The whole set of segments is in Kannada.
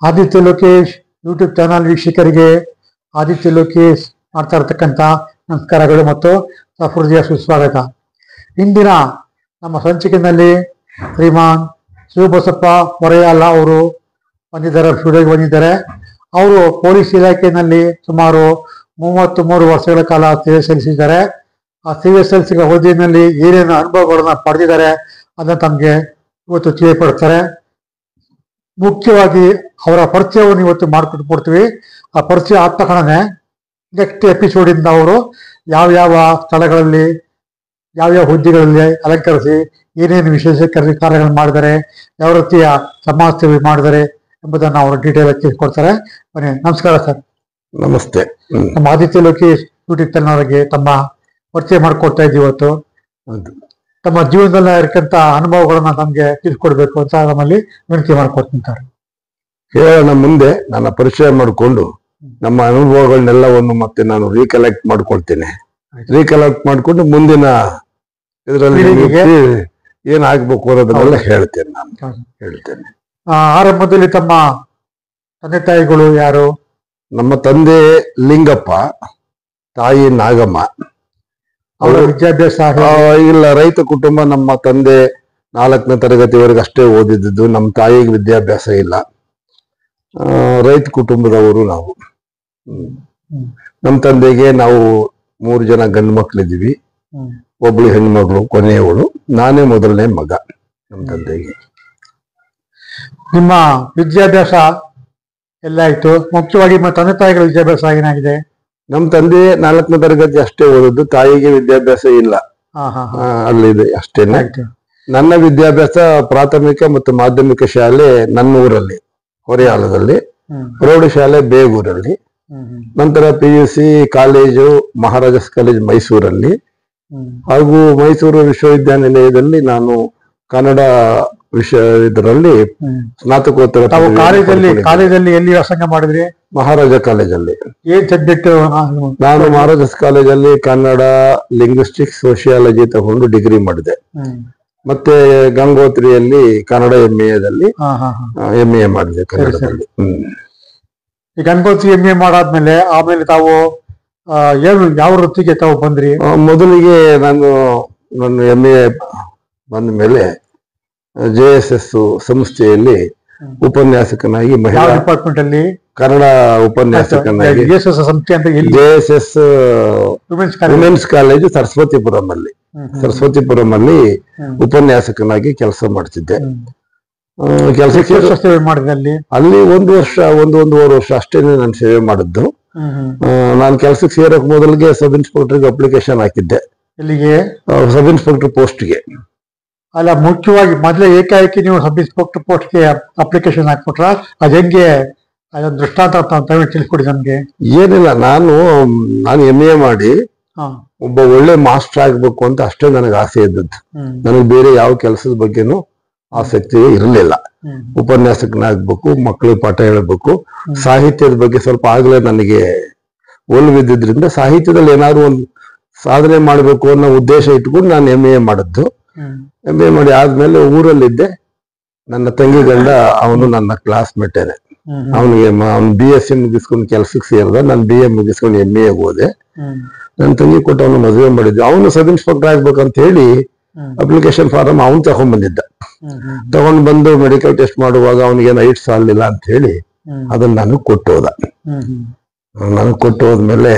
ಆದಿತ್ಯ ಲೋಕೇಶ್ ಯೂಟ್ಯೂಬ್ ಚಾನಲ್ ವೀಕ್ಷಕರಿಗೆ ಆದಿತ್ಯ ಲೋಕೇಶ್ ಮಾಡ್ತಾ ಇರತಕ್ಕಂಥ ನಮಸ್ಕಾರಗಳು ಮತ್ತು ಸಹೃದಯ ಸುಸ್ವಾಗತ. ಇಂದಿನ ನಮ್ಮ ಸಂಚಿಕೆಯಲ್ಲಿ ಶ್ರೀಮಾನ್ ಶಿವಬಸಪ್ಪ ಹೊರೆಯಾಲ ಅವರು ಸ್ಟುಡಿಯೋಗೆ ಬಂದಿದ್ದಾರೆ. ಅವರು ಪೊಲೀಸ್ ಇಲಾಖೆಯಲ್ಲಿ ಸುಮಾರು 33 ವರ್ಷಗಳ ಕಾಲ ಸೇವೆ ಸಲ್ಲಿಸಿದ್ದಾರೆ. ಆ ಸೇವೆ ಸಲ್ಲಿಸಿದ ಅವಧಿಯಲ್ಲಿ ಏನೇನು ಅನುಭವಗಳನ್ನ ಪಡೆದಿದ್ದಾರೆ ಅದನ್ನು ತಮಗೆ ಇವತ್ತು ತಿಳಿಯಪಡ್ತಾರೆ. ಮುಖ್ಯವಾಗಿ ಅವರ ಪರಿಚಯವನ್ನು ಇವತ್ತು ಮಾಡಿಕೊಟ್ಬಿಡ್ತೀವಿ. ಆ ಪರಿಚಯ ಆದ ತಕ್ಷಣನೇ ನೆಕ್ಸ್ಟ್ ಎಪಿಸೋಡಿಂದ ಅವರು ಯಾವ್ಯಾವ ಸ್ಥಳಗಳಲ್ಲಿ ಯಾವ್ಯಾವ ಹುದ್ದೆಗಳಲ್ಲಿ ಅಲಂಕರಿಸಿ ಏನೇನು ವಿಶೇಷ ಕಾರ್ಯಗಳನ್ನು ಮಾಡಿದ್ದಾರೆ, ಯಾವ ರೀತಿಯ ಸಮಾಜ ಸೇವೆ ಮಾಡಿದ್ದಾರೆ ಎಂಬುದನ್ನು ಅವರು ಡೀಟೇಲ್ ಆಗಿ ತಿಳಿಸ್ಕೊಡ್ತಾರೆ. ಬನ್ನಿ. ನಮಸ್ಕಾರ ಸರ್. ನಮಸ್ತೆ. ನಮ್ಮ ಆದಿತ್ಯ ಲೋಕೇಶ್ ಯೂಟ್ಯೂಬ್ ಚಾನಲ್ ಅವರಿಗೆ ತಮ್ಮ ಪರಿಚಯ ಮಾಡಿಕೊಡ್ತಾ ಇದ್ದೀವಿ. ಇವತ್ತು ತಮ್ಮ ಜೀವನದಲ್ಲಿ ಇರತಕ್ಕಂಥ ಅನುಭವಗಳನ್ನ ನಮ್ಗೆ ತಿಳಿಸ್ಕೊಡ್ಬೇಕು ಅಂತ ನಮ್ಮಲ್ಲಿ ವಿನಂತಿ ಮಾಡ್ಕೊಡ್ತಿದ್ದಾರೆ. ಹೇಳೋಣ ಮುಂದೆ ನನ್ನ ಪರಿಚಯ ಮಾಡಿಕೊಂಡು ನಮ್ಮ ಅನುಭವಗಳನ್ನೆಲ್ಲವನ್ನು ಮತ್ತೆ ನಾನು ರೀಕಲೆಕ್ಟ್ ಮಾಡ್ಕೊಳ್ತೇನೆ. ರೀಕಲೆಕ್ಟ್ ಮಾಡ್ಕೊಂಡು ಮುಂದಿನ ಇದರಲ್ಲಿ ಏನಾಗ್ಬೇಕು ಅನ್ನೋದನ್ನೆಲ್ಲ ಹೇಳ್ತೇನೆ. ನಾನು ಹೇಳ್ತೇನೆ. ಆರಂಭದಲ್ಲಿ ತಮ್ಮ ತಂದೆ ತಾಯಿಗಳು ಯಾರು? ನಮ್ಮ ತಂದೆ ಲಿಂಗಪ್ಪ, ತಾಯಿ ನಾಗಮ್ಮ. ಅವರ ವಿದ್ಯಾಭ್ಯಾಸ ಇಲ್ಲ, ರೈತ ಕುಟುಂಬ. ನಮ್ಮ ತಂದೆ 4ನೇ ತರಗತಿವರೆಗೆ ಅಷ್ಟೇ ಓದಿದ್ದು. ನಮ್ಮ ತಾಯಿಗೆ ವಿದ್ಯಾಭ್ಯಾಸ ಇಲ್ಲ. ರೈತ ಕುಟುಂಬದವರು ನಾವು. ನಮ್ಮ ತಂದೆಗೆ ನಾವು 3 ಜನ ಗಂಡು ಮಕ್ಳಿದ್ದೀವಿ. ಒಬ್ಳು ಹೆಣ್ಮಗಳು, ಕೊನೆಯವಳು. ನಾನೇ ಮೊದಲನೇ ಮಗ ನಮ್ಮ ತಂದೆಗೆ. ನಿಮ್ಮ ವಿದ್ಯಾಭ್ಯಾಸ ಎಲ್ಲ ಆಯ್ತು. ಮುಖ್ಯವಾಗಿ ನಿಮ್ಮ ತಂದೆ ತಾಯಿಗಳ ವಿದ್ಯಾಭ್ಯಾಸ ಏನಾಗಿದೆ? ನಮ್ಮ ತಂದೆ 4ನೇ ತರಗತಿ ಅಷ್ಟೇ ಓದದ್ದು. ತಾಯಿಗೆ ವಿದ್ಯಾಭ್ಯಾಸ ಇಲ್ಲ, ಅಲ್ಲಿದೆ ಅಷ್ಟೇನೆ. ನನ್ನ ವಿದ್ಯಾಭ್ಯಾಸ ಪ್ರಾಥಮಿಕ ಮತ್ತು ಮಾಧ್ಯಮಿಕ ಶಾಲೆ ನನ್ನ ಊರಲ್ಲಿ ಹೊರೆಯಾಲದಲ್ಲಿ, ಪ್ರೌಢಶಾಲೆ ಬೇಗೂರಲ್ಲಿ. ನಂತರ PUC ಕಾಲೇಜು ಮಹಾರಾಜಾಸ್ ಕಾಲೇಜ್ ಮೈಸೂರಲ್ಲಿ, ಹಾಗೂ ಮೈಸೂರು ವಿಶ್ವವಿದ್ಯಾನಿಲಯದಲ್ಲಿ ನಾನು ಕನ್ನಡ ಇದರಲ್ಲಿ ಸ್ನಾತಕೋತ್ತರ. ಕಾಲೇಜಲ್ಲಿ ಎಲ್ಲಿ ವ್ಯಾಸಂಗ ಮಾಡಿದ್ರಿ? ಮಹಾರಾಜ ಕಾಲೇಜಲ್ಲಿ. ಏನ್ ಸಬ್ಜೆಕ್ಟ್? ನಾನು ಮಹಾರಾಜಾಸ್ ಕಾಲೇಜಲ್ಲಿ ಕನ್ನಡ, ಲಿಂಗ್ವಿಸ್ಟಿಕ್ಸ್, ಸೋಷಿಯಾಲಜಿ ತಗೊಂಡು ಡಿಗ್ರಿ ಮಾಡಿದೆ. ಮತ್ತೆ ಗಂಗೋತ್ರಿಯಲ್ಲಿ ಕನ್ನಡ MA ಮಾಡಿದೆ ಕನ್ನಡದಲ್ಲಿ. ಈ ಗಂಗೋತ್ರಿ MA ಮಾಡಾದ್ಮೇಲೆ ಆಮೇಲೆ ತಾವು ಯಾವ ವೃತ್ತಿಗೆ ತಾವು ಬಂದ್ರಿ? ಮೊದಲಿಗೆ ನಾನು ನನ್ನ MA ಬಂದ ಮೇಲೆ JSS ಸಂಸ್ಥೆಯಲ್ಲಿ ಉಪನ್ಯಾಸಕನಾಗಿ, ಮಹಿಳಾ ಡಿಪಾರ್ಟ್ಮೆಂಟ್ ಅಲ್ಲಿ ಕನ್ನಡ ಉಪನ್ಯಾಸಕನಾಗಿ, JSS ವುಮೆನ್ಸ್ ಕಾಲೇಜು ಸರಸ್ವತಿಪುರಂ ಅಲ್ಲಿ ಉಪನ್ಯಾಸಕನಾಗಿ ಕೆಲಸ ಮಾಡ್ತಿದ್ದೆ. ಸೇವೆ ಮಾಡಿದಲ್ಲಿ ಅಲ್ಲಿ 1 ವರ್ಷ, ಒಂದೂವರೆ ವರ್ಷ ಅಷ್ಟೇನೆ ನಾನು ಸೇವೆ ಮಾಡಿದ್ದು. ನಾನು ಕೆಲಸಕ್ಕೆ ಸೇರಕ್ ಮೊದಲಿಗೆ ಸಬ್ ಇನ್ಸ್ಪೆಕ್ಟರ್ಗೆ ಅಪ್ಲಿಕೇಶನ್ ಹಾಕಿದ್ದೆ. ಇಲ್ಲಿಗೆ ಸಬ್ ಇನ್ಸ್ಪೆಕ್ಟರ್ ಪೋಸ್ಟ್ಗೆ. ಅಲ್ಲ, ಮುಖ್ಯವಾಗಿ ಮೊದಲೇ ಏಕಾಏಕಿ ನೀವು ಸಬ್ ಇನ್ಸ್ಪೆಕ್ಟರ್ ಪೋಸ್ಟ್ಗೆ ಅಪ್ಲಿಕೇಶನ್ ಹಾಕ್ಬಿಟ್ರ? ಅದ್ ಹೆಂಗೆ? ಅದೊಂದು ದೃಷ್ಟಾಂತ ತಿಳಿಸ್ಕೊಡಿ ನಮ್ಗೆ. ಏನಿಲ್ಲ, ನಾನು MA ಮಾಡಿ ಒಬ್ಬ ಒಳ್ಳೆ ಮಾಸ್ಟರ್ ಆಗ್ಬೇಕು ಅಂತ ಅಷ್ಟೇ ನನಗೆ ಆಸೆ ಇದ್ದದ್ದು. ನನಗೆ ಬೇರೆ ಯಾವ ಕೆಲಸದ ಬಗ್ಗೆನೂ ಆಸಕ್ತಿ ಇರಲಿಲ್ಲ. ಉಪನ್ಯಾಸಕನಾಗ್ಬೇಕು, ಮಕ್ಕಳಿಗೆ ಪಾಠ ಹೇಳ್ಬೇಕು, ಸಾಹಿತ್ಯದ ಬಗ್ಗೆ ಸ್ವಲ್ಪ ಆಗ್ಲೇ ನನಗೆ ಒಲವಿದ್ದಿದ್ರಿಂದ ಸಾಹಿತ್ಯದಲ್ಲಿ ಏನಾದ್ರು ಒಂದು ಸಾಧನೆ ಮಾಡ್ಬೇಕು ಅನ್ನೋ ಉದ್ದೇಶ ಇಟ್ಕೊಂಡು ನಾನು MA ಮಾಡಿದ್ದು. MA ಮಾಡಿ ಆದ್ಮೇಲೆ ಊರಲ್ಲಿದ್ದೆ. ನನ್ನ ತಂಗಿ ಗಂಡ, ಅವನು ನನ್ನ ಕ್ಲಾಸ್ಮೇಟೇನೆ. ಅವನಿಗೆ BSc ಮುಗಿಸ್ಕೊಂಡು ಕೆಲ್ಸಕ್ಕೆ ಸೇರಿದ. ನಾನು BA ಮುಗಿಸ್ಕೊಂಡು MA ಹೋದೆ. ನನ್ನ ತಂಗಿ ಕೊಟ್ಟು ಅವನು ಮದುವೆ ಮಾಡಿದ್ದೆ. ಅವನು ಸಬ್ ಇನ್ಸ್ಪೆಕ್ಟರ್ ಆಗ್ಬೇಕಂತ ಹೇಳಿ ಅಪ್ಲಿಕೇಶನ್ ಫಾರಂ ಅವನು ತಗೊಂಡ್ಬಂದಿದ್ದ. ತಗೊಂಡ್ ಬಂದು ಮೆಡಿಕಲ್ ಟೆಸ್ಟ್ ಮಾಡುವಾಗ ಅವನಿಗೇನು ಹೈಟ್ ಸಾಲಿಲ್ಲ ಅಂತ ಹೇಳಿ ಅದನ್ನ ನಾನು ಕೊಟ್ಟೋದ. ನನಗೆ ಕೊಟ್ಟು ಹೋದ್ಮೇಲೆ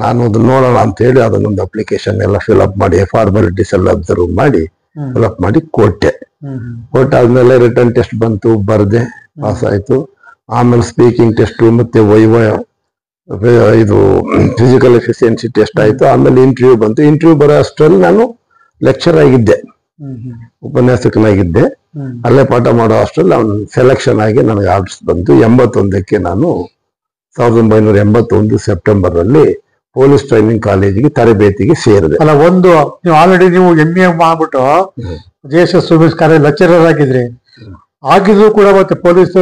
ನಾನು ಅದನ್ನ ನೋಡೋಣ ಅಂತ ಹೇಳಿ ಅದನ್ನೊಂದು ಅಪ್ಲಿಕೇಶನ್ ಎಲ್ಲ ಫಿಲ್ಅಪ್ ಮಾಡಿ, ಫಾರ್ಮಾಲಿಟೀಸ್ ಎಲ್ಲ ಅಬ್ಸರ್ವ್ ಮಾಡಿ ಫಿಲ್ಅಪ್ ಮಾಡಿ ಕೊಟ್ಟೆ. ಕೊಟ್ಟಾದ್ಮೇಲೆ ರಿಟರ್ನ್ ಟೆಸ್ಟ್ ಬಂತು, ಬರ್ದೆ, ಪಾಸ್ ಆಯ್ತು. ಆಮೇಲೆ ಸ್ಪೀಕಿಂಗ್ ಟೆಸ್ಟ್ ಮತ್ತೆ ಇದು ಫಿಸಿಕಲ್ ಎಫಿಷಿಯನ್ಸಿ ಟೆಸ್ಟ್ ಆಯ್ತು. ಆಮೇಲೆ ಇಂಟರ್ವ್ಯೂ ಬಂತು. ಇಂಟರ್ವ್ಯೂ ಬರೋ ಅಷ್ಟರಲ್ಲಿ ನಾನು ಲೆಕ್ಚರ್ ಆಗಿದ್ದೆ, ಉಪನ್ಯಾಸಕನಾಗಿದ್ದೆ. ಅಲ್ಲೇ ಪಾಠ ಮಾಡೋ ಅಷ್ಟರಲ್ಲಿ ಅವನು ಸೆಲೆಕ್ಷನ್ ಆಗಿ ನನಗೆ ಆರ್ಡರ್ಸ್ ಬಂತು. 81ಕ್ಕೆ ನಾನು 1981 ಸೆಪ್ಟೆಂಬರ್ ಅಲ್ಲಿ ಪೊಲೀಸ್ ಟ್ರೈನಿಂಗ್ ಕಾಲೇಜಿಗೆ ತರಬೇತಿಗೆ ಸೇರಿದೆ. ಅಲ್ಲ, ನೀವು ಆಲ್ರೆಡಿ ನೀವು MA ಮಾಡ್ಬಿಟ್ಟು JSS ವುಮೆನ್ಸ್ ಕಾಲೇಜ್ ಲೆಕ್ಚರರ್ ಆಗಿದ್ರು ಕೂಡ ಮತ್ತೆ ಪೊಲೀಸ್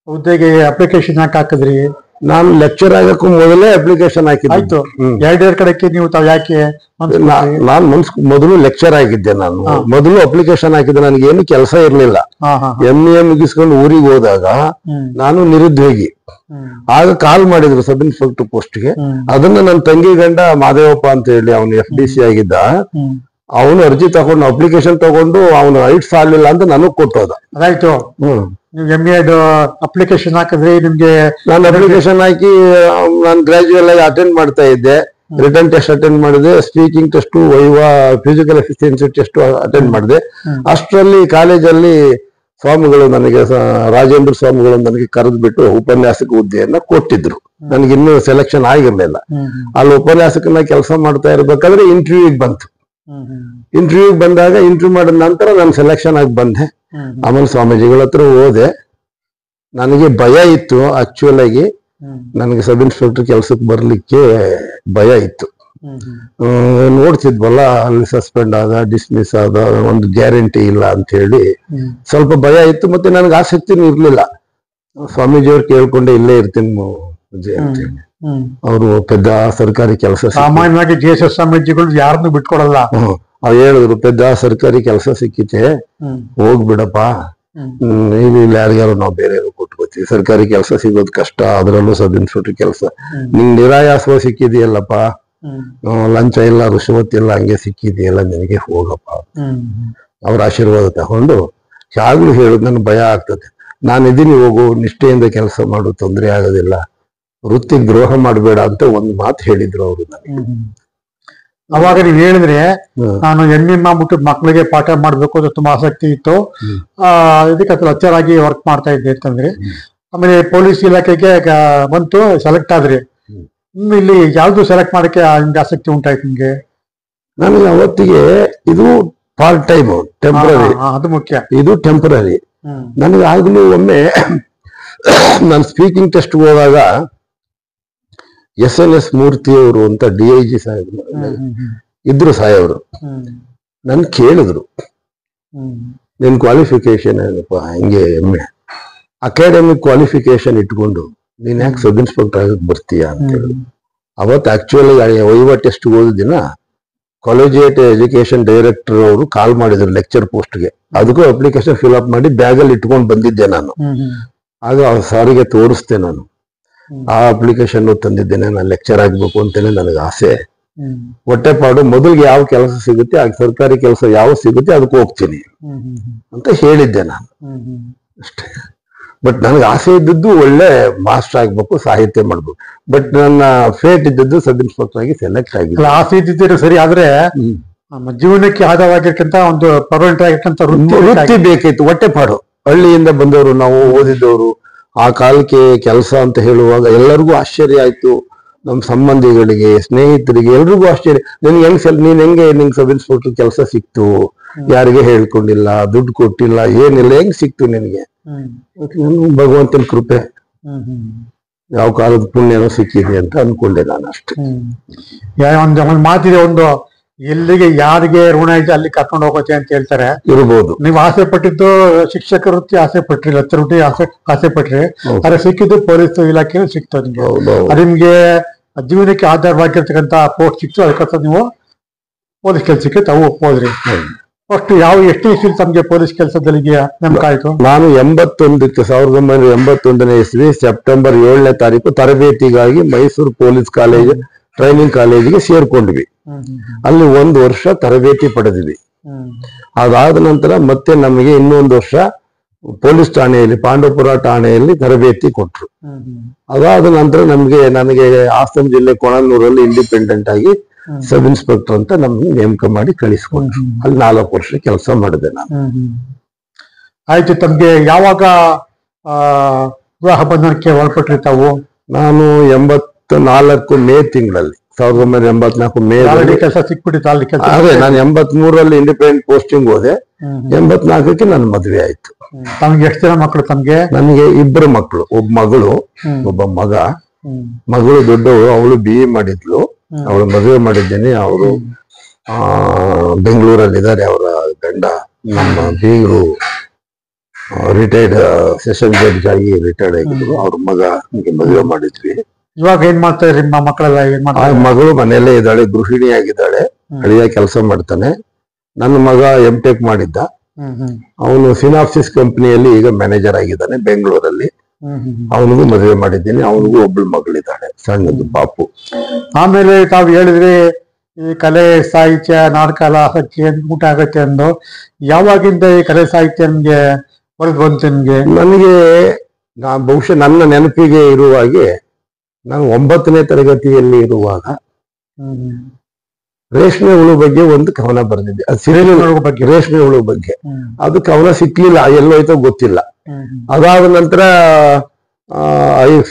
ಹುದ್ದೆಗೆ ಅಪ್ಲಿಕೇಶನ್ ಯಾಕೆ ಹಾಕಿದ್ರಿ? ನಾನು ಲೆಕ್ಚರ್ ಆಗಕ್ಕೂ ಮೊದಲೇ ಅಪ್ಲಿಕೇಶನ್ ಹಾಕಿದ್ದೆ. ಆಯ್ತು, ಎರಡೆರಡು ಕಡೆಗೆ ನೀವು ತಾವು ಯಾಕೆ ನಾನು ಮೊದಲು ಲೆಕ್ಚರ್ ಆಗಿದ್ದೆ. ನಾನು ಮೊದಲು ಅಪ್ಲಿಕೇಶನ್ ಹಾಕಿದ್ದೆ. ನನಗೆ ಏನು ಕೆಲಸ ಇರ್ಲಿಲ್ಲ. MA ಮುಗಿಸ್ಕೊಂಡು ಊರಿಗೆ ಹೋದಾಗ ನಾನು ನಿರುದ್ಯೋಗಿ. ಆಗ ಕಾಲ್ ಮಾಡಿದ್ರು ಸಬ್ ಇನ್ಸ್ಪೆಕ್ಟರ್ ಪೋಸ್ಟ್ಗೆ. ಅದನ್ನ ನನ್ನ ತಂಗಿ ಗಂಡ ಮಾದೇವಪ್ಪ ಅಂತ ಹೇಳಿ ಅವನು FDC ಆಗಿದ್ದ. ಅವನು ಅರ್ಜಿ ತಗೊಂಡು ಅಪ್ಲಿಕೇಶನ್ ತಗೊಂಡು ಅವನು ಹೈಟ್ ಸಾಲಿಲ್ಲ ಅಂತ ನನಗ್ ಕೊಟ್ಟೋದ. ಅದಾಯ್ತು. ನೀವು MA ಅಪ್ಲಿಕೇಶನ್ ಹಾಕಿದ್ರೆ ನಿಮ್ಗೆ ನಾನು ಅಪ್ಲಿಕೇಶನ್ ಹಾಕಿ ನಾನು ಗ್ರಾಜುಯಲ್ ಆಗಿ ಅಟೆಂಡ್ ಮಾಡ್ತಾ ಇದ್ದೆ. ರಿಟರ್ನ್ ಟೆಸ್ಟ್ ಅಟೆಂಡ್ ಮಾಡಿದೆ, speaking test, viva, physical efficiency test attend ಮಾಡಿದೆ. ಅಷ್ಟರಲ್ಲಿ ಕಾಲೇಜಲ್ಲಿ ಸ್ವಾಮಿಗಳು ನನಗೆ ರಾಜೇಂದ್ರ ಸ್ವಾಮಿಗಳು ನನಗೆ ಕರೆದ್ಬಿಟ್ಟು ಉಪನ್ಯಾಸಕ ಹುದ್ದೆಯನ್ನ ಕೊಟ್ಟಿದ್ರು. ನನಗಿನ್ನೂ ಸೆಲೆಕ್ಷನ್ ಆಗಿರ್ಲಿಲ್ಲ. ಅಲ್ಲಿ ಉಪನ್ಯಾಸಕನ ಕೆಲಸ ಮಾಡ್ತಾ ಇರ್ಬೇಕಾದ್ರೆ ಇಂಟರ್ವ್ಯೂಗೆ ಬಂತು. ಇಂಟರ್ವ್ಯೂಗೆ ಬಂದಾಗ ಇಂಟರ್ವ್ಯೂ ಮಾಡಿದ ನಂತರ ನಾನು ಸೆಲೆಕ್ಷನ್ ಆಗಿ ಬಂದೆ. ಆಮೇಲೆ ಸ್ವಾಮೀಜಿಗಳ ಹತ್ರ ಹೋದೆ. ನನಗೆ ಭಯ ಇತ್ತು. ಆಕ್ಚುಯಲ್ ಆಗಿ ನನಗೆ ಸಬ್ ಇನ್ಸ್ಪೆಕ್ಟರ್ ಕೆಲ್ಸಕ್ಕೆ ಬರ್ಲಿಕ್ಕೆ ಭಯ ಇತ್ತು. ನೋಡ್ತಿದ್ವಲ್ಲ, ಅಲ್ಲಿ ಸಸ್ಪೆಂಡ್ ಆದ, ಡಿಸ್ಮಿಸ್ ಆದ, ಒಂದು ಗ್ಯಾರಂಟಿ ಇಲ್ಲ ಅಂತ ಹೇಳಿ ಸ್ವಲ್ಪ ಭಯ ಇತ್ತು. ಮತ್ತೆ ನನಗೆ ಆಸಕ್ತಿನೂ ಇರ್ಲಿಲ್ಲ. ಸ್ವಾಮೀಜಿಯವ್ರು ಕೇಳ್ಕೊಂಡೆ ಇಲ್ಲೇ ಇರ್ತೀನಿ ಅಂತ ಹೇಳಿ. ಅವರು ಪೆದ್ದ ಸರ್ಕಾರಿ ಕೆಲಸ, ಸಾಮಾನ್ಯವಾಗಿ JSS ಸ್ವಾಮೀಜಿಗಳು ಯಾರನ್ನು ಬಿಟ್ಕೊಡಲ್ಲ. ಅವ್ರು ಹೇಳಿದ್ರು, ಪೆದ್ದ ಸರ್ಕಾರಿ ಕೆಲಸ ಸಿಕ್ಕಿತೆ, ಹೋಗ್ಬಿಡಪ್ಪ, ಇಲ್ಲಿ ಯಾರಿಗಾರು ನಾವು ಬೇರೆ ಕೊಟ್ಕೋತೀವಿ, ಸರ್ಕಾರಿ ಕೆಲಸ ಸಿಗೋದು ಕಷ್ಟ, ಅದರಲ್ಲೂ ಸಬ್ ಇನ್ಸ್ಪೆಕ್ಟರ್ ಕೆಲಸ ನಿಂಗೆ ನಿರಾಯಾಸವ ಸಿಕ್ಕಿದೆಯಲ್ಲಪ್ಪ, ಲಂಚ ಇಲ್ಲ, ರುಷವತ್ ಇಲ್ಲ, ಹಂಗೆ ಸಿಕ್ಕಿದೆಯಲ್ಲ, ನಿನಗೆ ಹೋಗಪ್ಪ. ಅವ್ರ ಆಶೀರ್ವಾದ ತಗೊಂಡು ಯಾವಾಗ್ಲೂ ಹೇಳುದು, ನನ್ ಭಯ ಆಗ್ತದೆ, ನಾನಿದ್ದೀನಿ, ಹೋಗು, ನಿಷ್ಠೆಯಿಂದ ಕೆಲಸ ಮಾಡು, ತೊಂದರೆ ಆಗೋದಿಲ್ಲ, ವೃತ್ತಿಗೆ ದ್ರೋಹ ಮಾಡಬೇಡ ಅಂತ ಒಂದು ಮಾತು ಹೇಳಿದ್ರು ಅವರು ನನಗೆ. ಅವಾಗ ನೀವ್ ಹೇಳಿದ್ರೆ ನಾನು MA ಮಾಡ್ಬಿಟ್ಟು ಮಕ್ಳಿಗೆ ಪಾಠ ಮಾಡ್ಬೇಕು ಅಂತ ತುಂಬಾ ಆಸಕ್ತಿ ಇತ್ತು. ಇದಕ್ಕೆ ಲೆಕ್ಚರ್ ಆಗಿ ವರ್ಕ್ ಮಾಡ್ತಾ ಇದ್ದೆ ಅಂತಂದ್ರೆ, ಆಮೇಲೆ ಪೊಲೀಸ್ ಇಲಾಖೆಗೆ ಬಂತು, ಸೆಲೆಕ್ಟ್ ಆದ್ರಿ. ಇಲ್ಲಿ ಯಾವ್ದು ಸೆಲೆಕ್ಟ್ ಮಾಡಕ್ಕೆ ನಿಮ್ಗೆ ಆಸಕ್ತಿ ಉಂಟಾಯ್ತು ನಿಮ್ಗೆ? ನನಗೆ ಅವತ್ತಿಗೆ ಇದು ಪಾರ್ಟ್ ಟೈಮ್, ಟೆಂಪರರಿ, ಅದು ಮುಖ್ಯ. ಇದು ಟೆಂಪರರಿ. ನನಗೆ ಆಗ್ಲೂ ಒಮ್ಮೆ ನಾನು ಸ್ಪೀಕಿಂಗ್ ಟೆಸ್ಟ್ ಹೋದಾಗ SLS ಮೂರ್ತಿ ಅವರು ಅಂತ DIG ಸಾಹೇಬ್ರು ಇದ್ರು, ಸಾಹೇಬ್ರು ನನ್ ಕೇಳಿದ್ರು, ನಿನ್ ಕ್ವಾಲಿಫಿಕೇಶನ್ ಏನಪ್ಪ, ಹಿಂಗೆ MA ಅಕಾಡೆಮಿಕ್ ಕ್ವಾಲಿಫಿಕೇಶನ್ ಇಟ್ಕೊಂಡು ನೀನ್ ಯಾಕೆ ಸಬ್ ಇನ್ಸ್ಪೆಕ್ಟರ್ ಆಗಕ್ ಬರ್ತೀಯ ಅಂತ ಹೇಳಿದ್ರು. ಅವತ್ತು ಆಕ್ಚುಲಿ ವೈವಾ ಟೆಸ್ಟ್ ಓದಿದ ದಿನ ಕಾಲೇಜಿಯೇಟ್ ಎಜುಕೇಶನ್ ಡೈರೆಕ್ಟರ್ ಅವರು ಕಾಲ್ ಮಾಡಿದ್ರು ಲೆಕ್ಚರ್ ಪೋಸ್ಟ್ಗೆ. ಅದಕ್ಕೂ ಅಪ್ಲಿಕೇಶನ್ ಫಿಲ್ ಅಪ್ ಮಾಡಿ ಬ್ಯಾಗಲ್ಲಿ ಇಟ್ಕೊಂಡು ಬಂದಿದ್ದೆ ನಾನು. ಆಗ ಸಾರಿಗೆ ತೋರಿಸ್ದೆ ನಾನು, ಆ ಅಪ್ಲಿಕೇಶನ್ ತಂದಿದ್ದೇನೆ, ನಾನು ಲೆಕ್ಚರ್ ಆಗ್ಬೇಕು ಅಂತೇನೆ ನನಗೆ ಆಸೆ. ಹೊಟ್ಟೆಪಾಡು, ಮೊದಲಿಗೆ ಯಾವ ಕೆಲಸ ಸಿಗುತ್ತೆ, ಆ ಸರ್ಕಾರಿ ಕೆಲಸ ಯಾವ ಸಿಗುತ್ತೆ ಅದಕ್ಕೆ ಹೋಗ್ತೀನಿ ಅಂತ ಹೇಳಿದ್ದೆ ನಾನು, ಅಷ್ಟೇ. ಬಟ್ ನನಗೆ ಆಸೆ ಇದ್ದದ್ದು ಒಳ್ಳೆ ಮಾಸ್ಟರ್ ಆಗ್ಬೇಕು, ಸಾಹಿತ್ಯ ಮಾಡ್ಬೇಕು. ಬಟ್ ನನ್ನ ಫೇಟ್ ಇದ್ದದ್ದು ಸಬ್ ಇನ್ಸ್ಪೆಕ್ಟರ್ ಆಗಿ ಸೆಲೆಕ್ಟ್ ಆಗಿಲ್ಲ. ಆಸೆ ಇದ್ದಿದ್ದೀರಿ ಸರಿ, ಆದ್ರೆ ಜೀವನಕ್ಕೆ ಆಧಾರವಾಗಿರ್ತಕ್ಕಂಥ ಒಂದು ಪರ್ಮನೆಂಟ್ ಆಗಿರ್ತಕ್ಕಂಥ ವೃತ್ತಿ ಬೇಕಿತ್ತು. ಹೊಟ್ಟೆಪಾಡು, ಹಳ್ಳಿಯಿಂದ ಬಂದವರು ನಾವು, ಓದಿದವರು. ಆ ಕಾಲಕ್ಕೆ ಕೆಲಸ ಅಂತ ಹೇಳುವಾಗ ಎಲ್ಲರಿಗೂ ಆಶ್ಚರ್ಯ ಆಯ್ತು, ನಮ್ಮ ಸಂಬಂಧಿಗಳಿಗೆ, ಸ್ನೇಹಿತರಿಗೆ, ಎಲ್ರಿಗೂ ಆಶ್ಚರ್ಯ. ನೀನ್ ಹೆಂಗೆ ನಿಂಗೆ ಸಬ್ ಇನ್ಸ್ಪೆಕ್ಟರ್ ಕೆಲಸ ಸಿಕ್ತು, ಯಾರಿಗೆ ಹೇಳ್ಕೊಂಡಿಲ್ಲ, ದುಡ್ಡು ಕೊಟ್ಟಿಲ್ಲ, ಏನಿಲ್ಲ, ಹೆಂಗ್ ಸಿಕ್ತು ನಿನಗೆ? ಭಗವಂತನ ಕೃಪೆ, ಯಾವ ಕಾಲದ ಪುಣ್ಯನೋ ಸಿಕ್ಕಿದೆ ಅಂತ ಅನ್ಕೊಂಡೆ ನಾನು, ಅಷ್ಟೇ. ಒಂದು ಮಾತಿದೆ, ಒಂದು ಎಲ್ಲಿಗೆ ಯಾರಿಗೆ ಋಣ ಇದೆ ಅಲ್ಲಿ ಕರ್ಕೊಂಡು ಹೋಗೋಕೆ ಅಂತ ಹೇಳ್ತಾರೆ. ಇರ್ಬೋದು. ನೀವು ಆಸೆ ಪಟ್ಟಿದ್ದು ಶಿಕ್ಷಕ ವೃತ್ತಿ ಆಸೆ ಪಟ್ರಿ, ಲೆಕ್ಚರ್ ವೃತ್ತಿ ಆಸೆ ಪಟ್ರಿ, ಅದ್ರ ಸಿಕ್ಕಿದ್ದು ಪೊಲೀಸ್ ಇಲಾಖೆ ಸಿಕ್ತು ನಿಮ್ಗೆ. ಅದು ನಿಮ್ಗೆ ಜೀವನಕ್ಕೆ ಆಧಾರವಾಗಿರ್ತಕ್ಕಂಥ ಪೋಸ್ಟ್ ಸಿಕ್ತು, ಅದಕ್ಕೆ ನೀವು ಪೊಲೀಸ್ ಕೆಲ್ಸಕ್ಕೆ ತಾವು ಹೋದ್ರಿ. ಫಸ್ಟ್ ಎಷ್ಟು ಇಸ್ವಿ ತಮ್ಗೆ ಪೊಲೀಸ್ ಕೆಲಸದಲ್ಲಿ ನೇಮಕ ಆಯ್ತು? ನಾನು 1981ನೇ ಇಸ್ವಿ ಸೆಪ್ಟೆಂಬರ್ 7ನೇ ತಾರೀಕು ತರಬೇತಿಗಾಗಿ ಮೈಸೂರು ಪೊಲೀಸ್ ಕಾಲೇಜ್ ಟ್ರೈನಿಂಗ್ ಕಾಲೇಜಿಗೆ ಸೇರ್ಕೊಂಡ್ವಿ. ಅಲ್ಲಿ 1 ವರ್ಷ ತರಬೇತಿ ಪಡೆದ್ವಿ. ಅದಾದ ನಂತರ ಮತ್ತೆ ನಮಗೆ ಇನ್ನೊಂದು ವರ್ಷ ಪೊಲೀಸ್ ಠಾಣೆಯಲ್ಲಿ, ಪಾಂಡವಪುರ ಠಾಣೆಯಲ್ಲಿ ತರಬೇತಿ ಕೊಟ್ರು. ಅದಾದ ನಂತರ ನನಗೆ ಹಾಸನ ಜಿಲ್ಲೆ ಕೊಣನೂರಲ್ಲಿ ಇಂಡಿಪೆಂಡೆಂಟ್ ಆಗಿ ಸಬ್ ಇನ್ಸ್ಪೆಕ್ಟರ್ ಅಂತ ನಮ್ಗೆ ನೇಮಕ ಮಾಡಿ ಕಳಿಸ್ಕೊಟ್ರು. ಅಲ್ಲಿ 4 ವರ್ಷ ಕೆಲಸ ಮಾಡಿದೆ ನಾನು. ಆಯ್ತು, ತಮ್ಗೆ ಯಾವಾಗ ವಿವಾಹ ಬಂಧನಕ್ಕೆ ಒಳಪಟ್ರಿ ತಾವು? ನಾನು 84 ಮೇ ತಿಂಗಳಲ್ಲಿ, 1984 ಮೇ ಕೆಲಸ ಸಿಕ್ಬಿಟ್ಟಿತ್ತು ಅಲ್ಲಿ ಕೆಲಸ. ಅದೇ ನಾನು 83ರಲ್ಲಿ ಇಂಡಿಪೆಂಡೆಂಟ್ ಪೋಸ್ಟಿಂಗ್ ಹೋದೆ. 84ಕ್ಕೆ ನನ್ನ ಮದುವೆ ಆಯ್ತು. ತಮ್ಗೆ ಎಷ್ಟು ಜನ ಮಕ್ಕಳು? ತಮ್ಗೆ? ನನಗೆ 2 ಮಕ್ಕಳು, ಒಬ್ಬ ಮಗಳು, ಒಬ್ಬ ಮಗ. ಮಗಳು ದೊಡ್ಡವಳು, ಅವಳು BA ಮಾಡಿದ್ಲು, ಅವಳು ಮದುವೆ ಮಾಡಿದ್ದೇನೆ. ಅವರು ಬೆಂಗಳೂರಲ್ಲಿ ಇದ್ದಾರೆ, ಅವರ ಗಂಡ ನಮ್ಮ ಬೀಗರು ರಿಟೈರ್ಡ್ ಸೆಷನ್ ಜಡ್ಜ್ ಆಗಿ ರಿಟೈರ್ಡ್ ಆಗಿದ್ರು. ಅವ್ರ ಮಗ ಮದುವೆ ಮಾಡಿದ್ವಿ. ಇವಾಗ ಏನ್ ಮಾಡ್ತಾ ಇದ್ರಿ? ನಿಮ್ಮ ಮಕ್ಕಳೆಲ್ಲ ಏನ್ ಆ ಮಾಡ್ತಾರೆ? ಮಗಳು ಮನೆಯಲ್ಲೇ ಇದ್ದಾಳೆ, ಗೃಹಿಣಿ ಆಗಿದ್ದಾಳೆ, ಅಳಿಯ ಕೆಲಸ ಮಾಡ್ತಾನೆ. ನನ್ನ ಮಗ M.Tech ಮಾಡಿದ್ದ, ಅವನು ಸಿನಾಪ್ಸಿಸ್ ಕಂಪನಿಯಲ್ಲಿ ಈಗ ಮ್ಯಾನೇಜರ್ ಆಗಿದ್ದಾನೆ ಬೆಂಗಳೂರಲ್ಲಿ. ಅವನಿಗೂ ಮದುವೆ ಮಾಡಿದ್ದೀನಿ, ಅವನಿಗೂ ಒಬ್ಳು ಮಗಳಿದ್ದಾಳೆ, ಸಣ್ಣದು ಪಾಪು. ಆಮೇಲೆ ತಾವು ಹೇಳಿದ್ರಿ ಈ ಕಲೆ ಸಾಹಿತ್ಯ ನಾಟಕ ಎಲ್ಲ ಆಸಕ್ತಿ ಊಟ ಆಗತ್ತೆ ಅಂದು. ಯಾವಾಗಿಂದ ಈ ಕಲೆ ಸಾಹಿತ್ಯ ನಿಮ್ಗೆ ಹೊರಗೆ ಬಂತು ನಿಮ್ಗೆ? ನನಗೆ ಬಹುಶಃ ನನ್ನ ನೆನಪಿಗೆ ಇರುವ ಹಾಗೆ ನಾನು 9ನೇ ತರಗತಿಯಲ್ಲಿ ಇರುವಾಗ ರೇಷ್ಮೆ ಹುಳು ಬಗ್ಗೆ ಒಂದು ಕವನ ಬರೆದಿದ್ದೆ. ಅದು ಸಿರಿಲು ಬಗ್ಗೆ, ರೇಷ್ಮೆ ಹುಳು ಬಗ್ಗೆ. ಅದು ಕವನ ಸಿಕ್ಲಿಲ್ಲ, ಎಲ್ಲೋಯ್ತೋ ಗೊತ್ತಿಲ್ಲ. ಅದಾದ ನಂತರ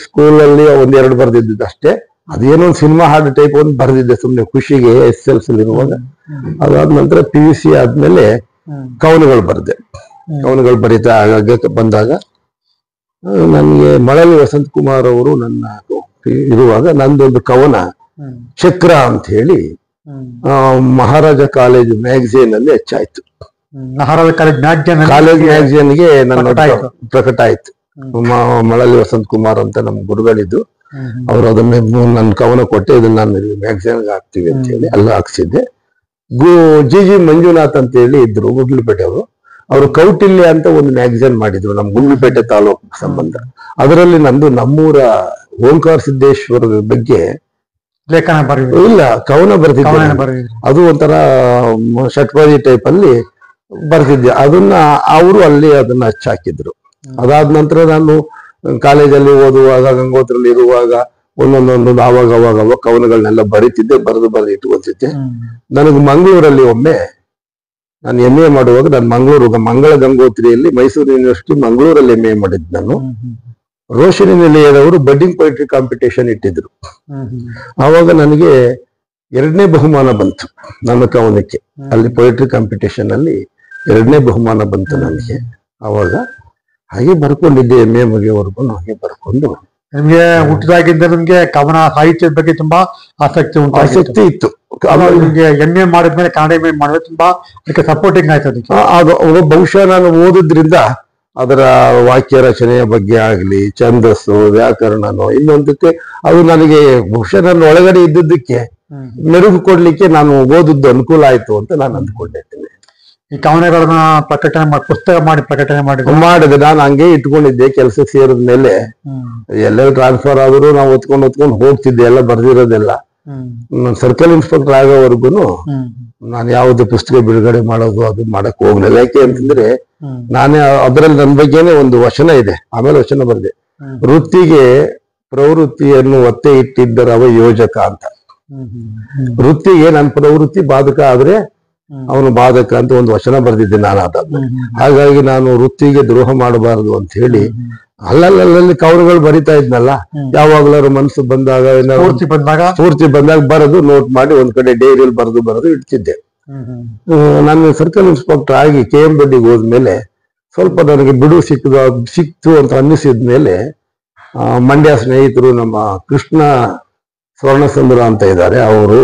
ಸ್ಕೂಲಲ್ಲಿ ಒಂದೆರಡು ಬರೆದಿದ್ದು ಅಷ್ಟೇ. ಅದೇನೋ ಒಂದು ಸಿನಿಮಾ ಹಾಡು ಟೈಪ್ ಒಂದು ಬರೆದಿದ್ದೆ ಸುಮ್ಮನೆ ಖುಷಿಗೆ, SSLC ಇರುವಾಗ. ಅದಾದ ನಂತರ PUC ಆದ್ಮೇಲೆ ಕವನಗಳು ಬರೆದೆ. ಕವನಗಳು ಬರೀತಾ ಬಂದಾಗ ನನಗೆ ಮಳಲಿ ವಸಂತ ಕುಮಾರ್ ಅವರು ನನ್ನ ಇರುವಾಗ ನಂದೊಂದು ಕವನ ಚಕ್ರ ಅಂತ ಹೇಳಿ ಮಹಾರಾಜ ಕಾಲೇಜ್ ಮ್ಯಾಗಝೀನ್ ಅಲ್ಲಿ ಹೆಚ್ಚಾಯ್ತು. ಮಹಾರಾಜ ಕಾಲೇಜ್ ಮ್ಯಾಗಝೀನ್ಗೆ ನನ್ನ ಪ್ರಕಟ ಆಯ್ತು. ಮಳಲಿ ವಸಂತ ಕುಮಾರ್ ಅಂತ ನಮ್ಮ ಗುರುಗಳಿದ್ದು, ಅವ್ರು ಅದನ್ನ ನನ್ನ ಕವನ ಕೊಟ್ಟೆ, ಇದನ್ನ ನಾನು ಮ್ಯಾಗಝೀನ್ಗೆ ಹಾಕ್ತೀವಿ ಅಂತ ಹೇಳಿ ಎಲ್ಲ ಹಾಕ್ಸಿದ್ದೆ. GG ಮಂಜುನಾಥ್ ಅಂತ ಹೇಳಿ ಇದ್ರು ಗುಂಡ್ಲುಪೇಟೆ ಅವರು. ಅವರು ಕೌಟಿಲ್ಯ ಅಂತ ಒಂದು ಮ್ಯಾಗಝೀನ್ ಮಾಡಿದ್ರು ನಮ್ಮ ಗುಂಡ್ಲುಪೇಟೆ ತಾಲೂಕು ಸಂಬಂಧ. ಅದರಲ್ಲಿ ನಂದು ನಮ್ಮೂರ ಓಂಕಾರ ಸಿದ್ದೇಶ್ವರ ಬಗ್ಗೆ ಲೇಖನ ಇಲ್ಲ ಕವನ ಬರ್ತಿದ್ದೆ. ಅದು ಒಂಥರ ಷಟ್ಪದಿ ಟೈಪ್ ಅಲ್ಲಿ ಬರ್ತಿದ್ದೆ. ಅದನ್ನ ಅವರು ಅಲ್ಲಿ ಅದನ್ನ ಹಚ್ಚಾಕಿದ್ರು. ಅದಾದ ನಂತರ ನಾನು ಕಾಲೇಜಲ್ಲಿ ಓದುವಾಗ, ಗಂಗೋತ್ರಲ್ಲಿ ಇರುವಾಗ ಒಂದೊಂದೊಂದೊಂದು ಅವಾಗ ಕವನಗಳನ್ನೆಲ್ಲ ಬರೀತಿದ್ದೆ, ಬರೆದು ಇಟ್ಕೊತಿದ್ದೆ. ನನಗೆ ಮಂಗಳೂರಲ್ಲಿ ಒಮ್ಮೆ ನಾನು MA ಮಾಡುವಾಗ, ನಾನು ಮಂಗಳೂರು ಮಂಗಳ ಗಂಗೋತ್ರಿಯಲ್ಲಿ ಮೈಸೂರು ಯೂನಿವರ್ಸಿಟಿ ಮಂಗಳೂರಲ್ಲಿ MA ಮಾಡಿದ್ದು ನಾನು. ರೋಶಿನಿ ನಿಲಯದವರು ಬಡ್ಡಿಂಗ್ ಪೊಯಿಟ್ರಿ ಕಾಂಪಿಟೇಷನ್ ಇಟ್ಟಿದ್ರು. ಆವಾಗ ನನಗೆ 2ನೇ ಬಹುಮಾನ ಬಂತು ನನ್ನ ಕವನಕ್ಕೆ. ಅಲ್ಲಿ ಪೊಯಿಟ್ರಿ ಕಾಂಪಿಟೇಷನ್ ಅಲ್ಲಿ 2ನೇ ಬಹುಮಾನ ಬಂತು ನನಗೆ. ಆವಾಗ ಹಾಗೆ ಬರ್ಕೊಂಡಿದ್ದೆ, MA ಮುಗಿಯವರೆಗೂ ಹಾಗೆ ಬರ್ಕೊಂಡು. ನಿಮ್ಗೆ ಹುಟ್ಟಿದಾಗಿಂದ ನಿಮ್ಗೆ ಕವನ ಸಾಹಿತ್ಯದ ಬಗ್ಗೆ ತುಂಬಾ ಆಸಕ್ತಿ ಇತ್ತು. ನಿಮ್ಗೆ MA ಮಾಡಿದ್ಮೇಲೆ ಕನ್ನಡ MA ಮಾಡಿದ್ರೆ ತುಂಬಾ ಅದಕ್ಕೆ ಸಪೋರ್ಟಿಂಗ್ ಆಯ್ತು. ಅದಕ್ಕೆ ಬಹುಶಃ ನಾನು ಓದಿದ್ರಿಂದ ಅದರ ವಾಕ್ಯ ರಚನೆಯ ಬಗ್ಗೆ ಆಗ್ಲಿ, ಛಂದಸ್ಸು, ವ್ಯಾಕರಣನೋ ಇನ್ನೊಂದಕ್ಕೆ ಅದು ನನಗೆ ಬಹುಶಃ ನನ್ನ ಒಳಗಡೆ ಇದ್ದದ್ದಕ್ಕೆ ಮೆರುಗು ಕೊಡ್ಲಿಕ್ಕೆ ನಾನು ಓದಿದ್ದು ಅನುಕೂಲ ಆಯ್ತು ಅಂತ ನಾನು ಅಂದ್ಕೊಂಡಿದ್ದೇನೆ. ಈ ಕವನಗಳನ್ನ ಪ್ರಕಟಣೆ ಪುಸ್ತಕ ಮಾಡಿ ಪ್ರಕಟಣೆ ಮಾಡಿದೆ. ನಾನು ಹಂಗೆ ಇಟ್ಕೊಂಡಿದ್ದೆ. ಕೆಲಸಕ್ಕೆ ಸೇರಿದ ಮೇಲೆ ಎಲ್ಲೆಲ್ಲ ಟ್ರಾನ್ಸ್ಫರ್ ಆದರೂ ನಾವು ಹೊತ್ಕೊಂಡು ಹೋಗ್ತಿದ್ದೆ, ಎಲ್ಲ ಬರ್ದಿರೋದೆಲ್ಲ. ಸರ್ಕಲ್ ಇನ್ಸ್ಪೆಕ್ಟರ್ ಆಗೋವರೆಗೂ ನಾನು ಯಾವ್ದು ಪುಸ್ತಕ ಬಿಡುಗಡೆ ಮಾಡೋದು ಅದು ಮಾಡಕ್ ಹೋಗ್ಲಿಲ್ಲ. ಯಾಕೆ ಅಂತಂದ್ರೆ ನಾನೇ ಅದರಲ್ಲಿ ನನ್ನ ಬಗ್ಗೆನೆ ಒಂದು ವಚನ ಇದೆ, ಆಮೇಲೆ ವಚನ ಬರ್ದೆ. ವೃತ್ತಿಗೆ ಪ್ರವೃತ್ತಿಯನ್ನು ಒತ್ತೆ ಇಟ್ಟಿದ್ದರವ ಯೋಜಕ ಅಂತ. ವೃತ್ತಿಗೆ ನನ್ನ ಪ್ರವೃತ್ತಿ ಬಾಧಕ ಆದ್ರೆ ಅವನು ಬಾಧಕ ಅಂತ ಒಂದು ವಚನ ಬರ್ದಿದ್ದೆ ನಾನು. ಅದಾದ ಹಾಗಾಗಿ ನಾನು ವೃತ್ತಿಗೆ ದ್ರೋಹ ಮಾಡಬಾರದು ಅಂತ ಹೇಳಿ ಅಲ್ಲಲ್ಲಿ ಕವನಗಳು ಬರಿತಾ ಇದ್ನಲ್ಲ. ಯಾವಾಗ್ಲಾರು ಮನಸ್ಸು ಬಂದಾಗ, ಪೂರ್ತಿ ಬಂದಾಗ ಬರೆದು ನೋಟ್ ಮಾಡಿ ಒಂದ್ ಕಡೆ ಡೈರಿಯಲ್ಲಿ ಬರೆದು ಇಡ್ತಿದ್ದೆ. ನಾನು ಸರ್ಕಲ್ ಇನ್ಸ್ಪೆಕ್ಟರ್ ಆಗಿ KM ದೊಡ್ಡಿಗೆ ಹೋದ್ಮೇಲೆ ಸ್ವಲ್ಪ ನನಗೆ ಬಿಡು ಸಿಕ್ತು ಅಂತ ಅನ್ನಿಸಿದ್ಮೇಲೆ ಮಂಡ್ಯ ಸ್ನೇಹಿತರು ನಮ್ಮ ಕೃಷ್ಣ ಸ್ವರ್ಣಸುಂದರ ಅಂತ ಇದ್ದಾರೆ, ಅವರು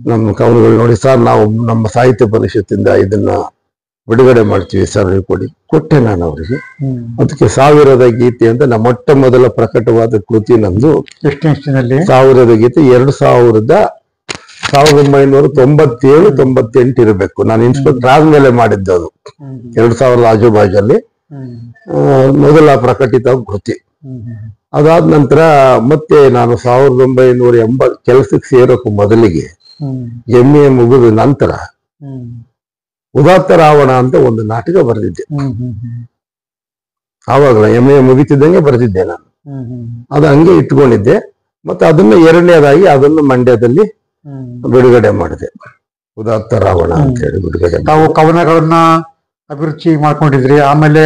ನಮ್ಮ ಕವನಗಳು ನೋಡಿ, ಸರ್ ನಾವು ನಮ್ಮ ಸಾಹಿತ್ಯ ಪರಿಷತ್ತಿಂದ ಇದನ್ನ ಬಿಡುಗಡೆ ಮಾಡ್ತೀವಿ ಸರ್, ಕೊಟ್ಟೆ ನಾನು ಅವರಿಗೆ. ಅದಕ್ಕೆ ಸಾವಿರದ ಗೀತೆ ಅಂತ ನಮ್ಮ ಮೊಟ್ಟ ಮೊದಲ ಪ್ರಕಟವಾದ ಕೃತಿ ನಂದು. 1000ದ ಗೀತೆ 1997-98 ಇರಬೇಕು. ನಾನು ಇನ್ಸ್ಪೆಕ್ಟರ್ ಆದ್ಮೇಲೆ ಮಾಡಿದ್ದು ಅದು. 2000 ಆಜುಬಾಜಲ್ಲಿ ಮೊದಲ ಪ್ರಕಟಿತ ಕೃತಿ. ಅದಾದ ನಂತರ ಮತ್ತೆ ನಾನು 1980 ಕೆಲಸಕ್ಕೆ ಸೇರೋಕ್ಕೂ ಮೊದಲಿಗೆ MA ಮುಗಿದ ನಂತರ ಉದಾತ್ತ ರಾವಣ ಅಂತ ಒಂದು ನಾಟಕ ಬರೆದಿದ್ದೆ. ಆವಾಗಲ MA ಮುಗಿತಿದ್ದಂಗೆ ಬರೆದಿದ್ದೆ ನಾನು. ಅದು ಹಂಗೆ ಇಟ್ಕೊಂಡಿದ್ದೆ. ಮತ್ತೆ ಅದನ್ನ 2ನೇದಾಗಿ ಅದನ್ನು ಮಂಡ್ಯದಲ್ಲಿ ಬಿಡುಗಡೆ ಮಾಡಿದೆ, ಉದಾತ್ತ ರಾವಣ ಅಂತ ಹೇಳಿ ಬಿಡುಗಡೆ. ತಾವು ಕವನಗಳನ್ನ ಅಭಿರುಚಿ ಮಾಡ್ಕೊಂಡಿದ್ರಿ, ಆಮೇಲೆ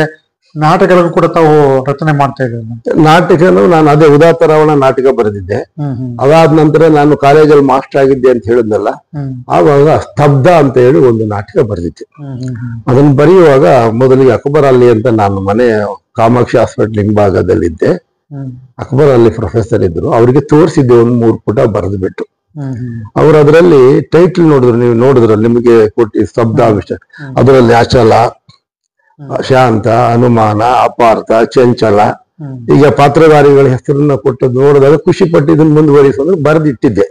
ನಾಟಕಗಳನ್ನು ಕೂಡ ತಾವು ರಚನೆ ಮಾಡ್ತಾ ಇದ್ರಿ. ನಾಟಕನು ನಾನು ಅದೇ ಉದಾತ್ತ ರಾವಣ ನಾಟಕ ಬರೆದಿದ್ದೆ. ಅದಾದ ನಂತರ ನಾನು ಕಾಲೇಜಲ್ಲಿ ಮಾಸ್ಟರ್ ಆಗಿದ್ದೆ ಅಂತ ಹೇಳಿದ್ನಲ್ಲ, ಆವಾಗ ಸ್ತಬ್ಧ ಅಂತ ಹೇಳಿ ಒಂದು ನಾಟಕ ಬರೆದಿದ್ದೆ. ಅದನ್ನ ಬರೆಯುವಾಗ ಮೊದಲಿಗೆ ಅಕ್ಬರ್ ಅಲಿ ಅಂತ ನಾನು ಮನೆ ಕಾಮಾಕ್ಷಿ ಹಾಸ್ಪಿಟಲ್ ಹಿಂಭಾಗದಲ್ಲಿದ್ದೆ. ಅಕ್ಬರ್ ಅಲಿ ಪ್ರೊಫೆಸರ್ ಇದ್ರು, ಅವ್ರಿಗೆ ತೋರಿಸಿದ್ದೆ ಒಂದು 3 ಪುಟ ಬರೆದು ಬಿಟ್ಟು. ಅವ್ರು ಅದರಲ್ಲಿ ಟೈಟಲ್ ನೋಡಿದ್ರು, ನೀವು ನೋಡಿದ್ರು ನಿಮಗೆ ಕೊಟ್ಟಿ ಸ್ತಬ್ಧ ವಿಷಯ. ಅದರಲ್ಲಿ ಅಚಲ, ಶಾಂತ, ಅನುಮಾನ, ಅಪಾರ್ಥ, ಚಂಚಲ, ಈಗ ಪಾತ್ರಧಾರಿಗಳ ಹೆಸರನ್ನ ಕೊಟ್ಟು ನೋಡಿದಾಗ ಖುಷಿ ಪಟ್ಟು ಇದನ್ನ ಮುಂದುವರಿಸೋದ್ರೆ ಬರೆದಿಟ್ಟಿದ್ದೆ.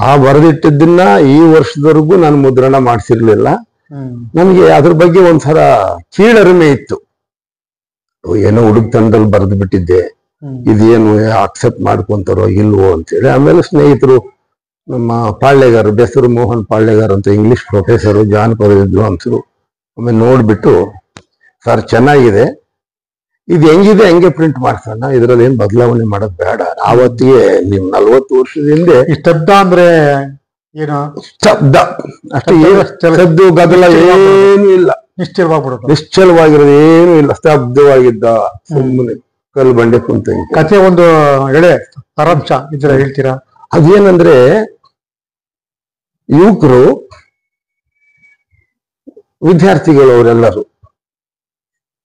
ಆ ಬರೆದಿಟ್ಟಿದ್ದನ್ನ ಈ ವರ್ಷದವರೆಗೂ ನಾನು ಮುದ್ರಣ ಮಾಡಿಸಿರ್ಲಿಲ್ಲ. ನನ್ಗೆ ಅದ್ರ ಬಗ್ಗೆ ಒಂದ್ಸಲ ಕೀಳರಿಮೆ ಇತ್ತು. ಏನೋ ಹುಡುಕ್ತನದಲ್ಲಿ ಬರೆದು ಬಿಟ್ಟಿದ್ದೆ, ಇದೇನು ಅಕ್ಸೆಪ್ಟ್ ಮಾಡ್ಕೊಂತಾರೋ ಇಲ್ವೋ ಅಂತೇಳಿ. ಆಮೇಲೆ ಸ್ನೇಹಿತರು, ನಮ್ಮ ಪಾಳ್ಯಗಾರರು, ಬೆಸರು ಮೋಹನ್ ಪಾಳ್ಯಗಾರ್ ಅಂತ ಇಂಗ್ಲಿಷ್ ಪ್ರೊಫೆಸರು, ಜಾನಪದ ವಿದ್ವಾಂಸರು, ಆಮೇಲೆ ನೋಡ್ಬಿಟ್ಟು, ಸರ್ ಚೆನ್ನಾಗಿದೆ, ಇದು ಹೆಂಗಿದೆ ಹಂಗೆ ಪ್ರಿಂಟ್ ಮಾಡ್ಸೋಣ, ಇದ್ರಲ್ಲಿ ಏನ್ ಬದಲಾವಣೆ ಮಾಡೋದ್ ಬೇಡ. ಆವತ್ತಿಗೆ ನೀವು 40 ವರ್ಷದ ಹಿಂದೆ ಸ್ತಬ್ಧ ಅಂದ್ರೆ ಏನು? ಸ್ತಬ್ಧ ಅಷ್ಟೇ, ಸದ್ದು ಗದ್ದಲ ಏನು ಇಲ್ಲ, ನಿಶ್ಚಲವಾಗಿರೋದು ಏನು ಇಲ್ಲ, ಸ್ತಬ್ಧವಾಗಿದ್ದ, ಸುಮ್ಮನೆ ಕಲ್ಲು ಬಂಡೆ ಕುಂತ. ಕಥೆ ಒಂದು ಎಳೆ ಸಾರಾಂಶ ಇದ್ರೆ ಹೇಳ್ತೀರಾ? ಅದೇನಂದ್ರೆ, ಯುವಕರು, ವಿದ್ಯಾರ್ಥಿಗಳು ಅವರೆಲ್ಲರೂ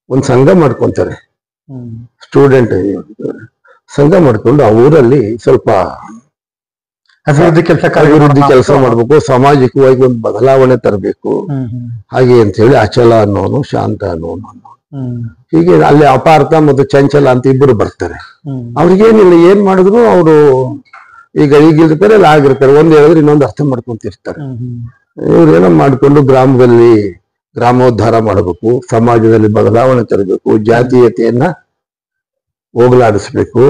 ಒಂದು ಸಂಘ ಮಾಡ್ಕೊಂತಾರೆ. ಸ್ಟೂಡೆಂಟ್ ಸಂಘ ಮಾಡ್ಕೊಂಡು ಆ ಊರಲ್ಲಿ ಸ್ವಲ್ಪ ಅಭಿವೃದ್ಧಿ ಕೆಲಸ ಮಾಡ್ಬೇಕು, ಸಾಮಾಜಿಕವಾಗಿ ಒಂದು ಬದಲಾವಣೆ ತರಬೇಕು, ಹಾಗೆ ಅಂತ ಹೇಳಿ ಅಚಲ ಅನ್ನೋನು, ಶಾಂತ ಅನ್ನೋನು, ಹೀಗೆ ಅಲ್ಲಿ ಅಪಾರ್ಥ ಮತ್ತು ಚಂಚಲ ಅಂತ ಇಬ್ಬರು ಬರ್ತಾರೆ. ಅವ್ರಿಗೇನಿಲ್ಲ, ಏನ್ ಮಾಡಿದ್ರು ಅವರು ಈಗಿರ್ತಾರೆ, ಅಲ್ಲಿ ಆಗಿರ್ತಾರೆ, ಒಂದ್ ಹೇಳಿದ್ರೆ ಇನ್ನೊಂದು ಅರ್ಥ ಮಾಡ್ಕೊಂತಿರ್ತಾರೆ. ಇವ್ರೇನೋ ಮಾಡ್ಕೊಂಡು ಗ್ರಾಮದಲ್ಲಿ ಗ್ರಾಮೋದ್ಧಾರ ಮಾಡಬೇಕು, ಸಮಾಜದಲ್ಲಿ ಬದಲಾವಣೆ ತರಬೇಕು, ಜಾತೀಯತೆಯನ್ನ ಹೋಗಲಾಡಿಸ್ಬೇಕು,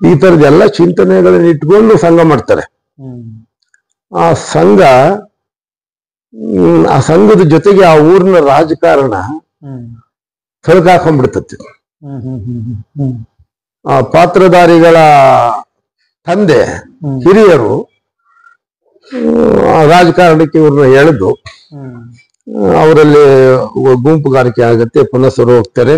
ಈ ತರದೆಲ್ಲ ಚಿಂತನೆಗಳನ್ನ ಇಟ್ಕೊಂಡು ಸಂಘ ಮಾಡ್ತಾರೆ. ಆ ಸಂಘದ ಜೊತೆಗೆ ಆ ಊರಿನ ರಾಜಕಾರಣ ಸೊರಕಾಕೊಂಡ್ಬಿಡ್ತದೆ. ಆ ಪಾತ್ರಧಾರಿಗಳ ತಂದೆ ಹಿರಿಯರು ರಾಜಕಾರಣಕ್ಕೆ ಇವ್ರನ್ನ ಎಳೆದು ಅವರಲ್ಲಿ ಗುಂಪುಗಾರಿಕೆ ಆಗತ್ತೆ, ಪುನಃಸರು ಹೋಗ್ತಾರೆ.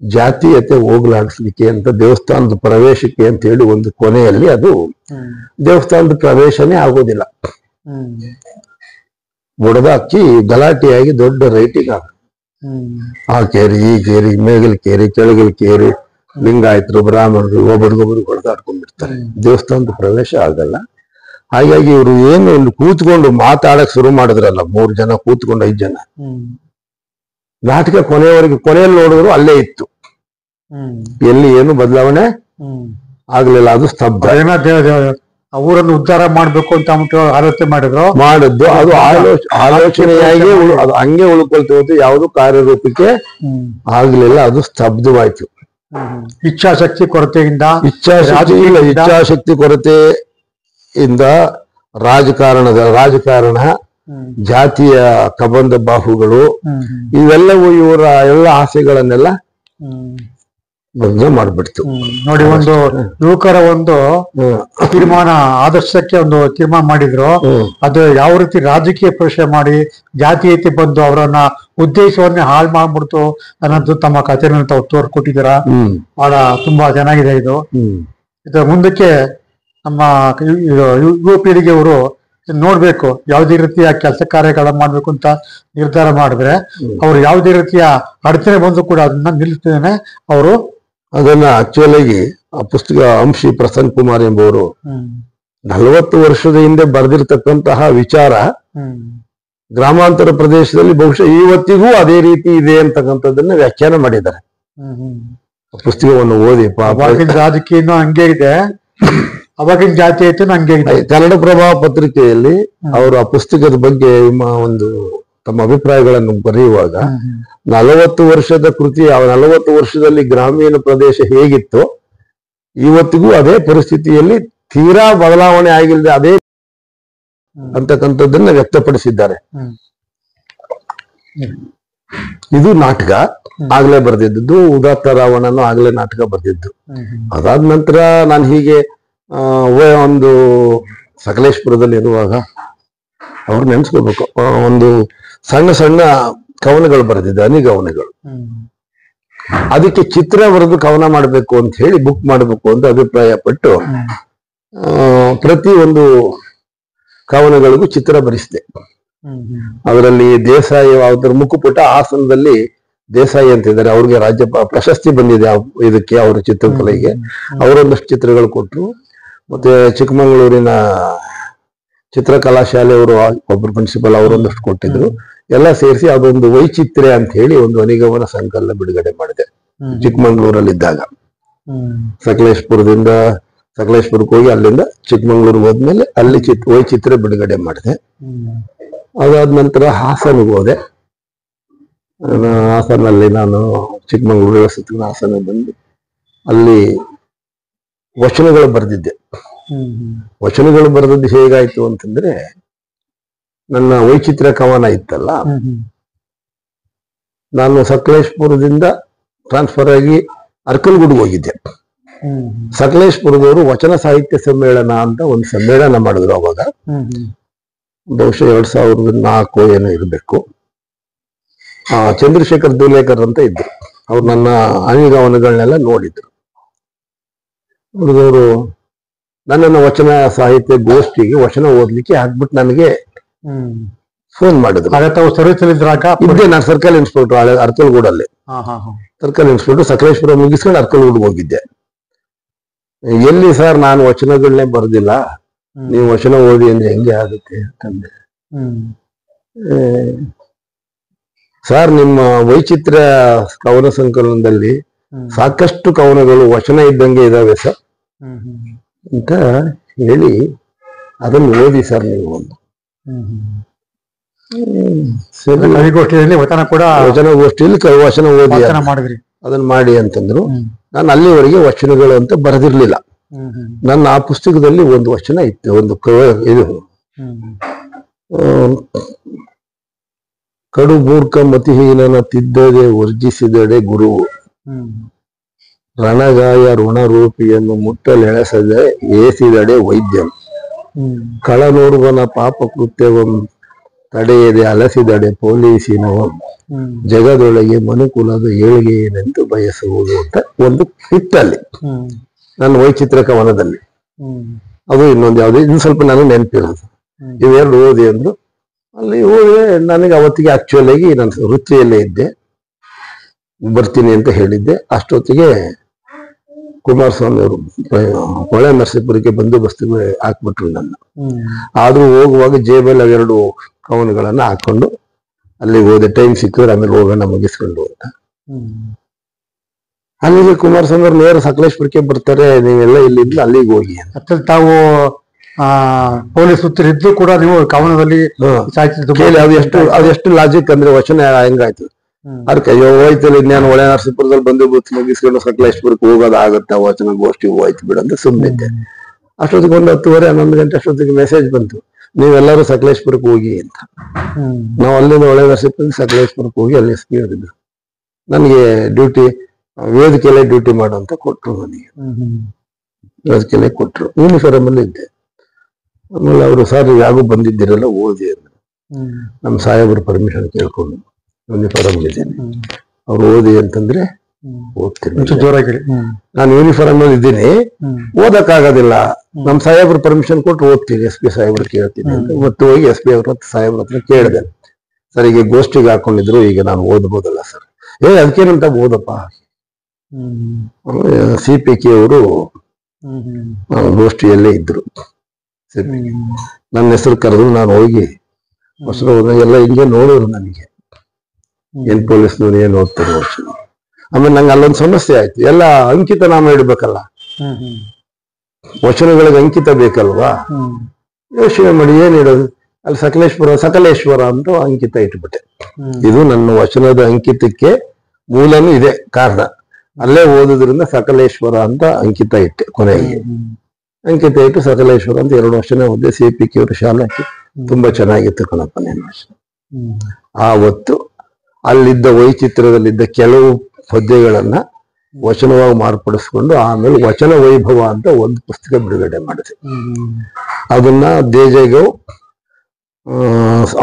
ಜಾತೀಯತೆ ಹೋಗ್ಲಾಡಿಸ್ಲಿಕ್ಕೆ ಅಂತ ದೇವಸ್ಥಾನದ ಪ್ರವೇಶಕ್ಕೆ ಅಂತ ಹೇಳಿ ಒಂದು ಕೊನೆಯಲ್ಲಿ ಅದು ದೇವಸ್ಥಾನದ ಪ್ರವೇಶನೇ ಆಗೋದಿಲ್ಲ, ಬುಡದಾಕಿ ಗಲಾಟೆಯಾಗಿ ದೊಡ್ಡ ರೈಟಿಂಗ್ ಆಗ, ಆ ಕೇರಿ ಈ ಕೇರಿ, ಮೇಗಲ್ ಕೇರಿ ಕೆಳಗಲ್ ಕೇರಿ, ಲಿಂಗಾಯತರು ಬ್ರಾಹ್ಮಣರು ಒಬ್ಬರಿಗೊಬ್ಬರು ಹೊಡೆದಾಡ್ಕೊಂಡ್ಬಿಡ್ತಾರೆ, ದೇವಸ್ಥಾನದ ಪ್ರವೇಶ ಆಗಲ್ಲ. ಹಾಗಾಗಿ ಇವರು ಏನು ಇಲ್ಲಿ ಕೂತ್ಕೊಂಡು ಮಾತಾಡಕ್ ಶುರು ಮಾಡಿದ್ರಲ್ಲ, 3 ಜನ ಕೂತ್ಕೊಂಡು 5 ಜನ, ನಾಟಕ ಕೊನೆಯಲ್ಲಿ ನೋಡಿದ್ರು ಅಲ್ಲೇ ಇತ್ತು, ಎಲ್ಲಿ ಏನು ಬದಲಾವಣೆ ಆಗ್ಲಿಲ್ಲ, ಅದು ಸ್ತಬ್ಧ. ಊರನ್ನು ಉದ್ಧಾರ ಮಾಡ್ಬೇಕು ಅಂತ ಆಲೋಚನೆ ಮಾಡಿದ್ದು, ಅದು ಆಲೋಚನೆಯಾಗಿ ಅದು ಹಂಗೆ ಉಳ್ಕೊಳ್ತಾ ಹೋಯ್ತು, ಯಾವುದು ಕಾರ್ಯರೂಪಕ್ಕೆ ಆಗ್ಲಿಲ್ಲ, ಅದು ಸ್ತಬ್ಧವಾಯ್ತು. ಇಚ್ಛಾಶಕ್ತಿ ಕೊರತೆಯಿಂದ, ಇಚ್ಛಾಶಕ್ತಿ ಕೊರತೆಯಿಂದ ರಾಜಕಾರಣ, ಜಾತಿಯ ಕಬಂಧ ಬಾಹುಗಳು, ಇವೆಲ್ಲವೂ ಇವರ ಎಲ್ಲ ಆಸೆಗಳನ್ನೆಲ್ಲ ಭಂಗ ಮಾಡ್ಬಿಡ್ತು. ನೋಡಿ, ಒಂದು ಯುವಕರ ಒಂದು ತೀರ್ಮಾನ, ಆದರ್ಶಕ್ಕೆ ಒಂದು ತೀರ್ಮಾನ ಮಾಡಿದ್ರು, ಅದು ಯಾವ ರೀತಿ ರಾಜಕೀಯ ಪ್ರವೇಶ ಮಾಡಿ ಜಾತೀಯತೆ ಬಂದು ಅವರನ್ನ ಉದ್ದೇಶವನ್ನೇ ಹಾಳು ಮಾಡ್ಬಿಡ್ತು ಅನ್ನೋದು ತಮ್ಮ ಕಥೆಯನ್ನು ತಾವು ತೋರ್ಕೊಟ್ಟಿದ್ದೀರಾ. ಬಹಳ ತುಂಬಾ ಚೆನ್ನಾಗಿದೆ ಇದು. ಮುಂದಕ್ಕೆ ನಮ್ಮ ಯುವ ಪೀಳಿಗೆಯವರು ನೋಡ್ಬೇಕು, ಯಾವುದೇ ರೀತಿಯ ಕೆಲಸ ಕಾರ್ಯಗಳನ್ನ ಮಾಡ್ಬೇಕು ಅಂತ ನಿರ್ಧಾರ ಮಾಡಿದ್ರೆ ಅವ್ರು ಯಾವುದೇ ರೀತಿಯ ಅಡಚಣೆ ಬಂದು ಕೂಡ ಅದನ್ನ ನಿಲ್ಲಿಸ್ತೇನೆ. ಅವರು ಅದನ್ನ ಆಕ್ಚುಲಾಗಿ ಆ ಪುಸ್ತಕ ಅಂಶಿ ಪ್ರಸನ್ನ ಕುಮಾರ್ ಎಂಬುವರು 40 ವರ್ಷದ ಹಿಂದೆ ಬರೆದಿರ್ತಕ್ಕಂತಹ ವಿಚಾರ ಗ್ರಾಮಾಂತರ ಪ್ರದೇಶದಲ್ಲಿ ಬಹುಶಃ ಇವತ್ತಿಗೂ ಅದೇ ರೀತಿ ಇದೆ ಅಂತಕ್ಕಂಥದ್ದನ್ನ ವ್ಯಾಖ್ಯಾನ ಮಾಡಿದ್ದಾರೆ. ಪುಸ್ತಕವನ್ನು ಓದಿ. ರಾಜಕೀಯನೂ ಹಂಗೆ ಇದೆ, ಅವಾಗಿನ ಜಾತೀಯತೆ ಹಂಗೆ ಇದೆ. ಕನ್ನಡಪ್ರಭ ಪತ್ರಿಕೆಯಲ್ಲಿ ಅವರು ಆ ಪುಸ್ತಕದ ಬಗ್ಗೆ ಒಂದು ತಮ್ಮ ಅಭಿಪ್ರಾಯಗಳನ್ನು ಬರೆಯುವಾಗ 40 ವರ್ಷದ ಕೃತಿ, 40 ವರ್ಷದಲ್ಲಿ ಗ್ರಾಮೀಣ ಪ್ರದೇಶ ಹೇಗಿತ್ತು ಇವತ್ತಿಗೂ ಅದೇ ಪರಿಸ್ಥಿತಿಯಲ್ಲಿ ತೀರಾ ಬದಲಾವಣೆ ಆಗಿಲ್ಲದೆ ಅದೇ ಅಂತಕ್ಕಂಥದ್ದನ್ನ ವ್ಯಕ್ತಪಡಿಸಿದ್ದಾರೆ. ಇದು ನಾಟಕ ಆಗ್ಲೇ ಬರ್ದಿದ್ದು, ಉದಾತ್ತ ರಾವಣನು ಆಗ್ಲೇ ನಾಟಕ ಬರ್ದಿದ್ದು. ಅದಾದ ನಂತರ ನಾನು ಹೀಗೆ ಒಂದು ಸಕಲೇಶ್ಪುರದಲ್ಲಿ ಇರುವಾಗ ಅವ್ರು ನೆನ್ಸ್ಕೋಬೇಕು, ಒಂದು ಸಣ್ಣ ಸಣ್ಣ ಕವನಗಳು ಬರೆದಿದ್ದೆ, ಅನಿಗವನಗಳು. ಅದಕ್ಕೆ ಚಿತ್ರ ಬರೆದು ಕವನ ಮಾಡಬೇಕು ಅಂತ ಹೇಳಿ ಬುಕ್ ಮಾಡಬೇಕು ಅಂತ ಅಭಿಪ್ರಾಯ ಪಟ್ಟು ಪ್ರತಿ ಒಂದು ಕವನಗಳಿಗೂ ಚಿತ್ರ ಬರೆಸಿದೆ. ಅದರಲ್ಲಿ ದೇಸಾಯಿ ಅದರ ಮುಖಪುಟ ಹಾಸನದಲ್ಲಿ ದೇಸಾಯಿ ಅಂತಿದ್ದಾರೆ, ಅವ್ರಿಗೆ ರಾಜ್ಯ ಪ್ರಶಸ್ತಿ ಬಂದಿದೆ ಇದಕ್ಕೆ, ಅವರ ಚಿತ್ರಕಲೆಗೆ. ಅವರೊಂದಷ್ಟು ಚಿತ್ರಗಳು ಕೊಟ್ಟರು. ಮತ್ತೆ ಚಿಕ್ಕಮಗಳೂರಿನ ಚಿತ್ರಕಲಾ ಶಾಲೆಯವರು ಒಬ್ಬರು ಪ್ರಿನ್ಸಿಪಲ್ ಅವರೊಂದಷ್ಟು ಕೊಟ್ಟಿದ್ರು. ಎಲ್ಲ ಸೇರಿಸಿ ಅದೊಂದು ವೈಚಿತ್ರ್ಯ ಅಂತ ಹೇಳಿ ಒಂದು ಅನಿಗಮನ ಸಂಕಲನ ಬಿಡುಗಡೆ ಮಾಡಿದೆ ಚಿಕ್ಕಮಂಗ್ಳೂರಲ್ಲಿದ್ದಾಗ. ಸಕಲೇಶ್ಪುರಕ್ಕೆ ಹೋಗಿ ಅಲ್ಲಿಂದ ಚಿಕ್ಕಮಂಗ್ಳೂರ್ಗೆ ಹೋದ್ಮೇಲೆ ಅಲ್ಲಿ ವೈಚಿತ್ರ್ಯ ಬಿಡುಗಡೆ ಮಾಡಿದೆ. ಅದಾದ ನಂತರ ಹಾಸನಿಗೆ ಹೋದೆ. ಹಾಸನಲ್ಲಿ ನಾನು ಚಿಕ್ಕಮಂಗ್ಳೂರು ಹಾಸನ ಬಂದು ಅಲ್ಲಿ ವಚನಗಳು ಬರೆದಿದ್ದೆ. ವಚನಗಳು ಬರೆದದ್ದು ಹೇಗಾಯ್ತು ಅಂತಂದ್ರೆ, ನನ್ನ ವೈಚಿತ್ರ್ಯ ಕವನ ಇತ್ತಲ್ಲ, ನಾನು ಸಕಲೇಶ್ಪುರದಿಂದ ಟ್ರಾನ್ಸ್ಫರ್ ಆಗಿ ಅರ್ಕಲ್ಗೂಡ್ಗೆ ಹೋಗಿದ್ದೆ. ಸಕಲೇಶ್ಪುರದವರು ವಚನ ಸಾಹಿತ್ಯ ಸಮ್ಮೇಳನ ಅಂತ ಒಂದು ಸಮ್ಮೇಳನ ಮಾಡಿದ್ರು. ಅವಾಗ ಬಹುಶಃ 2004 ಏನೋ ಇರಬೇಕು. ಚಂದ್ರಶೇಖರ್ ಧೂಲೇಕರ್ ಅಂತ ಇದ್ರು. ಅವ್ರು ನನ್ನ ಅನಿಗಮನಗಳನ್ನೆಲ್ಲ ನೋಡಿದ್ರು. ಹುಡುಗರು ನನ್ನನ್ನು ವಚನ ಸಾಹಿತ್ಯ ಗೋಷ್ಠಿಗೆ ವಚನ ಓದ್ಲಿಕ್ಕೆ ಹಾಕ್ಬಿಟ್ಟು ನನಗೆ ಫೋನ್ ಮಾಡಿದ್ರು. ಇದ್ದೆ ನಾನು ಸರ್ಕಲ್ ಇನ್ಸ್ಪೆಕ್ಟರ್ ಅರ್ಕಲ್ಗೂಡಲ್ಲಿ. ಸರ್ಕಲ್ ಇನ್ಸ್ಪೆಕ್ಟರ್ ಸಕಲೇಶ್ಪುರ ಮುಗಿಸ್ಕೊಂಡು ಅರ್ಕಲ್ಗೂಡ್ಗೆ ಹೋಗಿದ್ದೆ. ಎಲ್ಲಿ ಸರ್, ನಾನು ವಚನಗಳನ್ನೇ ಬರ್ದಿಲ್ಲ, ನೀವು ವಚನ ಓದಿ ಅಂದ್ರೆ ಹೆಂಗೆ ಆಗುತ್ತೆ ಅಂತಂದೆ. ಸರ್, ನಿಮ್ಮ ವೈಚಿತ್ರ್ಯ ಕವನ ಸಂಕಲನದಲ್ಲಿ ಸಾಕಷ್ಟು ಕವನಗಳು ವಚನ ಇದ್ದಂಗೆ ಇದಾವೆ ಸರ್ ಅಂತ ಹೇಳಿ ಅದನ್ನು ಓದಿ ಸರ್ ನೀವು ಒಂದು. ಕವಿಗೋಷ್ಠಿಯಲ್ಲಿ ವಚನ ಗೋಷ್ಠಿಯಲ್ಲಿ ವಚನ ಓದಿ ಅದನ್ನ ಮಾಡಿ ಅಂತಂದ್ರು. ನಾನು ಅಲ್ಲಿವರೆಗೆ ವಚನಗಳು ಅಂತ ಬರೆದಿರ್ಲಿಲ್ಲ. ನನ್ನ ಆ ಪುಸ್ತಕದಲ್ಲಿ ಒಂದು ವಚನ ಇತ್ತು, ಒಂದು ಇದು ಕಡು ಮೂರ್ಖ ಮತಿಹೀನನ ತಿದ್ದದೆ ವರ್ಜಿಸಿದಡೆ ಗುರುವು, ರಣಗಾಯ ಋಣರೂಪಿಯನ್ನು ಮುಟ್ಟಲೆಳೆಸದೆ ಏಸಿದಡೆ ವೈದ್ಯಂ, ಕಳನೋರ್ವನ ಪಾಪ ಕೃತ್ಯವಂ ತಡೆಯದೆ ಅಲಸಿದಡೆ ಪೊಲೀಸಿನವಂ, ಜಗದೊಳಗೆ ಮನುಕುಲದ ಏಳಿಗೆ ಏನೆಂದು ಬಯಸುವುದು ಅಂತ ಒಂದು ಹಿಟ್ಟಲ್ಲಿ ನನ್ನ ವೈಚಿತ್ರ ಕವನದಲ್ಲಿ. ಅದು ಇನ್ನೊಂದು ಯಾವ್ದು, ಇನ್ನು ಸ್ವಲ್ಪ ನನಗೆ ನೆನಪಿರೋದು. ಇವೆರಡು ಓದಿ ಅಂದ್ರು. ಅಲ್ಲಿ ಹೋದ್ರೆ ನನಗೆ ಅವತ್ತಿಗೆ ಆಕ್ಚುಲ್ ಆಗಿ ನಾನು ವೃತ್ತಿಯಲ್ಲೇ ಇದ್ದೆ, ಬರ್ತೀನಿ ಅಂತ ಹೇಳಿದ್ದೆ. ಅಷ್ಟೊತ್ತಿಗೆ ಕುಮಾರಸ್ವಾಮಿ ಅವರು ಹೊಳೆ ನರಸೀಪುರಕ್ಕೆ ಬಂದೋಬಸ್ತ್ ಹಾಕ್ಬಿಟ್ರು ನನ್ನ. ಆದ್ರೂ ಹೋಗುವಾಗ ಜೇಬಲ್ಲಿ ಅವೆರಡು ಕವನಗಳನ್ನ ಹಾಕೊಂಡು ಅಲ್ಲಿ ಹೋದೆ. ಟೈಮ್ ಸಿಕ್ಕಿದ್ರೆ ಆಮೇಲೆ ಹೋಗೋಣ ಮುಗಿಸ್ಕೊಂಡು ಅಂತ. ಅಲ್ಲಿಗೆ ಕುಮಾರಸ್ವಾಮಿ ಅವ್ರು ನೇರ ಸಕಲೇಶ್ಪುರಕ್ಕೆ ಬರ್ತಾರೆ, ನೀವೆಲ್ಲ ಇಲ್ಲಿಂದ ಅಲ್ಲಿಗೆ ಹೋಗಿ ಅಂತ. ತಾವು ಪೊಲೀಸ್ ಇದ್ದು ಕೂಡ ನೀವು ಕವನದಲ್ಲಿ ಅದೆಷ್ಟು ಲಾಜಿಕ್ ಅಂದ್ರೆ ವಚನ ಹೆಂಗಾಯ್ತು. ಅದಕ್ಕೆ ಅಯ್ಯೋ ಹೋಯ್ತಲ್ಲ, ಇನ್ನೇನು ಒಳೆ ನರಸೀಪುರದಲ್ಲಿ ಬಂದೋಬಸ್ತ್ ಮುಗಿಸ್ಕೊಂಡು ಸಕಲೇಶ್ಪುರಕ್ಕೆ ಹೋಗೋದಾಗತ್ತ, ವಚನ ಗೋಷ್ಠಿ ಹೋಯ್ತು ಬಿಡಂತ ಸುಮ್ಮನಿದ್ದೆ. ಅಷ್ಟೊತ್ತಿಗೆ 10:30 11 ಗಂಟೆ ಅಷ್ಟೊತ್ತಿಗೆ ಮೆಸೇಜ್ ಬಂತು, ನೀವೆಲ್ಲರೂ ಸಕಲೇಶ್ಪುರಕ್ಕೆ ಹೋಗಿ ಅಂತ. ನಾವು ಅಲ್ಲಿಂದ ಒಳೆ ನರಸೀಪುರಕ್ಕೆ ಸಕಲೇಶ್ಪುರಕ್ಕೆ ಹೋಗಿ ಅಲ್ಲಿ ಎಸ್ ಪಿ ಅವರಿದ್ರು. ನನಗೆ ಡ್ಯೂಟಿ ವೇದಿಕೆಯಲ್ಲೇ ಡ್ಯೂಟಿ ಮಾಡು ಅಂತ ಕೊಟ್ರು. ನನಗೆ ವೇದಿಕೆಯಲ್ಲೇ ಕೊಟ್ರು. ಯೂನಿಫಾರ್ಮ್ ಅಲ್ಲಿ ಇದ್ದೆ. ಆಮೇಲೆ ಅವರು ಸರ್ ಯಾಗೂ ಬಂದಿದ್ದೀರಲ್ಲ ಓದಿ ಅಂದ್ರು. ನಮ್ಮ ಸಾಹೇಬ್ರ ಪರ್ಮಿಷನ್ ಕೇಳ್ಕೊಂಡು ಯೂನಿಫಾರ್ಮ್ ಇದ್ದೇನೆ, ಅವ್ರು ಓದಿ ಅಂತಂದ್ರೆ ಓದ್ತೀನಿ. ಜೋರಾಗಿ ನಾನು ಯೂನಿಫಾರ್ಮ್ ಅಲ್ಲಿ ಇದ್ದೀನಿ, ಓದಕ್ಕಾಗೋದಿಲ್ಲ. ನಮ್ಮ ಸಾಹೇಬ್ರ ಪರ್ಮಿಷನ್ ಕೊಟ್ಟು ಓದ್ತೀನಿ, ಎಸ್ ಪಿ ಸಾಹೇಬ್ರು ಕೇಳ್ತೀನಿ ಅಂತ. ಮತ್ತು ಹೋಗಿ ಎಸ್ ಪಿ ಅವ್ರ ಸಾಹೇಬ್ರ ಹತ್ರ ಕೇಳಿದೆ, ಸರ್ ಈಗ ಗೋಷ್ಠಿಗೆ ಹಾಕೊಂಡಿದ್ರು, ಈಗ ನಾನು ಓದ್ಬೋದಲ್ಲ ಸರ್? ಅದಕ್ಕೇನಂತ ಓದಪ್ಪ. CPK ಅವರು ಗೋಷ್ಠಿಯಲ್ಲೇ ಇದ್ರು. ನನ್ನ ಹೆಸರು ಕರೆದು ನಾನು ಹೋಗಿ ಎಲ್ಲ ಹಿಂಗೆ ನೋಡೋರು. ನನಗೆ ಏನ್ ಪೊಲೀಸ್ನವ್ರು ಏನ್ ಓದ್ತಾರೆ ವರ್ಷ. ಆಮೇಲೆ ನಂಗೆ ಅಲ್ಲೊಂದು ಸಮಸ್ಯೆ ಆಯ್ತು, ಎಲ್ಲ ಅಂಕಿತ ನಾಮ ಇಡ್ಬೇಕಲ್ಲ, ವಚನಗಳಿಗೆ ಅಂಕಿತ ಬೇಕಲ್ವಾ? ಯೋಚನೆ ಮಾಡಿ ಏನ್ ಇಡೋದು, ಅಲ್ಲಿ ಸಕಲೇಶ್ವರ ಅಂತ ಅಂಕಿತ ಇಟ್ಬಿಟ್ಟೆ. ಇದು ನನ್ನ ವಚನದ ಅಂಕಿತಕ್ಕೆ ಮೂಲನೂ ಇದೆ ಕಾರಣ. ಅಲ್ಲೇ ಓದುದ್ರಿಂದ ಸಕಲೇಶ್ವರ ಅಂತ ಅಂಕಿತ ಇಟ್ಟೆ. ಕೊನೆಗೆ ಅಂಕಿತ ಇಟ್ಟು ಸಕಲೇಶ್ವರ ಅಂತ 2 ವರ್ಷನೇ ಓದಿದೆ. CPK ಅವರು ಶಾಲೆ ಹಾಕಿ ತುಂಬಾ ಚೆನ್ನಾಗಿತ್ತು ಕಣಪ್ಪ ನೇನು ವರ್ಷ. ಆವತ್ತು ಅಲ್ಲಿದ್ದ ವೈಚಿತ್ರದಲ್ಲಿದ್ದ ಕೆಲವು ಪದ್ಯಗಳನ್ನ ವಚನವಾಗಿ ಮಾರ್ಪಡಿಸ್ಕೊಂಡು ಆಮೇಲೆ ವಚನ ವೈಭವ ಅಂತ ಒಂದು ಪುಸ್ತಕ ಬಿಡುಗಡೆ ಮಾಡಿದೆ. ಅದನ್ನ ದೇಜಗೌ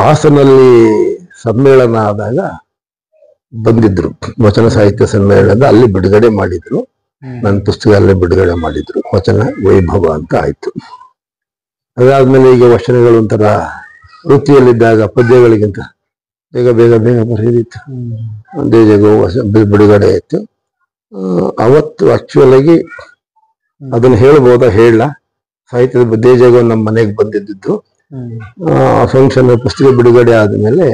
ಹಾಸನಲ್ಲಿ ಸಮ್ಮೇಳನ ಆದಾಗ ಬಂದಿದ್ರು, ವಚನ ಸಾಹಿತ್ಯ ಸಮ್ಮೇಳನದ ಅಲ್ಲಿ ಬಿಡುಗಡೆ ಮಾಡಿದ್ರು. ನನ್ನ ಪುಸ್ತಕ ಅಲ್ಲೇ ಬಿಡುಗಡೆ ಮಾಡಿದ್ರು, ವಚನ ವೈಭವ ಅಂತ ಆಯ್ತು. ಅದಾದ್ಮೇಲೆ ಈಗ ವಚನಗಳು ಒಂಥರ ವೃತ್ತಿಯಲ್ಲಿದ್ದಾಗ ಪದ್ಯಗಳಿಗಿಂತ ಬೇಗ ಬೇಗ ಬೇಗ ಬರೆದಿತ್ತು. ದೇಜಗೌ ಬಿಡುಗಡೆ ಆಯ್ತು. ಅವತ್ತು ಆಕ್ಚುಲ್ ಆಗಿ ಅದನ್ನ ಹೇಳ್ಬೋದಾ ಹೇಳ, ಸಾಹಿತ್ಯದ ದೇಜಗೌ ನಮ್ಮ ಮನೆಗೆ ಬಂದಿದ್ದು. ಫಂಕ್ಷನ್ ಪುಸ್ತಕ ಬಿಡುಗಡೆ ಆದ್ಮೇಲೆ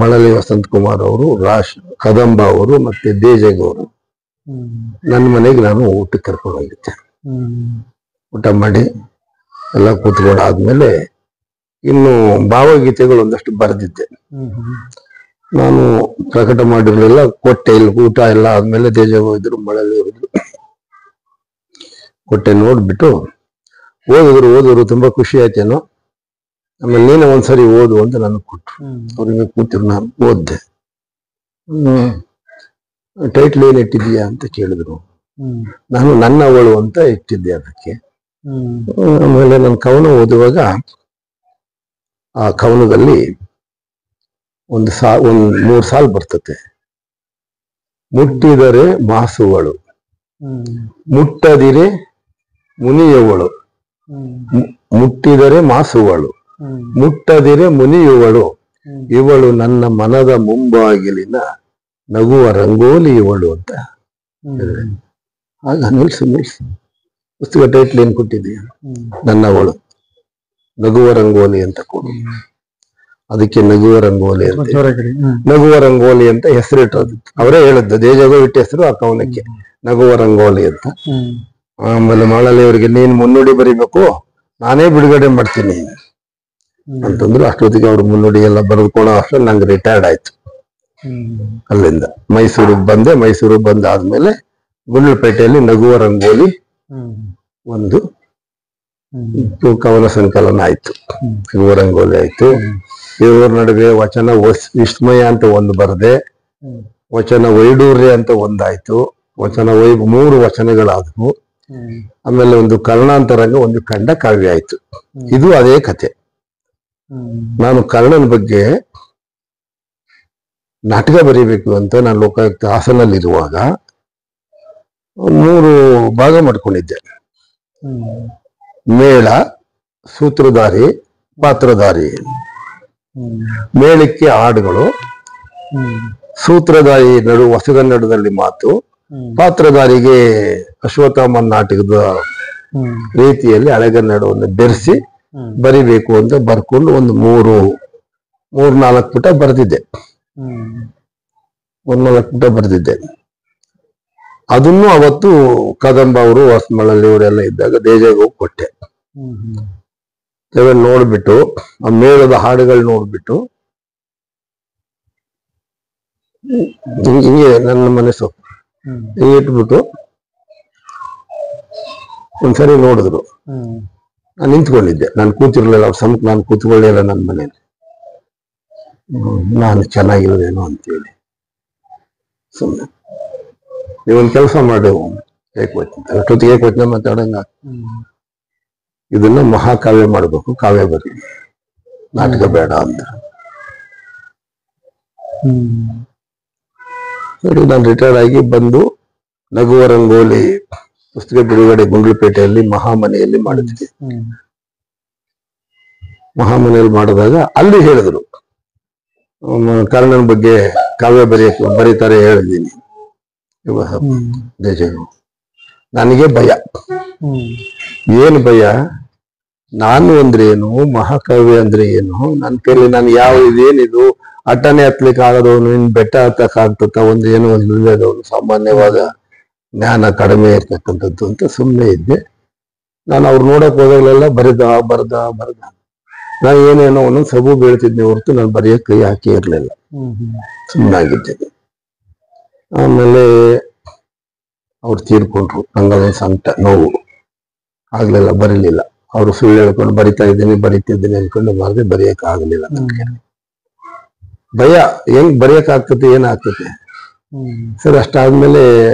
ಮಳಲಿ ವಸಂತ ಕುಮಾರ್ ಅವರು, ಕದಂಬ ಅವರು ಮತ್ತೆ ದೇಜಗ್ ಅವರು ನನ್ನ ಮನೆಗೆ ನಾನು ಊಟಕ್ಕೆ ಕರ್ಕೊಂಡು ಹೋಗಿದ್ದೆ. ಊಟ ಮಾಡಿ ಎಲ್ಲ ಕೂತ್ಕೊಂಡು ಆದ್ಮೇಲೆ ಇನ್ನು ಭಾವಗೀತೆಗಳು ಒಂದಷ್ಟು ಬರೆದಿದ್ದೆ. ನಾನು ಪ್ರಕಟ ಮಾಡಿರ್ಲಿಲ್ಲ, ಕೊಟ್ಟೆ. ಇಲ್ಲಿ ಊಟ ಎಲ್ಲ ಆದ್ಮೇಲೆ ದೇಜಗ್ ಹೋಗಿದ್ರು, ಮಳಲಿ ಹೋಗಿದ್ರು. ಕೊಟ್ಟೆ, ನೋಡ್ಬಿಟ್ಟು ಓದಿದ್ರು ತುಂಬಾ ಖುಷಿ ಆಯ್ತೇನೋ, ಆಮೇಲೆ ನೀನು ಒಂದ್ಸರಿ ಓದು ಅಂತ ನನಗೆ ಕೊಟ್ರು. ಅವ್ರಿಗೆ ಕೂತಿರು, ನಾನು ಓದ್ದೆ. ಟೈಟ್ಲ್ ಏನ್ ಇಟ್ಟಿದೀಯಾ ಅಂತ ಕೇಳಿದ್ರು. ನಾನು ನನ್ನವಳು ಅಂತ ಇಟ್ಟಿದ್ದೆ ಅದಕ್ಕೆ. ಆಮೇಲೆ ನನ್ನ ಕವನ ಓದುವಾಗ ಆ ಕವನದಲ್ಲಿ ಒಂದ್ 3 ಸಾಲು ಬರ್ತತೆ. ಮುಟ್ಟಿದರೆ ಮಾಸುವಳು, ಮುಟ್ಟದಿರೆ ಮುನಿಯುವಳು, ಮುಟ್ಟಿದರೆ ಮಾಸುವಳು, ಮುಟ್ಟದಿರೆ ಮುನಿಯುವಳು, ಇವಳು ನನ್ನ ಮನದ ಮುಂಬಾಗಿಲಿನ ನಗುವ ರಂಗೋಲಿ ಇವಳು ಅಂತ ಹೇಳಿದೆ. ಆಗ ನಿಲ್ಸು ಪುಸ್ತಕ ಟೈಟ್ಲ್ ಏನ್ ಕೊಟ್ಟಿದೀಯ? ನನ್ನವಳು, ನಗುವ ರಂಗೋಲಿ ಅಂತ ಕೊಡು. ಅದಕ್ಕೆ ನಗುವ ರಂಗೋಲಿ ಅಂತ, ನಗುವ ರಂಗೋಲಿ ಅಂತ ಹೆಸರಿಟ್ಟದ್ದು. ಅವರೇ ಹೇಳಿದ್ದು, ದೇಜಗೋ ಇಟ್ಟ ಹೆಸರು ಆ ಕವನಕ್ಕೆ, ನಗುವ ರಂಗೋಲಿ ಅಂತ. ಆಮೇಲೆ ಮಳಲಿ ಅವರಿಗೆ, ನೀನ್ ಮುನ್ನುಡಿ ಬರಿಬೇಕು, ನಾನೇ ಬಿಡುಗಡೆ ಮಾಡ್ತೀನಿ ಅಂತಂದ್ರು. ಅಷ್ಟೊತ್ತಿಗೆ ಅವ್ರು ಮುನ್ನುಡಿ ಎಲ್ಲ ಬರೆದುಕೊಳ್ಳೋ ಅಷ್ಟರಲ್ಲಿ ನಂಗೆ ರಿಟೈರ್ಡ್ ಆಯ್ತು. ಅಲ್ಲಿಂದ ಮೈಸೂರಿಗೆ ಬಂದೆ. ಮೈಸೂರಿಗೆ ಬಂದಾದ್ಮೇಲೆ ಗುಂಡ್ಲುಪೇಟೆಯಲ್ಲಿ ನಗುವ ರಂಗೋಲಿ ಒಂದು ಕವನ ಸಂಕಲನ ಆಯ್ತು. ನಗುವ ರಂಗೋಲಿ ಆಯ್ತು. ಇವ್ರ ನಡುವೆ ವಚನ ವಿಸ್ಮಯ ಅಂತ ಒಂದು ಬರದೆ, ವಚನ ವೈಡೂರ್ಯ ಅಂತ ಒಂದಾಯ್ತು, ವಚನ 3 ವಚನಗಳಾದವು. ಆಮೇಲೆ ಒಂದು ಕರ್ಣಾಂತರಂಗ, ಒಂದು ಖಂಡ ಕಾವ್ಯ ಆಯ್ತು. ಇದು ಅದೇ ಕತೆ. ನಾನು ಕರ್ಣನ ಬಗ್ಗೆ ನಾಟಕ ಬರೀಬೇಕು ಅಂತ ನಾನು ಲೋಕಾಯುಕ್ತ ಹಾಸನಲ್ಲಿರುವಾಗ 3 ಭಾಗ ಮಾಡ್ಕೊಂಡಿದ್ದೆ. ಮೇಳ, ಸೂತ್ರಧಾರಿ, ಪಾತ್ರಧಾರಿ. ಮೇಳಕ್ಕೆ ಹಾಡುಗಳು, ಸೂತ್ರಧಾರಿ ಹೊಸಗನ್ನಡದಲ್ಲಿ ಮಾತು, ಪಾತ್ರಧಾರಿಗೆ ಅಶ್ವತ್ಥಾಮನ್ ನಾಟಕದ ರೀತಿಯಲ್ಲಿ ಹಳೆಗನ್ನಡವನ್ನು ಬೆರೆಸಿ ಬರಿಬೇಕು ಅಂತ ಬರ್ಕೊಂಡು ಒಂದು 3-4 ಪುಟ ಬರೆದಿದ್ದೆ. 3-4 ಪುಟ ಬರೆದಿದ್ದೆ. ಅದನ್ನು ಅವತ್ತು ಕದಂಬ ಅವರು, ಹೊಸಮಳಲಿ ಅವರೆಲ್ಲ ಇದ್ದಾಗ ದೇಜಗ್ ಹೋಗಿ ಕೊಟ್ಟೆ. ನೋಡ್ಬಿಟ್ಟು ಆ ಮೇಳದ ಹಾಡುಗಳು ನೋಡ್ಬಿಟ್ಟು ಹಿಂಗೆ ನನ್ನ ಮನಸ್ಸು ಹಿಂಗೆ ಇಟ್ಬಿಟ್ಟು ಒಂದ್ಸರಿ ನೋಡಿದ್ರು. ನಾನು ನಿಂತ್ಕೊಂಡಿದ್ದೆ, ನಾನು ಕೂತಿರ್ಲಿಲ್ಲ. ಅವ್ರ ಸಮಕ್ಕೆ ನಾನು ಕೂತ್ಕೊಳ್ಳಿಲ್ಲ ನನ್ನ ಮನೇಲಿ. ನಾನು ಚೆನ್ನಾಗಿರೋದೇನೋ ಅಂತೇಳಿ ಸುಮ್ಮನೆ ನೀವೊಂದು ಕೆಲಸ ಮಾಡಿ, ಅಷ್ಟೊತ್ತಿಗೆ ಏಕವಚನ ಮಾತಾಡಂಗ, ಇದನ್ನ ಮಹಾಕಾವ್ಯ ಮಾಡ್ಬೇಕು, ಕಾವ್ಯ ಬರೀ, ನಾಟಕ ಬೇಡ ಅಂತ. ಸರಿ, ನಾನು ರಿಟೈರ್ಡ್ ಆಗಿ ಬಂದು ನಗುವ ರಂಗೋಲಿ ಪುಸ್ತಕ ಬಿಡುಗಡೆ ಗುಂಡ್ಲುಪೇಟೆಯಲ್ಲಿ ಮಹಾಮನೆಯಲ್ಲಿ ಮಾಡಿದ್ವಿ. ಮಹಾಮನೆಯಲ್ಲಿ ಮಾಡಿದಾಗ ಅಲ್ಲಿ ಹೇಳಿದ್ರು, ಕರ್ಣನ ಬಗ್ಗೆ ಕಾವ್ಯ ಬರೀತಾರೆ ಹೇಳಿದ್ದೀನಿ. ದೇಜಗು ನನಗೆ ಭಯ. ಏನು ಭಯ? ನಾನು ಅಂದ್ರೆ ಏನು, ಮಹಾಕಾವ್ಯ ಅಂದ್ರೆ ಏನು, ನನ್ನ ಕೈಲಿ ನಾನು ಯಾವ ಇದೇನಿದು ಅಟ್ಟನೆ ಹತ್ಲಿಕ್ಕೆ ಆಗದವನು, ಇನ್ ಬೆಟ್ಟ ಹತ್ತಕ್ ಆಗ್ತತ, ಒಂದು ಏನೋ ಒಂದು ಇಲ್ಲದವನು, ಸಾಮಾನ್ಯವಾದ ಜ್ಞಾನ ಕಡಿಮೆ ಇರ್ತಕ್ಕಂಥದ್ದು ಅಂತ ಸುಮ್ಮನೆ ಇದ್ದೆ. ನಾನು ಅವ್ರು ನೋಡಕ್ ಹೋದಾಗಲೆಲ್ಲ ಬರದ ನಾನು ಏನೇನೋ ಒಂದೊಂದು ಸಬು ಬೀಳ್ತಿದ್ದೆ ಹೊರತು ನಾನು ಬರೆಯೋಕೆ ಕೈ ಹಾಕಿ ಇರ್ಲಿಲ್ಲ, ಸುಮ್ಮನಾಗಿದ್ದೆ. ಆಮೇಲೆ ಅವ್ರು ತೀರ್ಕೊಂಡ್ರು. ನಂಗೊಂದು ಸಂಕಟ, ನೋವು ಆಗ್ಲಿಲ್ಲ, ಬರೀಲಿಲ್ಲ. ಅವರು ಸುಳ್ಳು ಹೇಳ್ಕೊಂಡು ಬರಿತಿದ್ದೀನಿ ಅನ್ಕೊಂಡು ಮಾಡಿದ್ರೆ ಬರೆಯಕ್ ಆಗಲಿಲ್ಲ. ನನಗೆ ಭಯ, ಹೆಂಗ್ ಬರೆಯಕ್ ಆಗ್ತದೆ, ಏನಾಗ್ತದೆ. ಸರಿ, ಅಷ್ಟಾದ್ಮೇಲೆ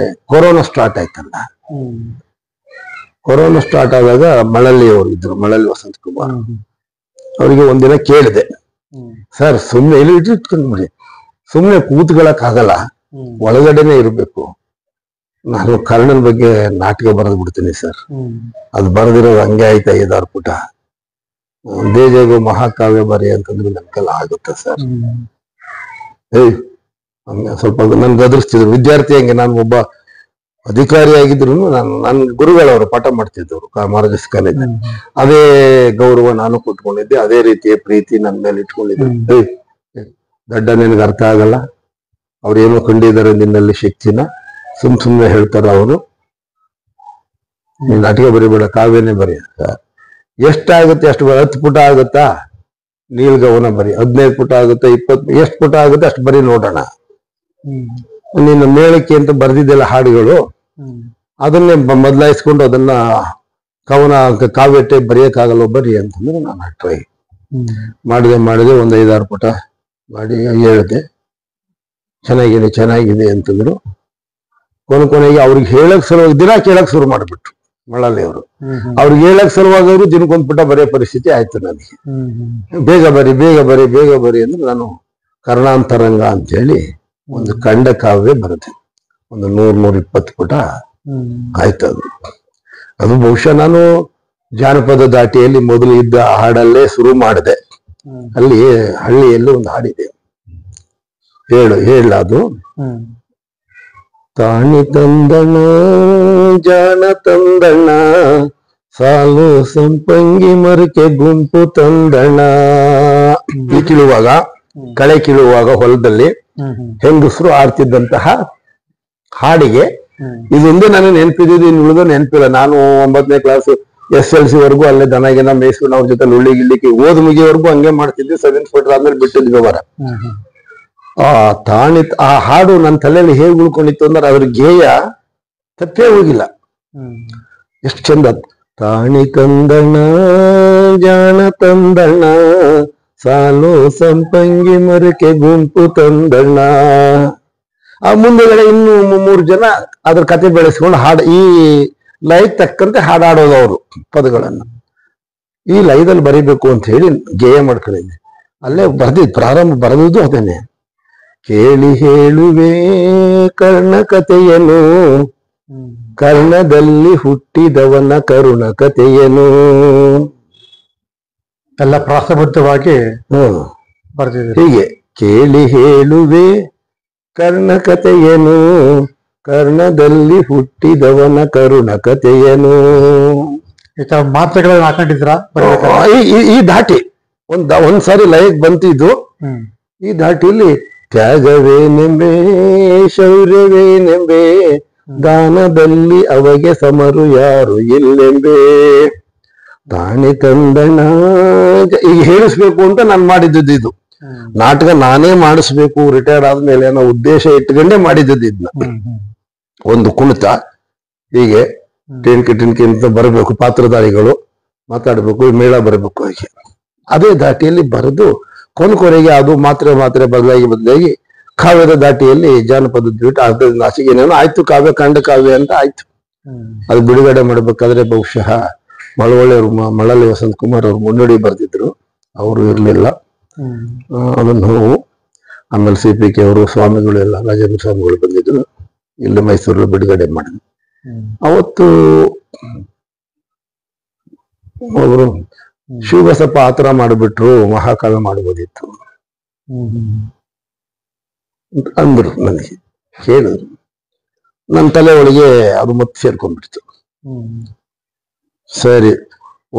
ಕೊರೋನಾ ಸ್ಟಾರ್ಟ್ ಆಯ್ತಲ್ಲ. ಕೊರೋನಾ ಸ್ಟಾರ್ಟ್ ಆದಾಗ ಮಳಲಿ ಅವರು ಇದ್ರು, ಮಳಲಿ ವಸಂತ ಕುಮಾರ್. ಅವರಿಗೆ ಒಂದಿನ ಕೇಳಿದೆ, ಸರ್ ಸುಮ್ಮನೆ ಇಲ್ಲಿ ಇಟ್ಕೊಂಡ್ಬಿಡಿ, ಸುಮ್ಮನೆ ಕೂತ್ಕೊಳ್ಳಕ್ ಆಗಲ್ಲ, ಒಳಗಡೆನೆ ಇರ್ಬೇಕು. ನಾನು ಕರ್ಣನ ಬಗ್ಗೆ ನಾಟಕ ಬರೆದು ಬಿಡ್ತೀನಿ ಸರ್. ಅದು ಬರೆದಿರೋದು ಹಂಗೆ ಆಯ್ತಾ 5-6 ಪುಟ. ದೇಜಗು ಮಹಾಕಾವ್ಯ ಬರಿ ಅಂತಂದ್ರೆ ನನ್ಗೆಲ್ಲ ಆಗುತ್ತೆ ಸರ್. ಸ್ವಲ್ಪ ನನ್ ಗದರಿಸ್ತಿದ್ರು ವಿದ್ಯಾರ್ಥಿ. ಹಂಗೆ ನಾನು ಒಬ್ಬ ಅಧಿಕಾರಿಯಾಗಿದ್ರು ನನ್ನ ಗುರುಗಳವರು ಪಾಠ ಮಾಡ್ತಿದ್ದವರು ಮಾರ್ಗಸ್ ಕಾಲೇಜ್. ಅದೇ ಗೌರವ ನಾನು ಕೊಟ್ಕೊಂಡಿದ್ದೆ, ಅದೇ ರೀತಿಯ ಪ್ರೀತಿ ನನ್ನ ಮೇಲೆ ಇಟ್ಕೊಂಡಿದ್ದೆ. ದಡ್ಡ ನಿನಗೆ ಅರ್ಥ ಆಗಲ್ಲ, ಅವ್ರೇನೋ ಕಂಡಿದ್ದಾರೆ ನಿನ್ನಲ್ಲಿ ಶಕ್ತಿನ, ಸುಮ್ನೆ ಹೇಳ್ತಾರ ಅವರು. ನೀನ್ ನಾಟಕ ಬರಿಬೇಡ, ಕಾವ್ಯನೇ ಬರೀ. ಎಷ್ಟಾಗುತ್ತೆ ಅಷ್ಟು 10 ಪುಟ ಆಗುತ್ತಾ, ನೀಲ್ಗವನ ಬರಿ. 15 ಪುಟ ಆಗುತ್ತೆ, 20, ಎಷ್ಟು ಪುಟ ಆಗುತ್ತೆ ಅಷ್ಟು ಬರೀ ನೋಡೋಣ. ನಿನ್ನ ಮೇಳಕ್ಕೆ ಅಂತ ಬರ್ದಿದ್ದೆಲ್ಲ ಹಾಡುಗಳು, ಅದನ್ನೇ ಬದಲಾಯಿಸ್ಕೊಂಡು ಅದನ್ನ ಕವನ ಕಾವ್ಯ ಟೈಪ್ ಬರೆಯಕ್ಕಾಗಲ್ಲ ಬರಿ ಅಂತಂದ್ರೆ ನಾನು ಟ್ರೈ ಮಾಡಿದೆ. ಒಂದು 5-6 ಪುಟ ಮಾಡಿ ಹೇಳಿದೆ, ಚೆನ್ನಾಗಿದೆ ಅಂತಂದ್ರು. ಕೊನೆಗೆ ಅವ್ರಿಗೆ ಹೇಳಕ್ ಸಲುವಾಗಿ ದಿನ ಕೇಳಕ್ ಶುರು ಮಾಡ್ಬಿಟ್ರು ಮಳಲಿ ಅವರು. ಅವ್ರಿಗೆ ಹೇಳಕ್ ಸಲುವಾಗಿ ಅವರು ದಿನಕ್ಕೊಂದು ಪುಟ ಬರೆಯೋ ಪರಿಸ್ಥಿತಿ ಆಯ್ತು ನನಗೆ. ಬೇಗ ಬರಿ ಅಂದ್ರೆ ನಾನು ಕರ್ಣಾಂತರಂಗ ಅಂತ ಹೇಳಿ ಒಂದು ಖಂಡ ಕಾವ್ಯ ಬರುತ್ತೆ. ಒಂದು 100-120 ಪುಟ ಆಯ್ತು. ಅದು ಬಹುಶಃ ನಾನು ಜಾನಪದ ದಾಟಿಯಲ್ಲಿ ಮೊದಲು ಇದ್ದ ಹಾಡಲ್ಲೇ ಶುರು ಮಾಡಿದೆ. ಅಲ್ಲಿ ಹಳ್ಳಿಯಲ್ಲಿ ಒಂದು ಹಾಡಿದೆ, ಹೇಳದು. ತಾಣಿ ತಂದಣ ಜಾಣ ತಂದಣ, ಸಾಲು ಸಂಪಂಗಿ ಮರಕೆ ಗುಂಪು ತಂದಣ. ಕಳೆ ಕೀಳುವಾಗ ಹೊಲದಲ್ಲಿ ಹೆಂಗಸರು ಆಡ್ತಿದ್ದಂತಹ ಹಾಡಿಗೆ ಇದೊಂದು ನನಗೆ ನೆನಪಿದ್ದು, ಇನ್ನು ಉಳಿದ ನೆನಪಿಲ್ಲ. ನಾನು 9ನೇ ಕ್ಲಾಸ್ SLC ವರೆಗೂ ಅಲ್ಲೇ ದನಗಿನ ಮೇಯಿಸ್ಕೊಂಡು ಅವ್ರ ಜೊತೆ ಉಳ್ಳಿ ಗಿಳ್ಳಿಕ್ಕೆ ಓದ್ ಮುಗಿಯವರೆಗೂ ಹಂಗೆ ಮಾಡ್ತಿದ್ದೆ. 7th ಫೋಟರ್ ಆದ್ಮೇಲೆ ಬಿಟ್ಟಿದ್ ವ್ಯವಹಾರ. ಆ ಹಾಡು ನನ್ನ ತಲೆಯಲ್ಲಿ ಹೇಗೆ ಉಳ್ಕೊಂಡಿತ್ತು ಅಂದ್ರೆ ಅದ್ರ ಗೇಯ ತಪ್ಪೇ ಹೋಗಿಲ್ಲ. ಎಷ್ಟು ಚಂದ. ತಾಣಿ ತಂದಣ ಜಾಣ ತಂದಣ, ಸಾಲು ಸಂಪಂಗಿ ಮರಕೆ ಗುಂಪು ತಂದಣ್ಣ. ಆ ಮುಂದೆಗಡೆ ಇನ್ನು 3 ಜನ ಅದ್ರ ಕತೆ ಬೆಳೆಸ್ಕೊಂಡು ಹಾಡು ಈ ಲೈಕ್ ತಕ್ಕಂತೆ ಹಾಡಾಡೋದು ಅವರು ಪದಗಳನ್ನು. ಈ ಲಯದಲ್ಲಿ ಬರೀಬೇಕು ಅಂತ ಹೇಳಿ ಗೇಯ ಮಾಡ್ಕೊಂಡಿದ್ದೆ. ಅಲ್ಲೇ ಪ್ರಾರಂಭ ಬರೆದಿದ್ದು ಅದೇನೆ. ಕೇಳಿ ಹೇಳುವೆ ಕರ್ಣ ಕಥೆಯನು, ಕರ್ಣದಲ್ಲಿ ಹುಟ್ಟಿದವನ ಕರುಣ ಕಥೆಯನು. ಎಲ್ಲ ಪ್ರಾಸಬದ್ಧವಾಗಿ ಬರ್ತಿದೆ. ಹೀಗೆ ಕೇಳಿ ಹೇಳುವೆ ಕರ್ಣ ಕಥೆಯನು, ಕರ್ಣದಲ್ಲಿ ಹುಟ್ಟಿದವನ ಕರುಣ ಕಥೆಯನು. ಈ ತರ ಮಾತ್ರೆಗಳನ್ನ ಹಾಕೊಂಡಿದ್ರ ಈ ದಾಟಿ ಒಂದ್ಸಾರಿ ಲಯಕ್ ಬಂತಿದ್ದು. ಈ ದಾಟಿಯಲ್ಲಿ ತ್ಯಾಗವೇನೆಂಬೆ ಶೌರ್ಯವೇನೆಂಬೆ, ದಾನದಲ್ಲಿ ಅವಗೆ ಸಮರು ಯಾರು ಇಲ್ಲೆಂಬೆ. ತಾಣಿ ತಂದಣ ಈಗ ಹೇಳಿಸ್ಬೇಕು ಅಂತ ನಾನು ಮಾಡಿದ್ದದ್ದು. ಇದು ನಾಟಕ ನಾನೇ ಮಾಡಿಸ್ಬೇಕು ರಿಟೈರ್ಡ್ ಆದ್ಮೇಲೆ ಅನ್ನೋ ಉದ್ದೇಶ ಇಟ್ಕೊಂಡೇ ಮಾಡಿದ್ದದ್ದು. ಇದನ್ನ ಒಂದು ಕುಣಿತ ಹೀಗೆ ಟಿನ್ಕಿ ಅಂತ ಬರಬೇಕು, ಪಾತ್ರಧಾರಿಗಳು ಮಾತಾಡ್ಬೇಕು, ಮೇಳ ಬರಬೇಕು. ಹೀಗೆ ಅದೇ ದಾಟಿಯಲ್ಲಿ ಬರೆದು ಕೊನೆಗೆ ಅದು ಮಾತ್ರೆ ಬದಲಾಗಿ ಕಾವ್ಯದ ದಾಟಿಯಲ್ಲಿ ಜಾನಪದ ಬಿಟ್ಟು ಅರ್ಧದಿಂದ ಆಚೆಗೆ ಏನೇನೋ ಆಯ್ತು. ಕಾವ್ಯ ಖಂಡ ಕಾವ್ಯ ಅಂತ ಆಯ್ತು. ಅದು ಬಿಡುಗಡೆ ಮಾಡ್ಬೇಕಾದ್ರೆ ಬಹುಶಃ ಮಳವಳ್ಳಿಯವರು, ಮಳಲಿ ವಸಂತ ಕುಮಾರ್ ಅವರು ಮುನ್ನುಡಿ ಬರೆದಿದ್ರು, ಅವರು ಇರ್ಲಿಲ್ಲ. ಅದನ್ನು ಆಮೇಲೆ CPK ಅವರು, ಸ್ವಾಮಿಗಳು ಎಲ್ಲ ರಾಜೇಂದ್ರ ಸ್ವಾಮಿಗಳು ಬಂದಿದ್ರು, ಇಲ್ಲಿ ಮೈಸೂರಲ್ಲಿ ಬಿಡುಗಡೆ ಮಾಡಿದ್ರು. ಅವತ್ತು ಅವರು ಶಿವಬಸಪ್ಪ ಆತರ ಮಾಡಿಬಿಟ್ರು, ಮಹಾಕಾವ್ಯ ಮಾಡಬಹುದಿತ್ತು ಅಂದ್ರು. ನನಗೆ ಹೇಳಿದ್ರು, ನನ್ನ ತಲೆ ಒಳಗೆ ಅದು ಮತ್ತೆ ಸೇರ್ಕೊಂಡ್ಬಿಡ್ತು. ಸರಿ,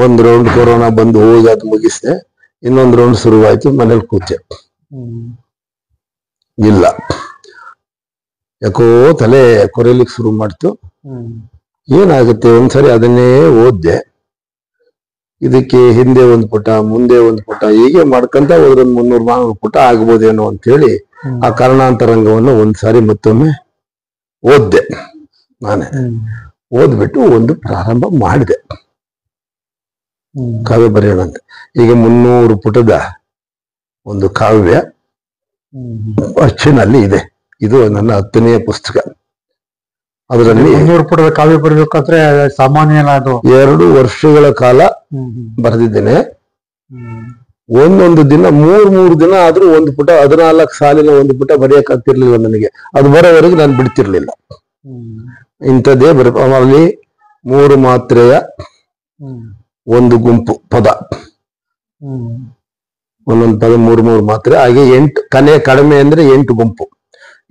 1 ರೌಂಡ್ ಕೊರೋನಾ ಬಂದು ಹೋಗಿ ಅದು ಮುಗಿಸ್ದೆ. ಇನ್ನೊಂದು ರೌಂಡ್ ಶುರುವಾಯ್ತು. ಮನೇಲಿ ಕೂತೆ, ಇಲ್ಲ ಯಾಕೋ ತಲೆ ಕೊರೆಯಲಿಕ್ಕೆ ಶುರು ಮಾಡ್ತು. ಏನಾಗುತ್ತೆ, ಒಂದ್ಸರಿ ಅದನ್ನೇ ಓದ್ದೆ. ಇದಕ್ಕೆ ಹಿಂದೆ 1 ಪುಟ, ಮುಂದೆ 1 ಪುಟ, ಹೀಗೆ ಮಾಡ್ಕೊಂತ ಹೋದ್ರೆ 300-400 ಪುಟ ಆಗ್ಬೋದೇನೋ ಅಂತ ಹೇಳಿ ಆ ಕರ್ಣಾಂತರಂಗವನ್ನು ಒಂದ್ಸಾರಿ ಮತ್ತೊಮ್ಮೆ ಓದ್ದೆ. ನಾನೇ ಓದ್ಬಿಟ್ಟು ಒಂದು ಪ್ರಾರಂಭ ಮಾಡಿದೆ ಕಾವ್ಯ ಬರೆಯೋಣ ಅಂತ. ಈಗ 300 ಪುಟದ ಒಂದು ಕಾವ್ಯ ಅಚ್ಚಿನಲ್ಲಿ ಇದೆ. ಇದು ನನ್ನ 10ನೇ ಪುಸ್ತಕ. ಅದರಲ್ಲಿ 300 ಪುಟದ ಕಾವ್ಯ ಬರಬೇಕಾದ್ರೆ ಸಾಮಾನ್ಯ ಅದು 2 ವರ್ಷಗಳ ಕಾಲ ಬರೆದಿದ್ದೇನೆ. ಒಂದೊಂದು ದಿನ 3 ದಿನ ಆದ್ರೂ 1 ಪುಟ, 14 ಸಾಲಿನ 1 ಪುಟ ಬರೆಯಕ್ ಆಗ್ತಿರ್ಲಿಲ್ಲ ನನಗೆ. ಅದು ಬರೋವರೆಗೆ ನಾನು ಬಿಡ್ತಿರ್ಲಿಲ್ಲ. ಇಂಥದ್ದೇ ಅಲ್ಲಿ 3 ಮಾತ್ರೆಯ 1 ಗುಂಪು ಪದ, ಒಂದೊಂದು ಪದ 3 ಮಾತ್ರೆ, ಹಾಗೆ 8 ಕಡಿಮೆ ಅಂದ್ರೆ 8 ಗುಂಪು,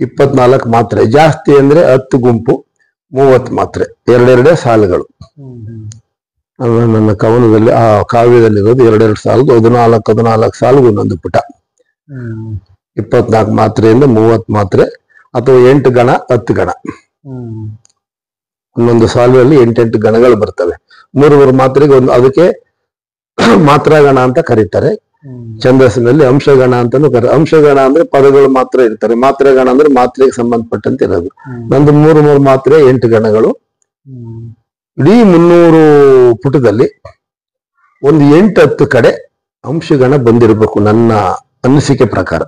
24 ಮಾತ್ರೆ, ಜಾಸ್ತಿ ಅಂದ್ರೆ 10 ಗುಂಪು, 30 ಮಾತ್ರೆ, 2 ಸಾಲುಗಳು. ನನ್ನ ಕವನದಲ್ಲಿ ಆ ಕಾವ್ಯದಲ್ಲಿರೋದು 2 ಸಾಲುದು, 14 ಸಾಲುಗೂ 1 ಪುಟ. 24 ಮಾತ್ರೆಯಿಂದ 30 ಮಾತ್ರೆ ಅಥವಾ 8 ಗಣ 10 ಗಣ. ಒಂದೊಂದು ಸಾಲಿನಲ್ಲಿ 8 ಗಣಗಳು ಬರ್ತವೆ. 3 ಮಾತ್ರೆಗೆ ಒಂದು, ಅದಕ್ಕೆ ಮಾತ್ರಾಗಣ ಅಂತ ಕರೀತಾರೆ. ಛಂದಸ್ಸಿನಲ್ಲಿ ಅಂಶಗಣ ಅಂತಾನು ಕರೀತಾರೆ. ಅಂಶಗಣ ಅಂದ್ರೆ ಪದಗಳು ಮಾತ್ರ ಇರ್ತಾರೆ, ಮಾತ್ರಾಗಣ ಅಂದ್ರೆ ಮಾತ್ರೆಗೆ ಸಂಬಂಧಪಟ್ಟಂತೆ ಇರೋದು. ನಂದು 3 ಮಾತ್ರೆ 8 ಗಣಗಳು. ಇಡೀ 300 ಪುಟದಲ್ಲಿ ಒಂದು 8-10 ಕಡೆ ಅಂಶಗಣ ಬಂದಿರಬೇಕು ನನ್ನ ಅನಿಸಿಕೆ ಪ್ರಕಾರ.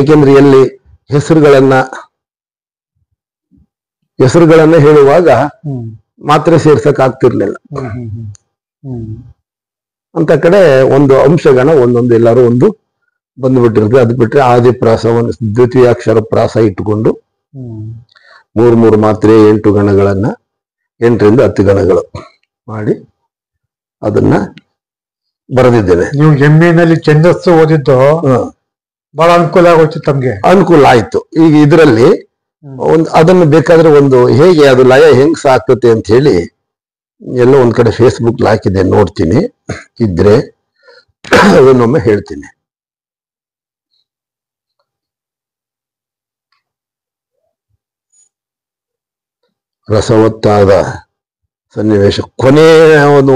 ಏಕೆಂದ್ರೆ ಎಲ್ಲಿ ಹೆಸರುಗಳನ್ನ ಹೇಳುವಾಗ ಮಾತ್ರೆ ಸೇರ್ಸಕ್ ಆಗ್ತಿರ್ಲಿಲ್ಲ. ಅಂತ ಕಡೆ ಒಂದು ಅಂಶಗಣ ಒಂದೊಂದು ಎಲ್ಲಾರು ಒಂದು ಬಂದ್ಬಿಟ್ಟಿರ್ತದೆ. ಅದು ಬಿಟ್ರೆ ಆದಿಪ್ರಾಸವನ್ನು ದ್ವಿತೀಯಾಕ್ಷರ ಪ್ರಾಸ ಇಟ್ಟುಕೊಂಡು 3 ಮಾತ್ರೆ 8 ಗಣಗಳನ್ನ 8ರಿಂದ 10 ಗಣಗಳು ಮಾಡಿ ಅದನ್ನ ಬರೆದಿದ್ದೇನೆ. ನೀವು MA ಛಂದಸ್ಸು ಓದಿದ್ದು ಬಹಳ ಅನುಕೂಲ ಆಗೋಯ್ತು ತಮ್ಗೆ. ಅನುಕೂಲ ಆಯ್ತು. ಈಗ ಇದರಲ್ಲಿ ಅದನ್ನು ಬೇಕಾದ್ರೆ ಒಂದು ಹೇಗೆ ಅದು ಲಯ ಹೆಂಗ್ ಸಾಕ್ತತೆ ಅಂತ ಹೇಳಿ ಎಲ್ಲೋ ಒಂದ್ ಕಡೆ ಫೇಸ್ಬುಕ್ ಹಾಕಿದೆ, ನೋಡ್ತೀನಿ, ಇದ್ರೆ ಅದನ್ನೊಮ್ಮೆ ಹೇಳ್ತೀನಿ. ರಸವತ್ತಾದ ಸನ್ನಿವೇಶ ಕೊನೆ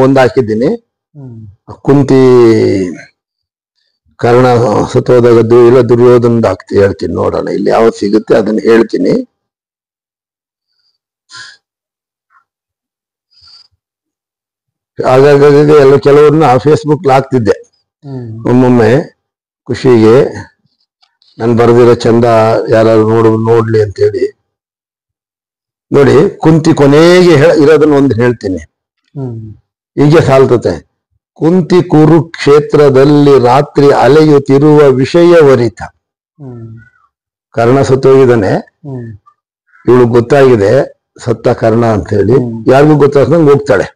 ಒಂದು ಹಾಕಿದ್ದೀನಿ. ಕುಂತಿ ಕರ್ಣ ಸತ್ತೋದಾಗ ಇಲ್ಲ ದುರ್ಯೋಧನ ಹೇಳ್ತೀನಿ, ನೋಡೋಣ ಇಲ್ಲಿ ಯಾವ್ದು ಸಿಗುತ್ತೆ ಅದನ್ನ ಹೇಳ್ತೀನಿ. ಹಾಗಾಗಿ ಎಲ್ಲ ಕೆಲವ್ರನ್ನ ಫೇಸ್ಬುಕ್ ಹಾಕ್ತಿದ್ದೆ ಒಮ್ಮೊಮ್ಮೆ ಖುಷಿಗೆ, ನಾನು ಬರೆದಿರೋ ಚಂದ ಯಾರು ನೋಡ್ಲಿ ಅಂತ ಹೇಳಿ. ನೋಡಿ, ಕುಂತಿ ಕೊನೆಗೆ ಇರೋದನ್ನ ಒಂದು ಹೇಳ್ತೀನಿ, ಹೀಗೆ ಸಾಲ್ತತೆ. ಕುಂತಿ ಕುರುಕ್ಷೇತ್ರದಲ್ಲಿ ರಾತ್ರಿ ಅಲೆಯುತ್ತಿರುವ ವಿಷಯವರಿತ. ಕರ್ಣ ಸತ್ತೋಗಿದ್ದಾನೆ, ಇವಳು ಗೊತ್ತಾಗಿದೆ ಸತ್ತ ಕರ್ಣ ಅಂತ ಹೇಳಿ, ಯಾರಿಗೂ ಗೊತ್ತಾಗ್ದಂಗೆ ಹೋಗ್ತಾಳೆ.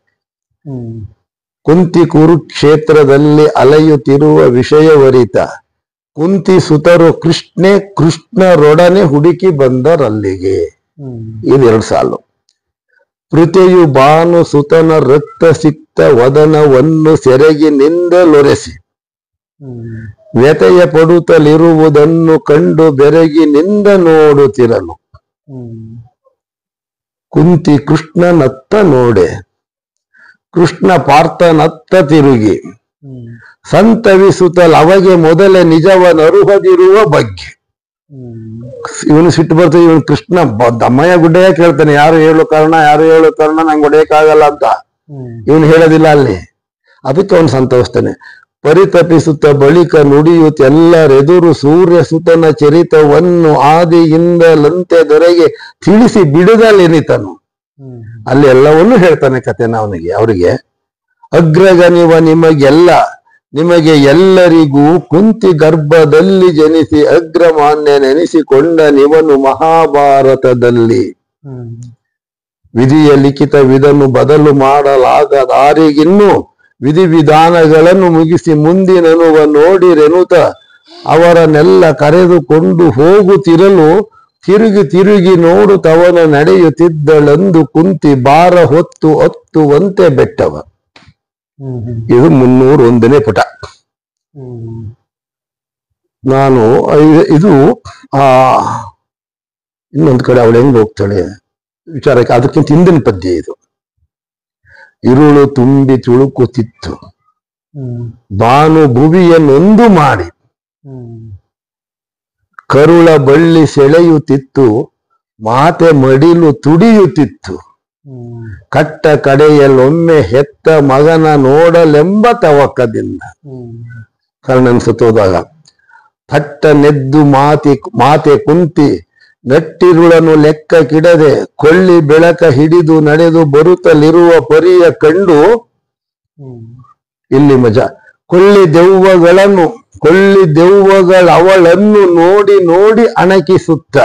ಕುಂತಿ ಕುರುಕ್ಷೇತ್ರದಲ್ಲಿ ಅಲೆಯುತ್ತಿರುವ ವಿಷಯವರಿತ, ಕುಂತಿ ಸುತರು ಕೃಷ್ಣರೊಡನೆ ಹುಡುಕಿ ಬಂದರಲ್ಲಿಗೆ. ಇದು 2 ಸಾಲು. ಪೃಥೆಯು ಭಾನು ಸುತನ ರಕ್ತ ಸಿಕ್ತ ವದನವನ್ನು ಸೆರಗಿನಿಂದಲೊರೆಸಿ ವ್ಯತೆಯ ಪಡುತ್ತಲಿರುವುದನ್ನು ಕಂಡು ಬೆರಗಿನಿಂದ ನೋಡುತ್ತಿರಲು. ಕುಂತಿ ಕೃಷ್ಣನತ್ತ ನೋಡೆ, ಕೃಷ್ಣ ಪಾರ್ಥನತ್ತ ತಿರುಗಿ ಸಂತವಿಸುತ್ತಲ ಅಮಗೆ ಮೊದಲೇ ನಿಜವನರುಹದಿರುವ ಬಗ್ಗೆ. ಇವನು ಸಿಟ್ಟು ಬರ್ತದೆ, ಇವನು ಕೃಷ್ಣ ದಮ್ಮಯ್ಯ ಗುಡ್ಡೆಯ ಕೇಳ್ತಾನೆ, ಯಾರು ಹೇಳು ಕಾರಣ ನಂಗೆ ಹೊಡೆಯಕ್ಕಾಗಲ್ಲ ಅಂತ. ಇವನು ಹೇಳೋದಿಲ್ಲ ಅಲ್ಲಿ. ಅದಕ್ಕೆ ಅವನು ಸಂತೋಷಿಸ್ತಾನೆ. ಪರಿತಪಿಸುತ್ತ ಬಳಿಕ ನುಡಿಯುತ್ತೆಲ್ಲರೆದುರು ಸೂರ್ಯ ಸುತನ ಚರಿತವನ್ನು ಆದಿಯಿಂದಲಂತೆ ದೊರೆಗೆ ತಿಳಿಸಿ ಬಿಡುದಲೆನಿತನು. ಅಲ್ಲಿ ಎಲ್ಲವನ್ನೂ ಹೇಳ್ತಾನೆ ಕಥೆನ ಅವರಿಗೆ. ಅಗ್ರಗನಿವ ನಿಮಗೆ ಎಲ್ಲರಿಗೂ ಕುಂತಿ ಗರ್ಭದಲ್ಲಿ ಜನಿಸಿ ಅಗ್ರಮಾನ್ಯ ನೆನೆಸಿಕೊಂಡ ನಿವನು ಮಹಾಭಾರತದಲ್ಲಿ ವಿಧಿಯ ಲಿಖಿತ ವಿಧನು ಬದಲು ಮಾಡಲಾಗದಾರಿಗಿನ್ನು ವಿಧಿವಿಧಾನಗಳನ್ನು ಮುಗಿಸಿ ಮುಂದಿನನುವ ನೋಡಿರೆನುತ ಅವರನ್ನೆಲ್ಲ ಕರೆದುಕೊಂಡು ಹೋಗುತ್ತಿರಲು ತಿರುಗಿ ನೋಡುತ್ತವನ ನಡೆಯುತ್ತಿದ್ದಳೆಂದು ಕುಂತಿ ಭಾರ ಹೊತ್ತುವಂತೆ ಬೆಟ್ಟವ. ಇದು 301ನೇ ಪುಟ. ನಾನು ಇದು ಇನ್ನೊಂದು ಕಡೆ ಅವಳು ಹೆಂಗ್ ಹೋಗ್ತಾಳೆ ವಿಚಾರಕ್ಕೆ, ಅದಕ್ಕಿಂತ ಹಿಂದಿನ ಪದ್ಯ ಇದು. ಇರುಳು ತುಂಬಿ ತುಳುಕುತ್ತಿತ್ತು ಬಾನು ಭುವಿಯನ್ನೊಂದು ಮಾಡಿ, ಕರುಳ ಬಳ್ಳಿ ಸೆಳೆಯುತ್ತಿತ್ತು ಮಾತೆ ಮಡಿಲು ತುಡಿಯುತ್ತಿತ್ತು, ಕಟ್ಟ ಕಡೆಯಲ್ಲೊಮ್ಮೆ ಹೆತ್ತ ಮಗನ ನೋಡಲೆಂಬ ತವಕದಿಂದ. ಕರ್ಣನ್ ಸತ್ತೋದಾಗ ಪಟ್ಟನೆದ್ದು ಮಾತೆ ಕುಂತಿ ನಟ್ಟಿರುಳನು ಲೆಕ್ಕ ಕಿಡದೆ ಕೊಳ್ಳಿ ಬೆಳಕ ಹಿಡಿದು ನಡೆದು ಬರುತ್ತಲಿರುವ ಪರಿಯ ಕಂಡು. ಇಲ್ಲಿ ಮಜಾ, ಕೊಳ್ಳಿ ದೆವ್ವಗಳವಳನ್ನು ನೋಡಿ ಅಣಕಿಸುತ್ತ,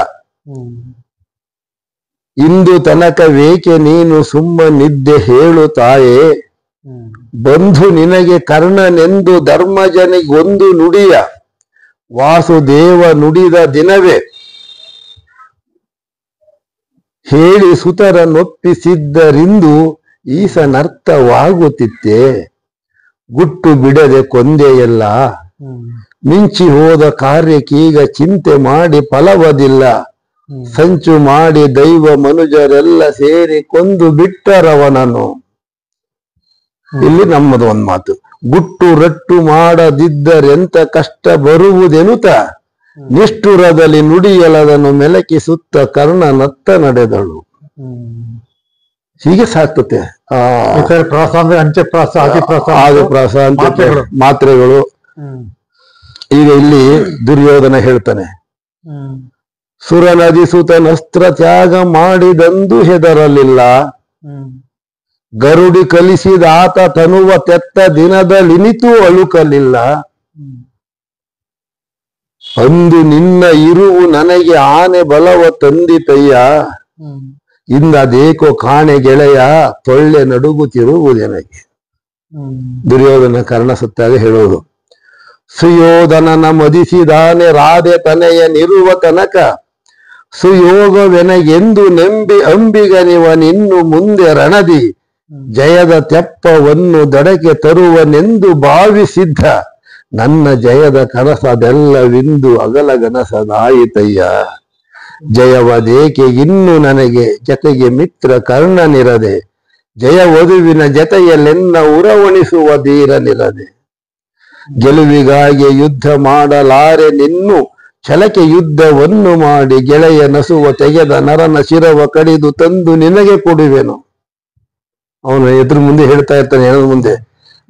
ಇಂದು ತನಕವೇಕೆ ನೀನು ಸುಮ್ಮನಿದ್ದೆ ಹೇಳು ತಾಯೇ, ಬಂಧು ನಿನಗೆ ಕರ್ಣನೆಂದು ಧರ್ಮಜನಿಗೊಂದು ನುಡಿಯ ವಾಸುದೇವ ನುಡಿದ ದಿನವೇ ಹೇಳಿ ಸುತರನೊಪ್ಪಿಸಿದ್ದರಿಂದು ಈಸನರ್ಥವಾಗುತ್ತಿತ್ತೆ. ಗುಟ್ಟು ಬಿಡದೆ ಕೊಂದೆಯಲ್ಲ ಮಿಂಚಿ ಹೋದ ಕಾರ್ಯಕ್ಕೀಗ ಚಿಂತೆ ಮಾಡಿ ಫಲವದಿಲ್ಲ. ಸಂಚು ಮಾಡಿ ದೈವ ಮನುಜರೆಲ್ಲ ಸೇರಿ ಕೊಂದು ಬಿಟ್ಟರವನನು. ಇಲ್ಲಿ ನಮ್ಮದು ಒಂದ್ ಮಾತು, ಗುಟ್ಟು ರಟ್ಟು ಮಾಡದಿದ್ದರೆಂತ ಕಷ್ಟ ಬರುವುದೆನುತ ನಿಷ್ಠುರದಲ್ಲಿ ನುಡಿಯಲದನ್ನು ಮೆಲಕಿಸುತ್ತ ಕರ್ಣ ನತ್ತ ನಡೆದಳು. ಹೀಗೆ ಸಾಕ್ತತೆ ಆದಿಪ್ರಾಸ ಮಾತ್ರೆಗಳು. ಈಗ ಇಲ್ಲಿ ದುರ್ಯೋಧನ ಹೇಳ್ತಾನೆ, ಸುರನದಿಸುತನಸ್ತ್ರ ತ್ಯಾಗ ಮಾಡಿದಂದು ಹೆದರಲಿಲ್ಲ. ಗರುಡಿ ಕಲಿಸಿದ ಆತ ತನುವ ತೆತ್ತ ದಿನದಲ್ಲಿನಿತೂ ಅಳುಕಲಿಲ್ಲ. ಅಂದು ನಿನ್ನ ಇರುವು ನನಗೆ ಆನೆ ಬಲವ ತಂದಿತಯ್ಯ. ಇಂದದೇಕೋ ಕಾಣೆ ಗೆಳೆಯ ತೊಳ್ಳೆ ನಡುಗುತ್ತಿರುವುದೆನಗೆ. ದುರ್ಯೋಧನ ಕರ್ಣ ಸತ್ತಾಗ ಹೇಳೋದು, ಸುಯೋಧನನ ಮದಿಸಿದಾನೆ ರಾಧೆ ತನೆಯ ನಿರುವ ತನಕ. ಸುಯೋಗವೆನಗೆಂದು ನೆಂಬಿ ಅಂಬಿಗನಿವನಿನ್ನು ಮುಂದೆ ರಣದಿ. ಜಯದ ತೆಪ್ಪವನ್ನು ದಡಕ್ಕೆ ತರುವನೆಂದು ಭಾವಿಸಿದ್ದ. ನನ್ನ ಜಯದ ಕನಸದೆಲ್ಲವಿಂದು ಅಗಲಗನಸದಾಯಿತಯ್ಯ. ಜಯವದೇಕೆ ಇನ್ನು ನನಗೆ ಜತೆಗೆ ಮಿತ್ರ ಕರ್ಣನಿರದೆ. ಜಯ ವಧುವಿನ ಜತೆಯಲ್ಲೆನ್ನ ಉರವಣಿಸುವ ಧೀರನಿರದೆ. ಗೆಲುವಿಗಾಗಿ ಯುದ್ಧ ಮಾಡಲಾರೆ ನಿನ್ನು ಛಲಕೆ ಯುದ್ಧವನ್ನು ಮಾಡಿ. ಗೆಳೆಯ ನಸುವ ತೆಗೆದ ನರನ ಶಿರವ ಕಡಿದು ತಂದು ನಿನಗೆ ಕೊಡುವೆನು. ಅವನು ಎದುರು ಮುಂದೆ ಹೇಳ್ತಾ ಇರ್ತಾನೆ, ಹೇಳದ ಮುಂದೆ,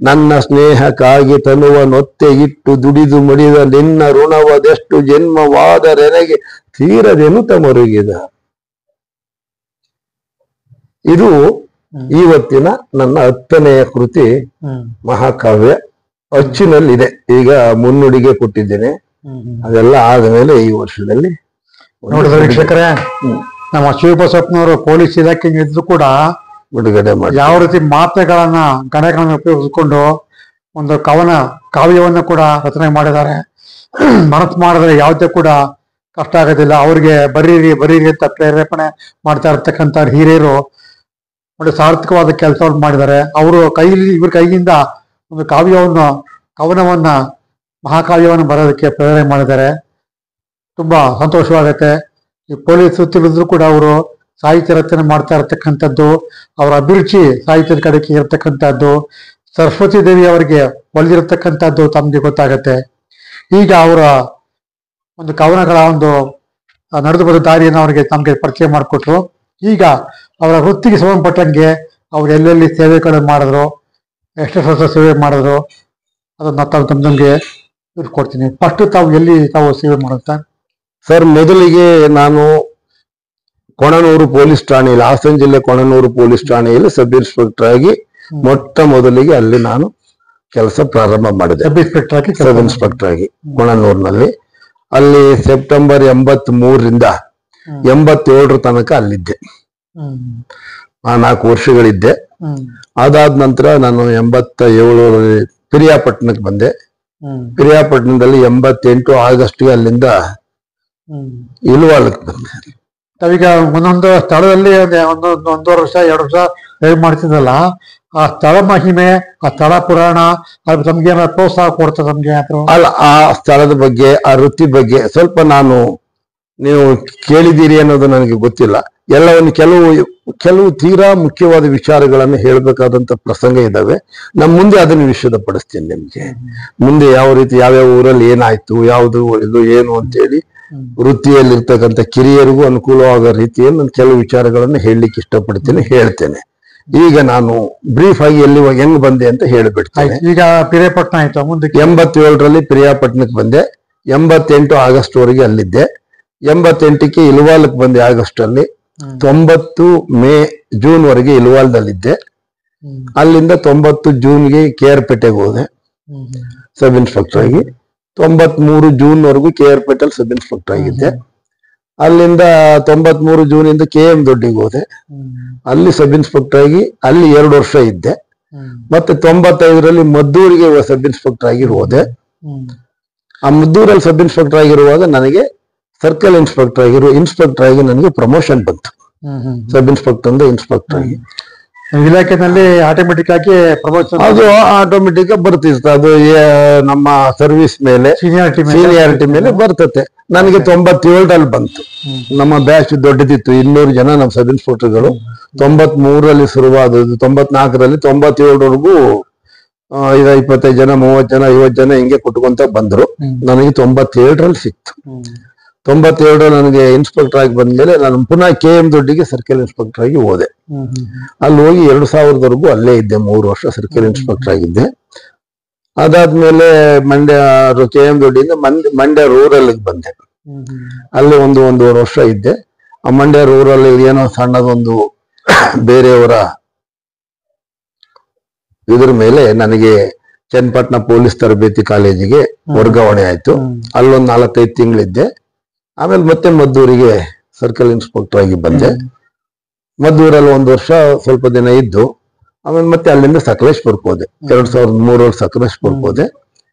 ನನ್ನ ಸ್ನೇಹಕ್ಕಾಗಿ ತನುವ ನೊತ್ತೆ ಇಟ್ಟು ದುಡಿದು ಮಡಿದ ನಿನ್ನ ಋಣವದೆಷ್ಟು ಜನ್ಮವಾದರೆನಗೆ ತೀರದೆನುತ ಮರುಗಿದ. ಇದು ಇವತ್ತಿನ ನನ್ನ 10ನೆಯ ಕೃತಿ ಮಹಾಕಾವ್ಯ. ಅಚ್ಚಿನಲ್ಲಿದೆ, ಈಗ ಮುನ್ನುಡಿಗೆ ಕೊಟ್ಟಿದ್ದೇನೆ. ಅದೆಲ್ಲ ಆದಮೇಲೆ ಈ ವರ್ಷದಲ್ಲಿ ನೋಡಿದ್ರೆ ವೀಕ್ಷಕರೇ, ನಮ್ಮ ಶಿವಬಸಪ್ಪನವರು ಪೊಲೀಸ್ ಇಲಾಖೆ ಇದ್ರು ಕೂಡ ಬಿಡುಗಡೆ ಮಾಡಿ ಯಾವ ರೀತಿ ಮಾತ್ರೆಗಳನ್ನ ಗಣಗಳನ್ನು ಉಪಯೋಗಿಸ್ಕೊಂಡು ಒಂದು ಕಾವ್ಯವನ್ನು ಕೂಡ ರಚನೆ ಮಾಡಿದ್ದಾರೆ. ಮನಸ್ಸು ಮಾಡಿದ್ರೆ ಯಾವುದೇ ಕೂಡ ಕಷ್ಟ ಆಗೋದಿಲ್ಲ. ಅವ್ರಿಗೆ ಬರೀರಿ ಅಂತ ಪ್ರೇರೇಪಣೆ ಮಾಡ್ತಾ ಇರ್ತಕ್ಕಂಥ ಹಿರಿಯರು ಒಂದು ಸಾರ್ಥಕವಾದ ಕೆಲಸವನ್ನು ಮಾಡಿದ್ದಾರೆ. ಅವರು ಇವ್ರ ಕೈಯಿಂದ ಒಂದು ಕವನವನ್ನ ಮಹಾಕಾವ್ಯವನ್ನು ಬರೋದಕ್ಕೆ ಪ್ರೇರಣೆ ಮಾಡಿದ್ದಾರೆ. ತುಂಬಾ ಸಂತೋಷವಾಗುತ್ತೆ. ಈ ಪೊಲೀಸ್ ವೃತ್ತಿಲಿದ್ರು ಕೂಡ ಅವರು ಸಾಹಿತ್ಯ ರಚನೆ ಮಾಡ್ತಾ ಇರತಕ್ಕಂಥದ್ದು, ಅವರ ಅಭಿರುಚಿ ಸಾಹಿತ್ಯದ ಕಡೆಗೆ ಇರತಕ್ಕಂಥದ್ದು, ಸರಸ್ವತಿ ದೇವಿ ಅವರಿಗೆ ಒಲಿದಿರತಕ್ಕಂಥದ್ದು ತಮಗೆ ಗೊತ್ತಾಗತ್ತೆ. ಈಗ ಅವರ ಒಂದು ಕವನಗಳ ಒಂದು ನಡೆದು ಬರೋ ದಾರಿಯನ್ನು ಅವರಿಗೆ ತಮಗೆ ಪರಿಚಯ ಮಾಡಿಕೊಟ್ರು. ಈಗ ಅವರ ವೃತ್ತಿಗೆ ಸಂಬಂಧಪಟ್ಟಂಗೆ ಅವ್ರು ಎಲ್ಲೆಲ್ಲಿ ಸೇವೆಗಳು ಮಾಡಿದ್ರು, ಎಷ್ಟು ವರ್ಷ ಸೇವೆ ಮಾಡಿದ್ರು, ಅದನ್ನ ತಾವು ತಮ್ಗೆ ಕೊಡ್ತೀನಿ. ಫಸ್ಟ್ ತಾವು ಸೇವೆ ಮಾಡುತ್ತಾ ಸರ್? ಮೊದಲಿಗೆ ನಾನು ಕೊಣನೂರು ಪೊಲೀಸ್ ಠಾಣೆಯಲ್ಲಿ, ಹಾಸನ ಜಿಲ್ಲೆ ಕೊಣನೂರು ಪೊಲೀಸ್ ಠಾಣೆಯಲ್ಲಿ ಸಬ್ ಇನ್ಸ್ಪೆಕ್ಟರ್ ಆಗಿ ಮೊದಲಿಗೆ ಅಲ್ಲಿ ನಾನು ಕೆಲಸ ಪ್ರಾರಂಭ ಮಾಡಿದೆ. ಸಬ್ ಇನ್ಸ್ಪೆಕ್ಟರ್ ಆಗಿ ಕೊಣನೂರಿನಲ್ಲಿ. ಅಲ್ಲಿ ಸೆಪ್ಟೆಂಬರ್ 83ರಿಂದ 87 ತನಕ ಅಲ್ಲಿದ್ದೆ. 4 ವರ್ಷಗಳಿದ್ದೆ. ಅದಾದ ನಂತರ ನಾನು 87 ಪಿರಿಯಾಪಟ್ಟಣಕ್ಕೆ ಬಂದೆ. ಪಿರಿಯಾಪಟ್ಟಣದಲ್ಲಿ 88 ಆಗಸ್ಟ್ಗೆ ಅಲ್ಲಿಂದ ಇಲ್ವಾಲಕ್ಕೆ ಬಂದೆ. ನಾವೀಗ ಒಂದೊಂದು ಸ್ಥಳದಲ್ಲಿ ಒಂದೂವರೆ ವರ್ಷ 2 ವರ್ಷ ಸೇವೆ ಮಾಡ್ತಿದ್ದಲ್ಲ, ಆ ಸ್ಥಳ ಮಹಿಮೆ, ಆ ಸ್ಥಳ ಪುರಾಣ ಅದು ತಮ್ಗೆ ಏನಾದ್ರು ಪ್ರೋತ್ಸಾಹ ಕೊಡ್ತದೆ ನಮ್ಗೆ? ಅಲ್ಲ, ಆ ಸ್ಥಳದ ಬಗ್ಗೆ, ಆ ವೃತ್ತಿ ಬಗ್ಗೆ ಸ್ವಲ್ಪ ನೀವು ಕೇಳಿದ್ದೀರಿ ಅನ್ನೋದು ನನಗೆ ಗೊತ್ತಿಲ್ಲ. ಎಲ್ಲವನ್ನು ಕೆಲವು ತೀರಾ ಮುಖ್ಯವಾದ ವಿಚಾರಗಳನ್ನು ಹೇಳ್ಬೇಕಾದಂತ ಪ್ರಸಂಗ ಇದ್ದಾವೆ. ನಾನು ಮುಂದೆ ಅದನ್ನು ವಿಷಯದ ಪಡಿಸ್ತೀನಿ ನಿಮ್ಗೆ. ಮುಂದೆ ಯಾವ ರೀತಿ ಯಾವ್ಯಾವ ಊರಲ್ಲಿ ಏನಾಯ್ತು, ಯಾವುದು ಇದು ಏನು ಅಂತೇಳಿ ವೃತ್ತಿಯಲ್ಲಿರ್ತಕ್ಕಂಥ ಕಿರಿಯರಿಗೂ ಅನುಕೂಲವಾಗೋ ರೀತಿಯಲ್ಲಿ ನಾನು ಕೆಲವು ವಿಚಾರಗಳನ್ನು ಹೇಳಲಿಕ್ಕೆ ಇಷ್ಟಪಡ್ತೀನಿ, ಹೇಳ್ತೇನೆ. ಈಗ ನಾನು ಬ್ರೀಫ್ ಆಗಿ ಹೆಂಗ್ ಬಂದೆ ಅಂತ ಹೇಳ್ಬಿಡ್ತೇನೆ. ಈಗ ಪಿರಿಯಾಪಟ್ಟಣ ಆಯ್ತು, ಮುಂದೆ 87ರಲ್ಲಿ ಪಿರಿಯಾಪಟ್ಟಣಕ್ಕೆ ಬಂದೆ. 88 ಆಗಸ್ಟ್ ವರೆಗೆ ಅಲ್ಲಿದ್ದೆ. 88ಕ್ಕೆ ಇಲ್ವಾಲಕ್ಕೆ ಬಂದೆ ಆಗಸ್ಟ್ ಅಲ್ಲಿ. 90 ಮೇ ಜೂನ್ ವರೆಗೆ ಇಲ್ವಾಲ್ದಲ್ಲಿದ್ದೆ. ಅಲ್ಲಿಂದ 90 ಜೂನ್ಗೆ KR ಪೇಟೆಗೆ ಹೋದೆ ಸಬ್ ಇನ್ಸ್ಪೆಕ್ಟರ್ ಆಗಿ. 93 ಜೂನ್ ವರೆಗೂ KR ಪೇಟೆಲ್ ಸಬ್ ಇನ್ಸ್ಪೆಕ್ಟರ್ ಆಗಿದ್ದೆ. ಅಲ್ಲಿಂದ 93 ಜೂನಿಂದ KM ದೊಡ್ಡಿಗೆ ಹೋದೆ. ಅಲ್ಲಿ ಸಬ್ ಇನ್ಸ್ಪೆಕ್ಟರ್ ಆಗಿ ಅಲ್ಲಿ 2 ವರ್ಷ ಇದ್ದೆ. ಮತ್ತೆ 95ರಲ್ಲಿ ಮದ್ದೂರಿಗೆ ಸಬ್ ಇನ್ಸ್ಪೆಕ್ಟರ್ ಆಗಿ ಹೋದೆ. ಆ ಮದ್ದೂರಲ್ಲಿ ಸಬ್ ಇನ್ಸ್ಪೆಕ್ಟರ್ ಆಗಿರುವಾಗ ನನಗೆ ಸರ್ಕಲ್ ಇನ್ಸ್ಪೆಕ್ಟರ್ ಆಗಿ ನನಗೆ ಪ್ರಮೋಷನ್ ಬಂತು. ಸಬ್ ಇನ್ಸ್ಪೆಕ್ಟರ್ ಇಂದ ಇನ್ಸ್ಪೆಕ್ಟರ್ ಆಗಿ ಇಲಾಖೆನಲ್ಲಿ ಆಟೋಮೆಟಿಕ್ ಆಗಿ ಪ್ರಮೋಷನ್ ಅದು ಆಟೋಮೆಟಿಕ್ ಬರ್ತಿರ್ತದೆ. ಅದು ನಮ್ಮ ಸರ್ವಿಸ್ ಮೇಲೆ ಸೀನಿಯಾರಿಟಿ ಮೇಲೆ ಬರ್ತತೆ. ನನಗೆ 97ರಲ್ಲಿ ಬಂತು. ನಮ್ಮ ಬ್ಯಾಚ್ ದೊಡ್ಡದಿತ್ತು, 200 ಜನ ನಮ್ಮ ಸಬ್ ಇನ್ಸ್ಪೆಕ್ಟರ್ಗಳು. 93ರಲ್ಲಿ ಶುರುವಾದದ್ದು, 94ರಲ್ಲಿ 97ವರೆಗೂ 25 ಜನ, 30 ಜನ, 50 ಜನ ಹಿಂಗೆ ಕೊಟ್ಕೊಂತ ಬಂದ್ರು. ನನಗೆ 97ರಲ್ಲಿ ಸಿಕ್ತು. 97 ನನಗೆ ಇನ್ಸ್ಪೆಕ್ಟರ್ ಆಗಿ ಬಂದ್ಮೇಲೆ ನಾನು ಪುನಃ KM ದೊಡ್ಡಿಗೆ ಸರ್ಕಲ್ ಇನ್ಸ್ಪೆಕ್ಟರ್ ಆಗಿ ಹೋದೆ. ಅಲ್ಲಿ ಹೋಗಿ 2000ವರೆಗೂ ಅಲ್ಲೇ ಇದ್ದೆ. 3 ವರ್ಷ ಸರ್ಕಲ್ ಇನ್ಸ್ಪೆಕ್ಟರ್ ಆಗಿದ್ದೆ. ಅದಾದ್ಮೇಲೆ ಮಂಡ್ಯ KM ದೊಡ್ಡಿಯಿಂದ ಮಂಡ್ಯ ರೂರಲ್ ಬಂದೆ. ಅಲ್ಲಿ ಒಂದೂವರೆ ವರ್ಷ ಇದ್ದೆ. ಆ ಮಂಡ್ಯ ರೂರಲ್ ಏನೋ ಸಣ್ಣದೊಂದು ಬೇರೆಯವರ ಇದ್ರ ಮೇಲೆ ನನಗೆ ಚನ್ನಪಟ್ಟಣ ಪೊಲೀಸ್ ತರಬೇತಿ ಕಾಲೇಜಿಗೆ ವರ್ಗಾವಣೆ ಆಯ್ತು. ಅಲ್ಲೊಂದು 4-5 ತಿಂಗಳಿದ್ದೆ. ಆಮೇಲೆ ಮತ್ತೆ ಮದ್ದೂರಿಗೆ ಸರ್ಕಲ್ ಇನ್ಸ್ಪೆಕ್ಟರ್ ಆಗಿ ಬಂದೆ. ಮದ್ದೂರಲ್ಲಿ 1 ವರ್ಷ ಸ್ವಲ್ಪ ದಿನ ಇದ್ದು ಆಮೇಲೆ ಮತ್ತೆ ಅಲ್ಲಿಂದ ಸಕಲೇಶ್ಪುರಕ್ಕೆ ಹೋದೆ. 2003ರಲ್ಲಿ ಸಕಲೇಶ್ಪುರಕ್ಕೆ ಹೋದೆ.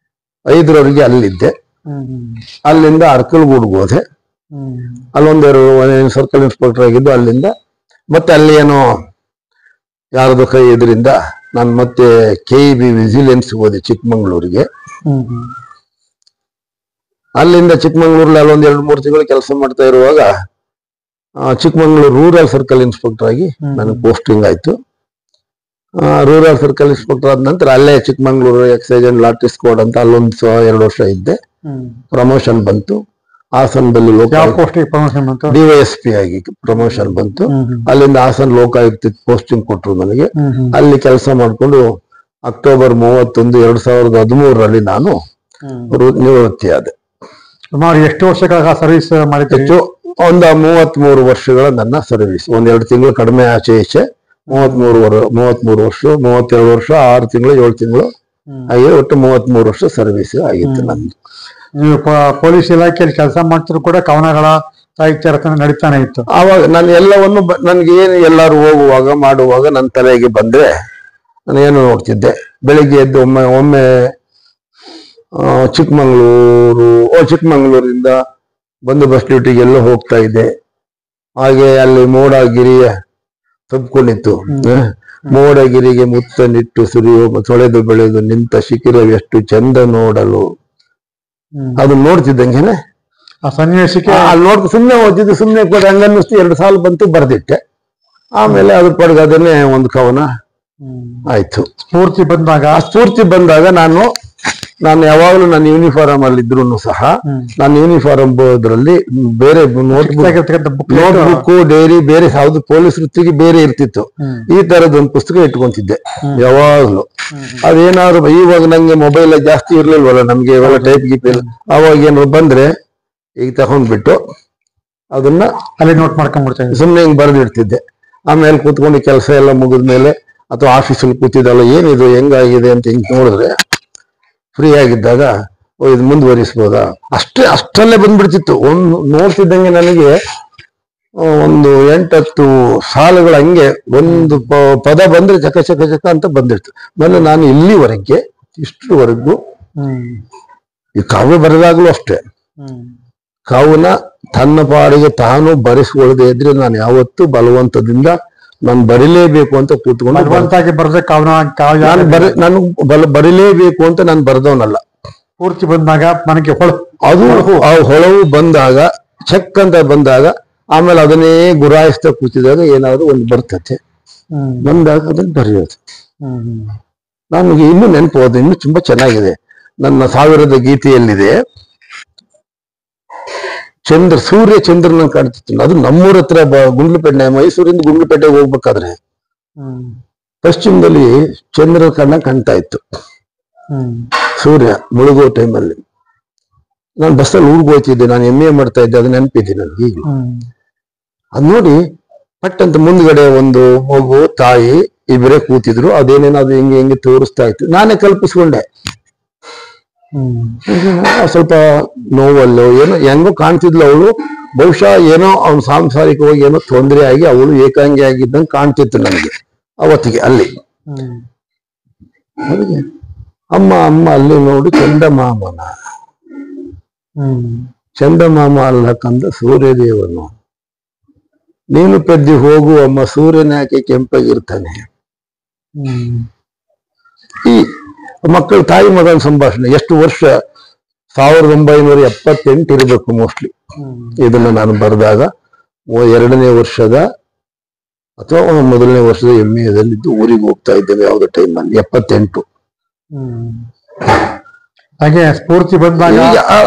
5ರವರೆಗೆ ಅಲ್ಲಿದ್ದೆ. ಅಲ್ಲಿಂದ ಅರ್ಕಲ್ಗೂಡ್ಗೆ ಹೋದೆ. ಅಲ್ಲೊಂದೆರಡು ಸರ್ಕಲ್ ಇನ್ಸ್ಪೆಕ್ಟರ್ ಆಗಿದ್ದು. ಅಲ್ಲಿಂದ ಮತ್ತೆ ಅಲ್ಲಿ ಏನೋ ಯಾರದು ಕೈ ಇದರಿಂದ ನಾನು ಮತ್ತೆ KEB ವಿಜಿಲೆನ್ಸ್ ಹೋದೆ ಚಿಕ್ಕಮಂಗ್ಳೂರಿಗೆ. ಅಲ್ಲಿಂದ ಚಿಕ್ಕಮಂಗ್ಳೂರಲ್ಲಿ ಅಲ್ಲೊಂದು 2-3 ತಿಂಗಳು ಕೆಲಸ ಮಾಡ್ತಾ ಇರುವಾಗ ಚಿಕ್ಕಮಂಗ್ಳೂರು ರೂರಲ್ ಸರ್ಕಲ್ ಇನ್ಸ್ಪೆಕ್ಟರ್ ಆಗಿ ನನಗೆ ಪೋಸ್ಟಿಂಗ್ ಆಯ್ತು. ರೂರಲ್ ಸರ್ಕಲ್ ಇನ್ಸ್ಪೆಕ್ಟರ್ ಆದ ನಂತರ ಅಲ್ಲೇ Chikmagalur excise and lottery squad ಅಂತ ಅಲ್ಲೊಂದು 2 ವರ್ಷ ಇದ್ದೆ. ಪ್ರಮೋಷನ್ ಬಂತು. ಹಾಸನದಲ್ಲಿ DYSP ಆಗಿ ಪ್ರಮೋಷನ್ ಬಂತು. ಅಲ್ಲಿಂದ ಹಾಸನ ಲೋಕಾಯುಕ್ತ ಪೋಸ್ಟಿಂಗ್ ಕೊಟ್ಟರು ನನಗೆ. ಅಲ್ಲಿ ಕೆಲಸ ಮಾಡಿಕೊಂಡು ಅಕ್ಟೋಬರ್ 31, 2013ರಲ್ಲಿ ನಾನು ನಿವೃತ್ತಿ ಆದೆ. ಸುಮಾರು ಎಷ್ಟು ವರ್ಷಗಳ ಸರ್ವಿಸ್ ಮಾಡಿದ್ದು? ಒಂದು 33 ವರ್ಷಗಳ ನನ್ನ ಸರ್ವಿಸ್. 1-2 ತಿಂಗಳು ಕಡಿಮೆ ಆಚೆ ಈಚೆ 33 ವರ್ಷ, 32 ವರ್ಷ, 6 ತಿಂಗಳು, 7 ತಿಂಗಳು ಹಾಗೆ ಒಟ್ಟು 33 ವರ್ಷ ಸರ್ವಿಸ್ ಆಗಿತ್ತು ನಂದು. ನೀವು ಪೊಲೀಸ್ ಇಲಾಖೆಯಲ್ಲಿ ಕೆಲಸ ಮಾಡ್ತಿದ್ರು ಕೂಡ ಕವನಗಳ ಸಾಹಿತ್ಯ ರಚನೆ ನಡೀತಾನೆ ಇತ್ತು. ಆವಾಗ ನಾನು ಎಲ್ಲವನ್ನು ನನ್ಗೆ ಏನು ಎಲ್ಲರೂ ಹೋಗುವಾಗ ಮಾಡುವಾಗ ನನ್ನ ತಲೆಗೆ ಬಂದ್ರೆ ನಾನು ಏನು ನೋಡ್ತಿದ್ದೆ. ಬೆಳಿಗ್ಗೆ ಎದ್ದು ಒಮ್ಮೆ ಚಿಕ್ಕಮಂಗ್ಳೂರಿಂದ ಬಂದೋಬಸ್ತ್ ಡ್ಯೂಟಿಗೆ ಎಲ್ಲ ಹೋಗ್ತಾ ಇದ್ದೆ. ಹಾಗೆ ಅಲ್ಲಿ ಮೋಡಗಿರಿಯ ತಬ್ಕೊಂಡಿತ್ತು. ಮೋಡಗಿರಿಗೆ ಮುತ್ತನಿಟ್ಟು ಸುರಿಯುವ ತೊಳೆದು ಬೆಳೆದು ನಿಂತ ಶಿಖರವೆಷ್ಟು ಚಂದ ನೋಡಲು. ಅದು ನೋಡ್ತಿದ್ದಂಗೆನೆ ಆ ಸನ್ನಿವೇಶಕ್ಕೆ ಅಲ್ಲಿ ನೋಡ್ತಾ ಸುಮ್ಮನೆ ಓದಿದ್ದು. ಸುಮ್ಮನೆ ಹಂಗನ್ನಿಸ್ತು. 2 ಸಾಲ ಬಂತು, ಬರ್ದಿಟ್ಟೆ. ಆಮೇಲೆ ಅದ್ರ ಪಡೆದು ಅದನ್ನೇ ಒಂದು ಕವನ ಆಯ್ತು. ಸ್ಫೂರ್ತಿ ಬಂದಾಗ ನಾನು ಯಾವಾಗಲೂ ನನ್ನ ಯೂನಿಫಾರ್ಮ್ ಅಲ್ಲಿ ಇದ್ರು ಸಹ ನಾನು ಯೂನಿಫಾರ್ಮ್ ಬೋದ್ರಲ್ಲಿ ಬೇರೆ ನೋಟ್ಬುಕ್ ಡೈರಿ ಬೇರೆ ಯಾವ್ದು ಪೊಲೀಸ್ ವೃತ್ತಿಗೆ ಬೇರೆ ಇರ್ತಿತ್ತು. ಈ ತರದೊಂದು ಪುಸ್ತಕ ಇಟ್ಕೊಂತಿದ್ದೆ ಯಾವಾಗ್ಲೂ. ಅದೇನಾದ್ರು ಇವಾಗ ನಂಗೆ ಮೊಬೈಲ್ ಜಾಸ್ತಿ ಇರ್ಲಿಲ್ವಲ್ಲ ನಮ್ಗೆ, ಇವಾಗ ಟೈಪ್ ಗೀಪ್ ಇಲ್ಲ. ಅವಾಗ ಏನಾದ್ರು ಬಂದ್ರೆ ಈಗ ತಗೊಂಡ್ಬಿಟ್ಟು ಅದನ್ನ ಅಲ್ಲಿ ನೋಟ್ ಮಾಡ್ಕೊಂಡ್ಬಿಡ್ತೇನೆ. ಸುಮ್ನೆ ಹಿಂಗ್ ಬರ್ದಿಡ್ತಿದ್ದೆ. ಆಮೇಲೆ ಕೂತ್ಕೊಂಡು ಕೆಲಸ ಎಲ್ಲ ಮುಗಿದ್ಮೇಲೆ ಅಥವಾ ಆಫೀಸಲ್ಲಿ ಕೂತಿದ್ದಲ್ಲ ಏನಿದು ಹೆಂಗಾಗಿದೆ ಅಂತ ಹಿಂಗ್ ನೋಡಿದ್ರೆ ಫ್ರೀ ಆಗಿದ್ದಾಗ ಇದು ಮುಂದುವರಿಸ್ಬೋದಾ ಅಷ್ಟಲ್ಲೇ ಬಂದ್ಬಿಡ್ತಿತ್ತು. ನೋಡ್ತಿದ್ದಂಗೆ ನನಗೆ ಒಂದು 8-10 ಸಾಲುಗಳು ಹಂಗೆ ಒಂದು ಪದ ಬಂದ್ರೆ ಚಕ ಚಕ ಚಕ ಅಂತ ಬಂದಿರ್ತು. ಆಮೇಲೆ ನಾನು ಇಲ್ಲಿವರೆಗೆ ಇಷ್ಟರವರೆಗೂ ಈ ಕಾವ್ಯ ಬರೆದಾಗ್ಲೂ ಅಷ್ಟೇ ಕಾವ್ಯನ ತನ್ನ ಪಾಡಿಗೆ ತಾನು ಬರೆಸ್ಕೊಳ್ಳದೆ ಇದ್ರೆ ನಾನು ಯಾವತ್ತೂ ಬಲವಂತದಿಂದ ನಾನು ಬರೀಲೇಬೇಕು ಅಂತ ಕೂತ್ಕೊಂಡು ನಾನು ಬರೀಲೇಬೇಕು ಅಂತ ನಾನು ಬರೆದವನಲ್ಲ. ಪೂರ್ತಿ ಬಂದಾಗ ನನಗೆ ಅದು ಹೊಳವು ಬಂದಾಗ ಚೆಕ್ ಅಂತ ಬಂದಾಗ ಆಮೇಲೆ ಅದನ್ನೇ ಗುರಾಯಿಸ್ತಾ ಕೂತಿದಾಗ ಏನಾದ್ರು ಒಂದು ಬರ್ತತೆ. ಬಂದಾಗ ಅದನ್ನ ಬರೆಯೋದು. ನನಗೆ ಇನ್ನೂ ನೆನಪು ಹೋದ ಇನ್ನೂ ತುಂಬಾ ಚೆನ್ನಾಗಿದೆ. ನನ್ನ 1000ದ ಗೀತೆಯಲ್ಲಿದೆ ಸೂರ್ಯ ಚಂದ್ರನ ಕಾಣ್ತಿತ್ತು. ಅದು ನಮ್ಮೂರ ಹತ್ರ ಗುಂಡ್ಲುಪೇಟೆ, ಮೈಸೂರಿಂದ ಗುಂಡ್ಲುಪೇಟೆಗೆ ಹೋಗ್ಬೇಕಾದ್ರೆ ಪಶ್ಚಿಮದಲ್ಲಿ ಚಂದ್ರ ಕಾಣ್ತಾ ಇತ್ತು. ಸೂರ್ಯ ಮುಳುಗೋ ಟೈಮಲ್ಲಿ ನಾನು ಬಸ್ಸಲ್ಲಿ ಊರ್ಗ್ ಹೋಗ್ತಿದ್ದೆ. ನಾನು MA ಮಾಡ್ತಾ ಇದ್ದೆ. ಅದು ನೆನಪಿದ್ದೆ ನನಗೆ ಈಗ. ಅದ್ ನೋಡಿ ಪಟ್ಟಂತ ಮುಂದ್ಗಡೆ ಒಂದು ಮಗು ತಾಯಿ ಇಬ್ಬರೇ ಕೂತಿದ್ರು. ಅದೇನೇನೋ ಅದು ಹೆಂಗೆ ತೋರಿಸ್ತಾ ಇತ್ತು. ನಾನೇ ಕಲ್ಪಿಸ್ಕೊಂಡೆ. ಸ್ವಲ್ಪ ನೋವಲ್ಲೋ ಏನೋ ಹೆಂಗೋ ಕಾಣ್ತಿದ್ಲು ಅವಳು. ಬಹುಶಃ ಏನೋ ಅವ್ನು ಸಾಂಸಾರಿಕವಾಗಿ ಏನೋ ತೊಂದರೆ ಆಗಿ ಅವಳು ಏಕಾಂಗಿ ಆಗಿದ್ದಂಗೆ ಕಾಣ್ತಿತ್ತು ನನಗೆ ಅವತ್ತಿಗೆ ಅಲ್ಲಿ. ಅಮ್ಮ ಅಲ್ಲಿ ನೋಡಿ ಚಂದಮಾಮ ಅಲ್ಲ ಕಂದ ಸೂರ್ಯದೇವನು, ನೀನು ಪೆದ್ದಿ ಹೋಗು ಅಮ್ಮ, ಸೂರ್ಯನ ಯಾಕೆ ಕೆಂಪಾಗಿರ್ತಾನೆ. ಈ ಮಕ್ಕಳ ತಾಯಿ ಮಗನ ಸಂಭಾಷಣೆ ಎಷ್ಟು ವರ್ಷ 1978 ಇರಬೇಕು ಮೋಸ್ಟ್ಲಿ ಇದನ್ನ ನಾನು ಬರೆದಾಗ. 2ನೇ ವರ್ಷದ ಅಥವಾ 1ನೇ ವರ್ಷದ MA-ದಲ್ಲಿದ್ದು ಊರಿಗೆ ಹೋಗ್ತಾ ಇದ್ದೇವೆ ಯಾವ್ದೋ ಟೈಮಲ್ಲಿ 78. ಹಾಗೆ ಸ್ಫೂರ್ತಿ ಬಂದಾಗ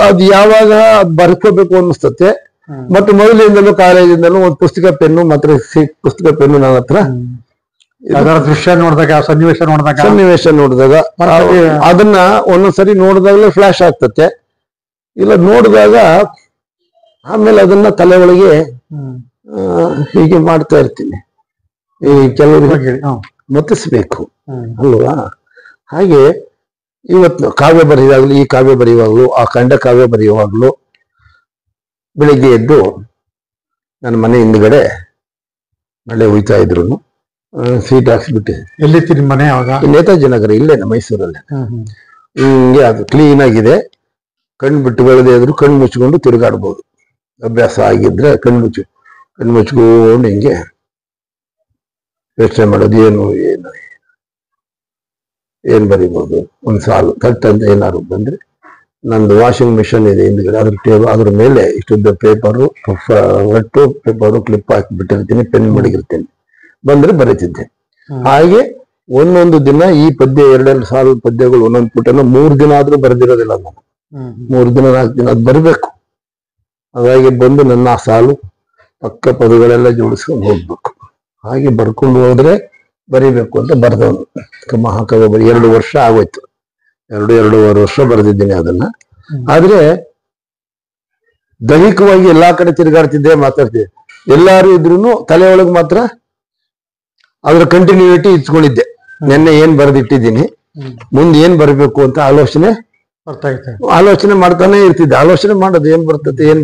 ಅದು ಯಾವಾಗ ಬರ್ಕೋಬೇಕು ಅನ್ನಿಸ್ತತೆ. ಮತ್ತು ಮೊದಲಿಂದಲೂ ಕಾಲೇಜಿಂದಲೂ ಒಂದು ಪುಸ್ತಕ ಪೆನ್ನು ಮಾತ್ರ ಪುಸ್ತಕ ಪೆನ್ನು ನನ್ನ ಹತ್ರ. ಅದರ ದೃಶ್ಯ ನೋಡಿದಾಗ ಸನ್ನಿವೇಶ ನೋಡಿದಾಗ ಅದನ್ನ ಒಂದೊಂದ್ಸರಿ ನೋಡಿದಾಗಲೇ ಫ್ಲಾಶ್ ಆಗ್ತತೆ. ಇಲ್ಲ ನೋಡಿದಾಗ ಆಮೇಲೆ ಅದನ್ನ ತಲೆ ಒಳಗೆ ಹೀಗೆ ಮಾಡ್ತಾ ಇರ್ತೀನಿ. ಈ ಕೆಲವರಿಗೆ ಮತಿಸ್ಬೇಕು ಅಲ್ವಾ? ಹಾಗೆ ಇವತ್ತು ಕಾವ್ಯ ಬರೆಯುವಾಗ್ಲು, ಈ ಕಾವ್ಯ ಬರೆಯುವಾಗ್ಲು, ಆ ಖಂಡ ಕಾವ್ಯ ಬರೆಯುವಾಗ್ಲು ಬೆಳಿಗ್ಗೆ ಎದ್ದು ನನ್ನ ಮನೆ ಹಿಂದ್ಗಡೆ ಮಳೆ ಹುಯ್ತಾ ಇದ್ರು ಸೀಟ್ ಹಾಕ್ಸ್ಬಿಟ್ಟೆ. ಎಲ್ಲಿತ್ತು ನಿಮ್ಮ ಮನೆ? ಯಾವಾಗ? ನೇತಾಜಿ ನಗರ, ಇಲ್ಲೇನ ಮೈಸೂರಲ್ಲಿ. ಹಿಂಗೆ ಅದು ಕ್ಲೀನ್ ಆಗಿದೆ. ಕಣ್ಣು ಬಿಟ್ಟು ಬೆಳೆದೇ ಇದ್ರು ಕಣ್ಣು ಮುಚ್ಕೊಂಡು ತಿರುಗಾಡ್ಬೋದು. ಅಭ್ಯಾಸ ಆಗಿದ್ರೆ ಕಣ್ಣು ಮುಚ್ಕೊಂಡು ಹಿಂಗೆ ಯೋಚನೆ ಮಾಡೋದು. ಏನ್ ಬರಿಬೋದು? ಒಂದು ಸಾಲು ಕಟ್ ಅಂತ ಏನಾದ್ರು ಬಂದ್ರೆ, ನಂದು ವಾಷಿಂಗ್ ಮಿಷನ್ ಇದೆ ಹಿಂದ್ಗಡೆ, ಅದ್ರ ಮೇಲೆ ಇಷ್ಟುದ್ದ ಪೇಪರು, ಒಟ್ಟು ಪೇಪರು ಕ್ಲಿಪ್ ಹಾಕಿಬಿಟ್ಟಿರ್ತೀನಿ, ಪೆನ್ ಮಡಗಿರ್ತೀನಿ, ಬಂದ್ರೆ ಬರೀತಿದ್ದೆ. ಹಾಗೆ ಒಂದೊಂದು ದಿನ ಈ ಪದ್ಯ 2 ಸಾಲು ಪದ್ಯಗಳು ಒಂದೊಂದು ಪುಟನ 3 ದಿನ ಆದ್ರೂ ಬರೆದಿರೋದಿಲ್ಲ ನಾನು. 3 ದಿನ 4 ದಿನ ಅದು ಬರಬೇಕು. ಹಾಗಾಗಿ ಬಂದು ನನ್ನ ಆ ಸಾಲು ಪಕ್ಕ ಪದಗಳೆಲ್ಲ ಜೋಡಿಸ್ಕೊಂಡು ಹೋಗ್ಬೇಕು. ಹಾಗೆ ಬರ್ಕೊಂಡು ಹೋದ್ರೆ ಬರಿಬೇಕು ಅಂತ ಬರ್ದವನು. ಮಹಾಕಾವ್ಯ 2 ವರ್ಷ ಆಗೋಯ್ತು. 2.5 ವರ್ಷ ಬರೆದಿದ್ದೀನಿ ಅದನ್ನ. ಆದ್ರೆ ದೈಹಿಕವಾಗಿ ಎಲ್ಲಾ ಕಡೆ ತಿರುಗಾಡ್ತಿದ್ದೆ, ಮಾತಾಡ್ತಿದ್ದೆ. ಎಲ್ಲಾರು ಇದ್ರು ತಲೆಯೊಳಗೆ ಮಾತ್ರ ಅದ್ರ ಕಂಟಿನ್ಯೂಟಿ ಇಟ್ಕೊಂಡಿದ್ದೆ. ನೆನ್ನೆ ಏನ್ ಬರೆದಿಟ್ಟಿದ್ದೀನಿ, ಮುಂದೆ ಏನ್ ಬರಬೇಕು ಅಂತ ಆಲೋಚನೆ ಮಾಡ್ತಾನೆ ಇರ್ತಿದ್ದೆ. ಆಲೋಚನೆ ಮಾಡೋದು ಏನ್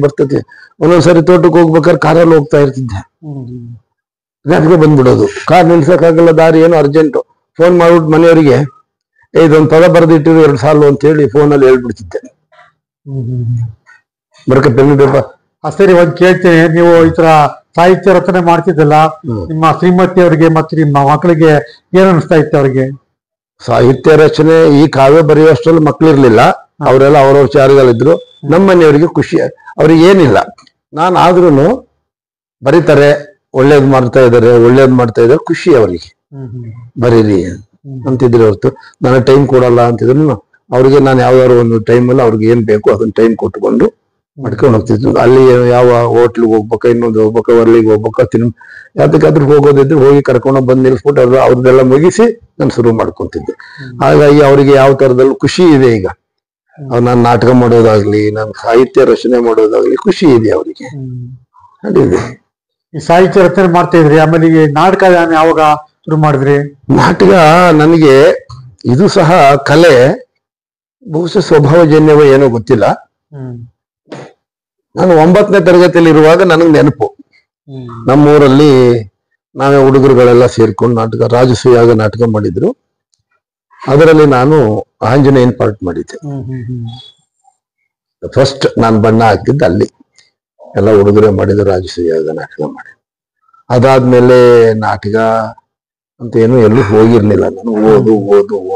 ಬರ್ತತೆ. ಒಂದೊಂದ್ಸರಿ ತೋಟಕ್ಕೆ ಹೋಗ್ಬೇಕಾದ್ರೆ ಕಾರಲ್ಲಿ ಹೋಗ್ತಾ ಇರ್ತಿದ್ದೆ. ಜ್ಞಾಪಕ ಬಂದ್ಬಿಡೋದು. ಕಾರ್ ನಿಲ್ಸಕ್ಕಾಗಲ್ಲ, ದಾರಿ ಏನೋ ಅರ್ಜೆಂಟು. ಫೋನ್ ಮಾಡ್ಬಿಟ್ಟು ಮನೆಯವರಿಗೆ ಇದೊಂದು ಪದ ಬರೆದಿಟ್ಟಿರು 2 ಸಾಲು ಅಂತ ಹೇಳಿ ಫೋನಲ್ಲಿ ಹೇಳ್ಬಿಡ್ತಿದ್ದೆ. ಬರ್ಕ ಪೆನ್ನು ಬೇಪ. ಸರಿ, ಒಂದ್ ಕೇಳ್ತೇನೆ. ನೀವು ಈ ತರ ಸಾಹಿತ್ಯ ರಚನೆ ಮಾಡ್ತಿದ್ದಲ್ಲ, ನಿಮ್ಮ ಶ್ರೀಮತಿ ಅವರಿಗೆ ಮತ್ತು ನಿಮ್ಮ ಮಕ್ಕಳಿಗೆ ಏನ್ ಅನಿಸ್ತಾ ಇತ್ತು ಅವ್ರಿಗೆ? ಸಾಹಿತ್ಯ ರಚನೆ ಈ ಕಾವ್ಯ ಬರೆಯುವಷ್ಟರಲ್ಲಿ ಮಕ್ಳಿರ್ಲಿಲ್ಲ. ಅವರೆಲ್ಲ ಅವ್ರವ್ರ ಚಾರಿಗಳಿದ್ರು. ನಮ್ಮ ಮನೆಯವರಿಗೆ ಖುಷಿ, ಅವ್ರಿಗೆ ಏನಿಲ್ಲ. ನಾನು ಆದ್ರೂ ಬರೀತಾರೆ, ಒಳ್ಳೇದ್ ಮಾಡ್ತಾ ಇದ್ದಾರೆ, ಖುಷಿ ಅವರಿಗೆ. ಬರೀರಿ ಅಂತಿದ್ರೆ ಹೊರತು ನಾನು ಟೈಮ್ ಕೊಡಲ್ಲ ಅಂತಿದ್ರು. ಅವ್ರಿಗೆ ನಾನು ಯಾವ್ದಾದ್ರು ಒಂದು ಟೈಮಲ್ಲಿ ಅವ್ರಿಗೆ ಏನ್ ಬೇಕು ಅದನ್ನ ಟೈಮ್ ಕೊಟ್ಕೊಂಡು ಮಾಡ್ಕೊಂಡು ಹೋಗ್ತಿದ್ರು. ಅಲ್ಲಿ ಯಾವ ಹೋಟ್ಲಿಗೆ ಹೋಗ್ಬೇಕಾ, ಇನ್ನೊಂದು ಹೋಗ್ಬೇಕಾ, ವರ್ಲಿಗೆ ಹೋಗ್ಬೇಕಾ, ಯಾವ್ದಕ್ಕಾದ್ರೂ ಹೋಗೋದಿದ್ರೆ ಹೋಗಿ ಕರ್ಕೊಂಡು ಬಂದು ನಿಲ್ಸ್ಬಿಟ್ಟು ಅವ್ರದ್ದೆಲ್ಲ ಮುಗಿಸಿ ನಾನು ಶುರು ಮಾಡ್ಕೊಂತಿದ್ದೆ. ಹಾಗಾಗಿ ಅವರಿಗೆ ಯಾವ ತರದಲ್ಲೂ ಖುಷಿ ಇದೆ. ಈಗ ನಾನು ನಾಟಕ ಮಾಡೋದಾಗ್ಲಿ, ನಾನು ಸಾಹಿತ್ಯ ರಚನೆ ಮಾಡೋದಾಗ್ಲಿ ಖುಷಿ ಇದೆ ಅವರಿಗೆ. ಅದಿದೆ. ಈ ಸಾಹಿತ್ಯ ರಚನೆ ಮಾಡ್ತಾ ಇದ್ರಿ, ಆಮೇಲೆ ಈ ನಾಟಕ ಯಾವಾಗ ಶುರು ಮಾಡಿದ್ರಿ? ನಾಟಕ ನನಗೆ ಇದು ಸಹ ಕಲೆ, ಬಹುಶಃ ಸ್ವಭಾವಜನ್ಯವೋ ಏನೋ ಗೊತ್ತಿಲ್ಲ. ನಾನು 9ನೇ ತರಗತಿಯಲ್ಲಿ ಇರುವಾಗ ನನಗೆ ನೆನಪು, ನಮ್ಮೂರಲ್ಲಿ ನಾವೇ ಹುಡುಗರುಗಳೆಲ್ಲ ಸೇರ್ಕೊಂಡು ನಾಟಕ, ರಾಜಸೂಯಾಗ ನಾಟಕ ಮಾಡಿದ್ರು. ಅದರಲ್ಲಿ ನಾನು ಆಂಜನೇಯನ್ ಪಾರ್ಟ್ ಮಾಡಿದ್ದೆ. ಫಸ್ಟ್ ನಾನು ಬಣ್ಣ ಹಾಕಿದ್ದೆ ಅಲ್ಲಿ. ಎಲ್ಲ ಹುಡುಗರೇ ಮಾಡಿದ್ರು ರಾಜಸೂಯಾಗ ನಾಟಕ ಮಾಡಿ. ಅದಾದ್ಮೇಲೆ ನಾಟಕ ಅಂತ ಏನು ಎಲ್ಲೂ ಹೋಗಿರ್ಲಿಲ್ಲ ನಾನು.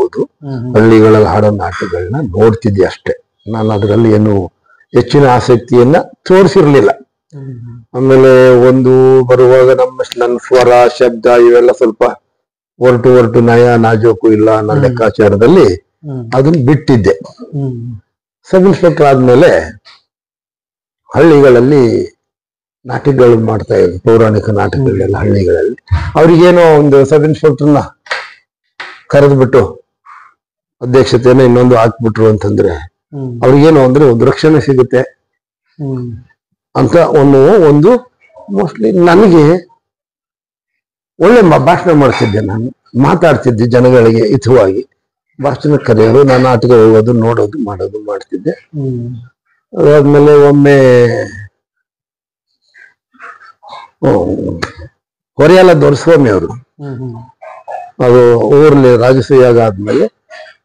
ಓದು ಹಳ್ಳಿಗಳಲ್ಲಿ ಹಾಡೋ ನಾಟಕಗಳನ್ನ ನೋಡ್ತಿದ್ದೆ ಅಷ್ಟೇ. ನಾನು ಅದರಲ್ಲಿ ಏನು ಹೆಚ್ಚಿನ ಆಸಕ್ತಿಯನ್ನ ತೋರಿಸಿರ್ಲಿಲ್ಲ. ಆಮೇಲೆ ಒಂದು ಬರುವಾಗ ನನ್ನ ಸ್ವರ, ಶಬ್ದ ಇವೆಲ್ಲ ಸ್ವಲ್ಪ ಹೊರಟು ನಯ ನಾಜೋಕು ಇಲ್ಲ ಅನ್ನೋ ಲೆಕ್ಕಾಚಾರದಲ್ಲಿ ಅದನ್ನ ಬಿಟ್ಟಿದ್ದೆ. ಸಬ್ ಇನ್ಸ್ಪೆಕ್ಟರ್ ಆದ್ಮೇಲೆ ಹಳ್ಳಿಗಳಲ್ಲಿ ನಾಟಕಗಳು ಮಾಡ್ತಾ ಇದ್ರು, ಪೌರಾಣಿಕ ನಾಟಕಗಳೆಲ್ಲ ಹಳ್ಳಿಗಳಲ್ಲಿ. ಅವ್ರಿಗೇನೋ ಒಂದು ಸಬ್ ಇನ್ಸ್ಪೆಕ್ಟರ್ನ ಕರೆದ್ಬಿಟ್ಟು ಅಧ್ಯಕ್ಷತೆಯನ್ನ ಇನ್ನೊಂದು ಹಾಕ್ಬಿಟ್ರು ಅಂತಂದ್ರೆ ಅವ್ರಿಗೇನು ಅಂದ್ರೆ ಒಂದು ರಕ್ಷಣೆ ಸಿಗುತ್ತೆ ಅಂತ ಒಂದು ಮೋಸ್ಟ್ಲಿ ನನಗೆ ಒಳ್ಳೆ ಭಾಷಣ ಮಾಡ್ತಿದ್ದೆ. ನಾನು ಮಾತಾಡ್ತಿದ್ದೆ ಜನಗಳಿಗೆ ಹಿತವಾಗಿ. ಭಾಷಣ ಕರೆಯೋದು, ನಾನು ನಾಟಕ ಹೋಗೋದು, ನೋಡೋದು, ಮಾಡೋದು ಮಾಡ್ತಿದ್ದೆ. ಅದಾದ್ಮೇಲೆ ಒಮ್ಮೆ ಹೊರೆಯಾಲ ದೊರೆಸ್ವಾಮಿ ಅವರು, ಅದು ಊರಲ್ಲಿ ರಾಜಸೂಯಾಗ ಆದ್ಮೇಲೆ